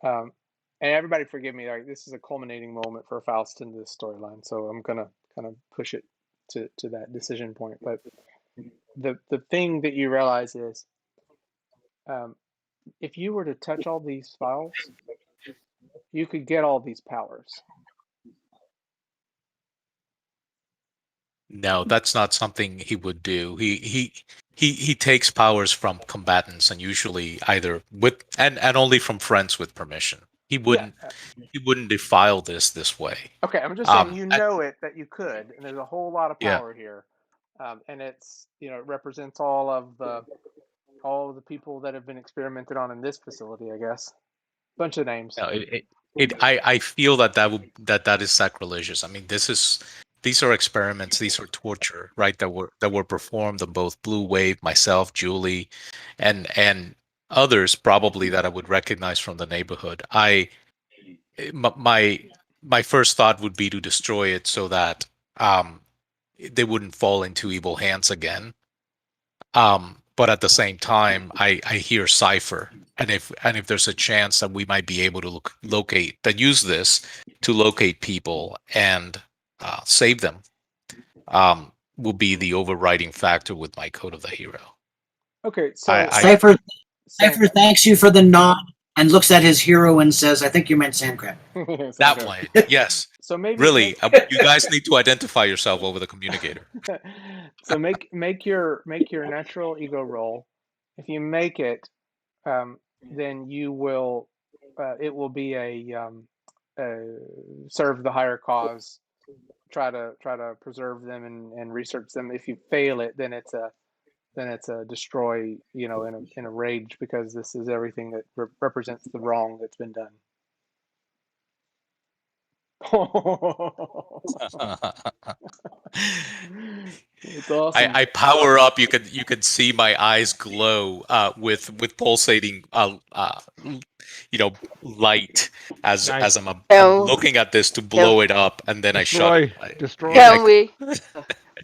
and everybody forgive me, like this is a culminating moment for Faust in this storyline, so I'm gonna kind of push it to that decision point. But the thing that you realize is, if you were to touch all these files, you could get all these powers. No, that's not something he would do. He takes powers from combatants and usually either with and only from friends with permission. He Yeah. wouldn't defile this way. Okay, I'm just saying And- that you could, and there's a whole lot of Yeah. power here, and it's it represents all of the people that have been experimented on in this facility, I guess. Bunch of names. No, I feel that is sacrilegious. I mean, these are experiments, these are torture, right? That were performed on both Blue Wave, myself, Julie, and others probably that I would recognize from the neighborhood. My first thought would be to destroy it so that they wouldn't fall into evil hands again. But but at the same time, I hear Cipher, and if there's a chance that we might be able to use this to locate people and save them, will be the overriding factor with my code of the hero. Okay, I, so I Cypher Sand- thanks you for the nod and looks at his hero and says, "I think you meant Sandcrab." that Sandcrab. one, yes, So maybe really, you guys need to identify yourself over the communicator. so make your natural ego roll. If you make it, then you will it will be serve the higher cause. Try to preserve them and research them. If you fail it, then it's a destroy, in a rage, because this is everything that represents the wrong that's been done. It's awesome. I power up. You can see my eyes glow with pulsating light as Nice. I'm Can, looking at this to can, blow it up, and then I shut it. Destroy. can we?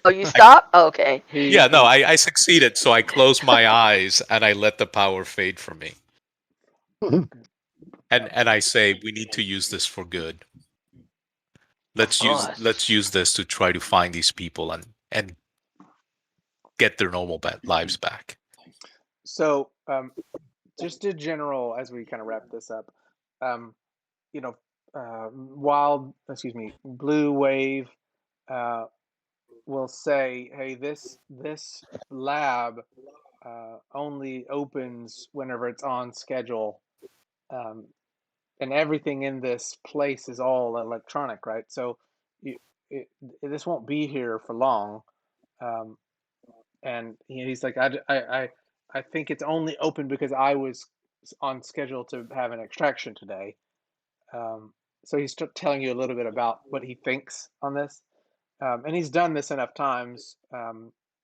Oh, you stop? Okay. Yeah, no, I succeeded. So I close my eyes and I let the power fade from me, and I say we need to use this for good. Of Let's course. use this to try to find these people and get their normal lives back. So, just a general, as we kind of wrap this up, um, you know, Blue Wave will say, "Hey, this lab only opens whenever it's on schedule, um, and everything in this place is all electronic, right? So, you, this won't be here for long." Um, and he's like, I think it's only open because I was on schedule to have an extraction today. Um, so he's telling you a little bit about what he thinks on this, and he's done this enough times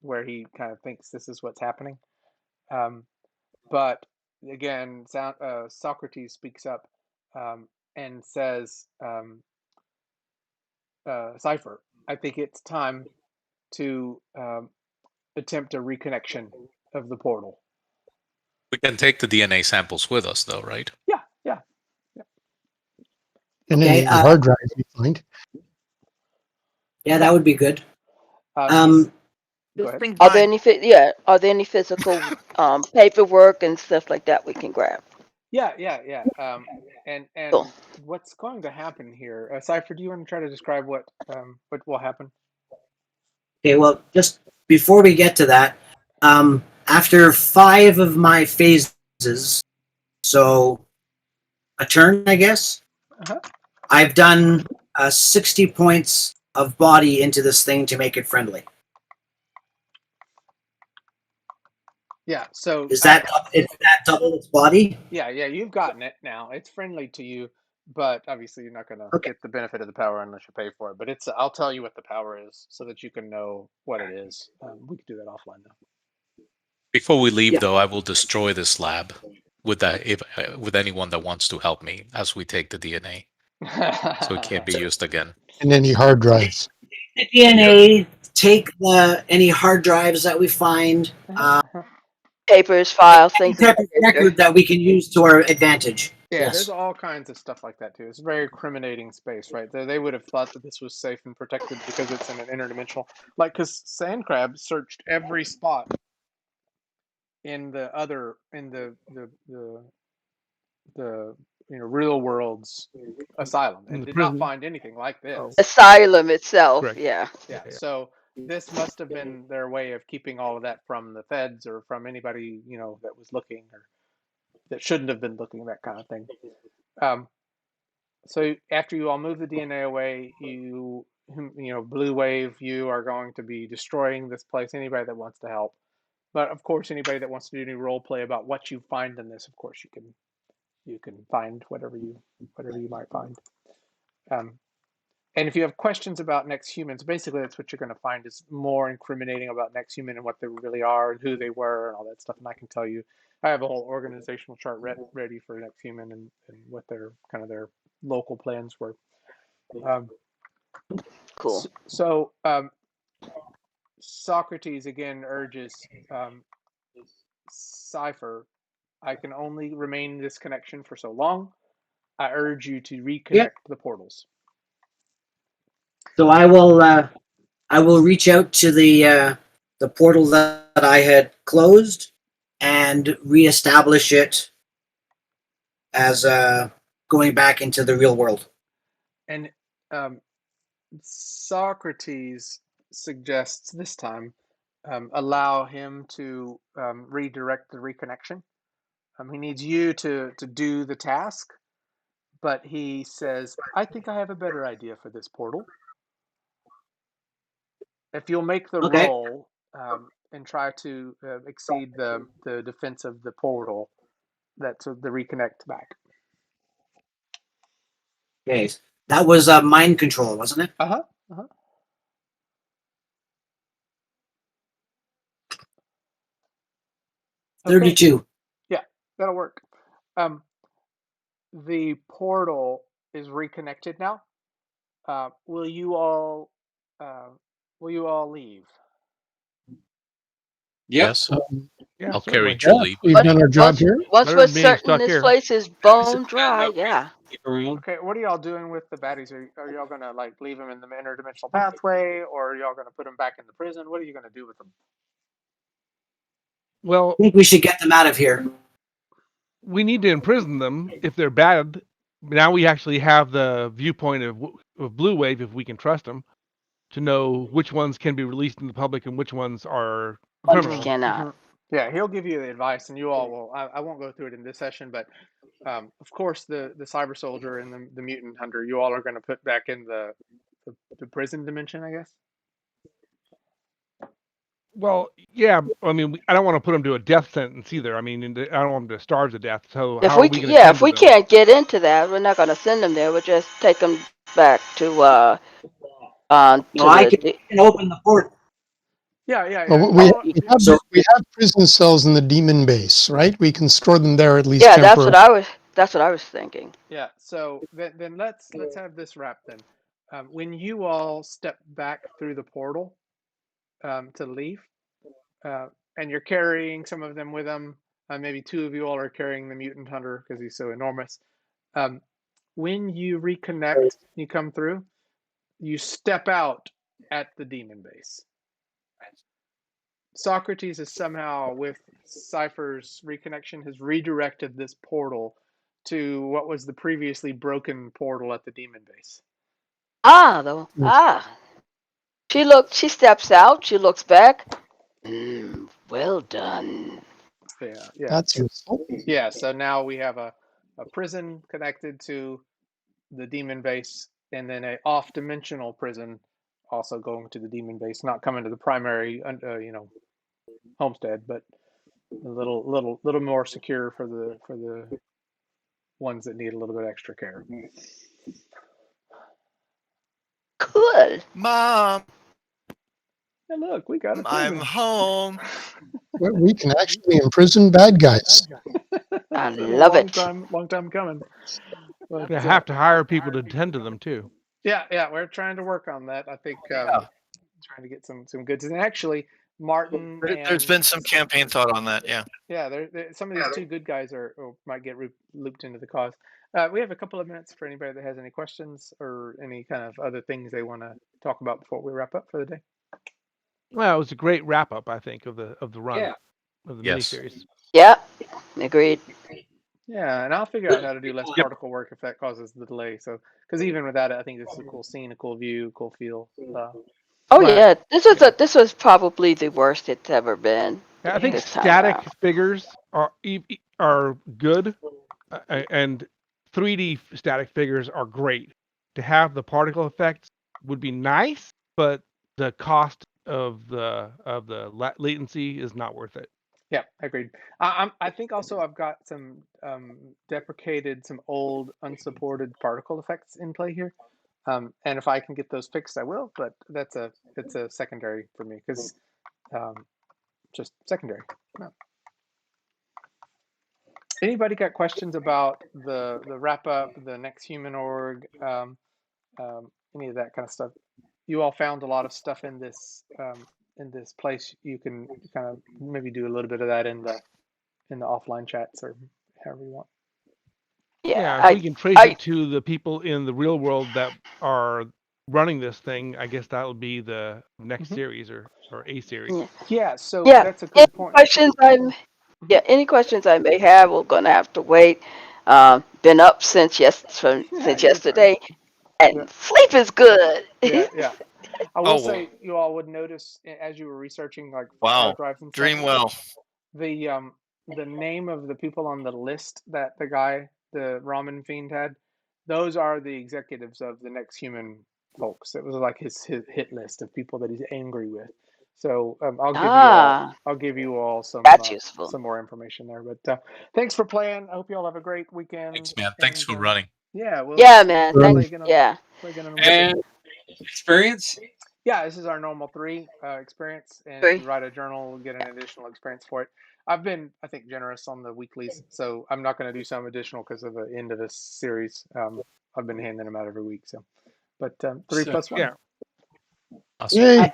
where he kind of thinks this is what's happening. Um, but again, Socrates speaks up and says, Cipher, I think it's time to attempt a reconnection of the portal. We can take the DNA samples with us, though, right? Yeah, yeah. And Okay, any hard drives you find. yeah, that would be good. Go Just ahead. think Are there any are there any physical paperwork and stuff like that we can grab? Yeah. And Cool. what's going to happen here? Cypher, do you want to try to describe what will happen? Okay, well, just before we get to that, after 5 of my phases, so a turn, I guess, Uh-huh. I've done 60 points of body into this thing to make it friendly. Yeah. So Is that double its body? yeah. You've gotten it now. It's friendly to you, but obviously you're not going to Okay. get the benefit of the power unless you pay for it. But I'll tell you what the power is so that you can know what it is. We can do that offline though. Before we leave, Yeah. though, I will destroy this lab with with anyone that wants to help me as we take the DNA, so it can't be used again. And any hard drives. The DNA, take any hard drives that we find, Papers, files, any things of type that of nature. record that we can use to our advantage. Yeah, Yes. there's all kinds of stuff like that too. It's a very incriminating space, right? They would have thought that this was safe and protected because it's in an interdimensional, like, because Sandcrab searched every spot in the real world's asylum In and the did not prison. find anything like Oh, this. Asylum itself, correct. yeah. Yeah, so this must have been their way of keeping all of that from the feds or from anybody that was looking or that shouldn't have been looking, that kind of thing. So after you all move the DNA away, Blue Wave, you are going to be destroying this place. Anybody that wants to help, but of course, anybody that wants to do any role play about what you find in this, of course, you can find whatever you might find. And if you have questions about Next Humans, basically that's what you're going to find is more incriminating about Next Human and what they really are and who they were and all that stuff. And I can tell you, I have a whole organizational chart ready for Next Human and what their local plans were. Cool. So Socrates again urges, Cypher, I can only remain in this connection for so long. I urge you to reconnect Yep. the portals. So I will reach out to the portal that I had closed and reestablish it as going back into the real world. And Socrates suggests this time allow him to redirect the reconnection. He needs you to do the task, but he says, I think I have a better idea for this portal. If you'll make the Okay. roll and try to exceed the defense of the portal, that's the reconnect back. Okay. That was mind control, wasn't it? Uh-huh. 32. Yeah, that'll work. The portal is reconnected now. Will you all leave? Yep. Yes, Yeah, I'll carry certainly. Julie. We've What, done our job once, here. once Better we're than being certain stuck this here. place is bone dry, yeah. Stick around. Okay, what are y'all doing with the baddies? Are y'all gonna like leave them in the interdimensional pathway, or are y'all gonna put them back in the prison? What are you gonna do with them? Well, I think we should get them out of here. we need to imprison them if they're bad. Now we actually have the viewpoint of Blue Wave, if we can trust them, to know which ones can be released in the public and which ones are Ones criminals. cannot. Yeah, he'll give you the advice, and you all will. I won't go through it in this session, but of course, the cyber soldier and the mutant hunter, you all are going to put back in the prison dimension, I guess. Well, yeah. I mean, I don't want to put them to a death sentence either. I mean, I don't want them to starve to death. So If how are we we going to yeah, tend if to we them? can't get into that, we're not going to send them there. We'll just take them back to No, I can open the portal. Yeah. Well, You all, So we have prison cells in the demon base, right? We can store them there at least yeah. temporarily. That's what I was thinking. yeah. So then let's have this wrap then. When you all step back through the portal to leave, and you're carrying some of them with them, maybe two of you all are carrying the mutant hunter because he's so enormous. When you reconnect, you come through, you step out at the demon base. Socrates is somehow, with Cypher's reconnection, has redirected this portal to what was the previously broken portal at the demon base. She steps out, she looks back. Well done. Yeah. That's useful. Yeah, so now we have a prison connected to the demon base, and then a off-dimensional prison also going to the demon base, not coming to the primary, homestead, but a little more secure for the ones that need a little bit extra care. Cool. Mom, Hey, look, we got a I'm prison. home. We can actually imprison bad guys. I It's been a love it. long time coming. But They have to hire people to tend to them too. yeah, we're trying to work on that. I think trying to get some goods. And actually, Martin There's and been some campaign thought on that. Yeah. some of these two good guys are might get looped into the cause. We have a couple of minutes for anybody that has any questions or any kind of other things they want to talk about before we wrap up for the day. Well, it was a great wrap up, I think, of the run of the Yes. miniseries. Yeah, agreed. Yeah, and I'll figure out how to do less particle work if that causes the delay. So, because even without it, I think this is a cool scene, a cool view, cool feel. Oh Right. yeah, this was probably the worst it's ever been. I think This time static around. figures are good, and 3D static figures are great. To have the particle effects would be nice, but the cost of the latency is not worth it. Yeah, agreed. I think also I've got some deprecated, some old unsupported particle effects in play here, and if I can get those fixed, I will. But it's a secondary for me because just secondary. No. Anybody got questions about the wrap up, the next human org, any of that kind of stuff? You all found a lot of stuff in this place. You can kind of maybe do a little bit of that in in the offline chats or however you want. Yeah, if we can trace it to the people in the real world that are running this thing, I guess that'll be the next series or a series. Yeah, so Yeah. that's a good point. Any questions I may have, we're gonna have to wait. Been up since yesterday, and sleep is good. Yeah. I will say you all would notice as you were researching like hard drives and stuff. Dream well. The name of the people on the list that the guy, the ramen fiend, had, those are the executives of the Next Human folks. It was like his hit list of people that he's angry with. So I'll give you all some That's useful. some more information there. But thanks for playing. I hope you all have a great weekend. Thanks, man. Thanks for running. Yeah, well, man. play Thanks. again on Wednesday. And experience? Yeah, this is our normal 3 experience, and if you write a journal, we'll get an additional experience for it. I've been, I think, generous on the weeklies, so I'm not going to do some additional because of the end of this series. I've been handing them out every week, so. But 3 plus 1. Yeah. Awesome. Yay.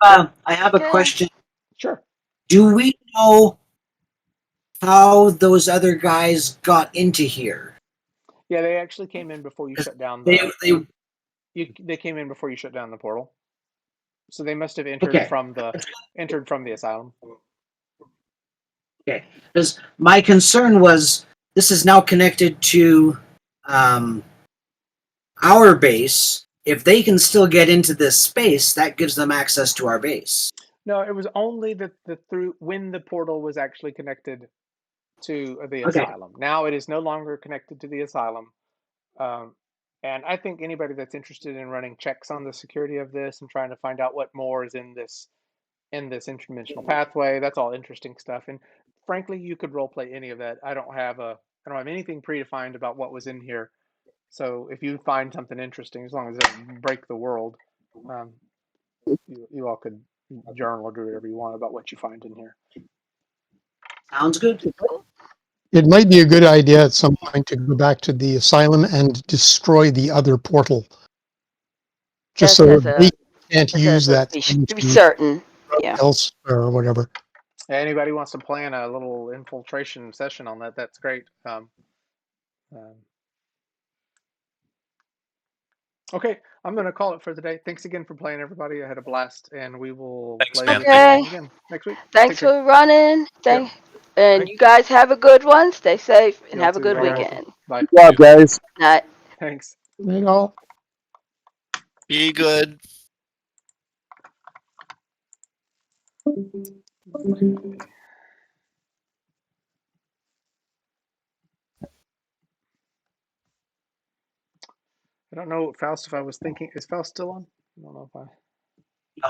I have a question. Sure. Do we know how those other guys got into here? Yeah, they actually came in before you shut down they came in before you shut down the portal. So they must have entered from the asylum. Okay, because my concern was this is now connected to our base. If they can still get into this space, that gives them access to our base. No, it was only when the portal was actually connected to the asylum. Now it is no longer connected to the asylum. And I think anybody that's interested in running checks on the security of this and trying to find out what more is in this interdimensional pathway, that's all interesting stuff. And frankly, you could role play any of that. I don't have anything predefined about what was in here. So if you find something interesting, as long as it doesn't break the world, you all could journal or do whatever you want about what you find in here. Sounds good. It might be a good idea at some point to go back to the asylum and destroy the other portal. Just so they can't use that to be certain. Yeah. else or whatever. Anybody wants to plan a little infiltration session on that, that's great. Okay, I'm going to call it for the day. Thanks again for playing, everybody. I had a blast, and we will play this again next week. Thanks for running. And you guys have a good one. Stay safe and have a good weekend. Bye. Good job, guys. Night. Thanks. Night all. Be good. I don't know, Faust, if I was thinking, is Faust still on? I don't know if I. No,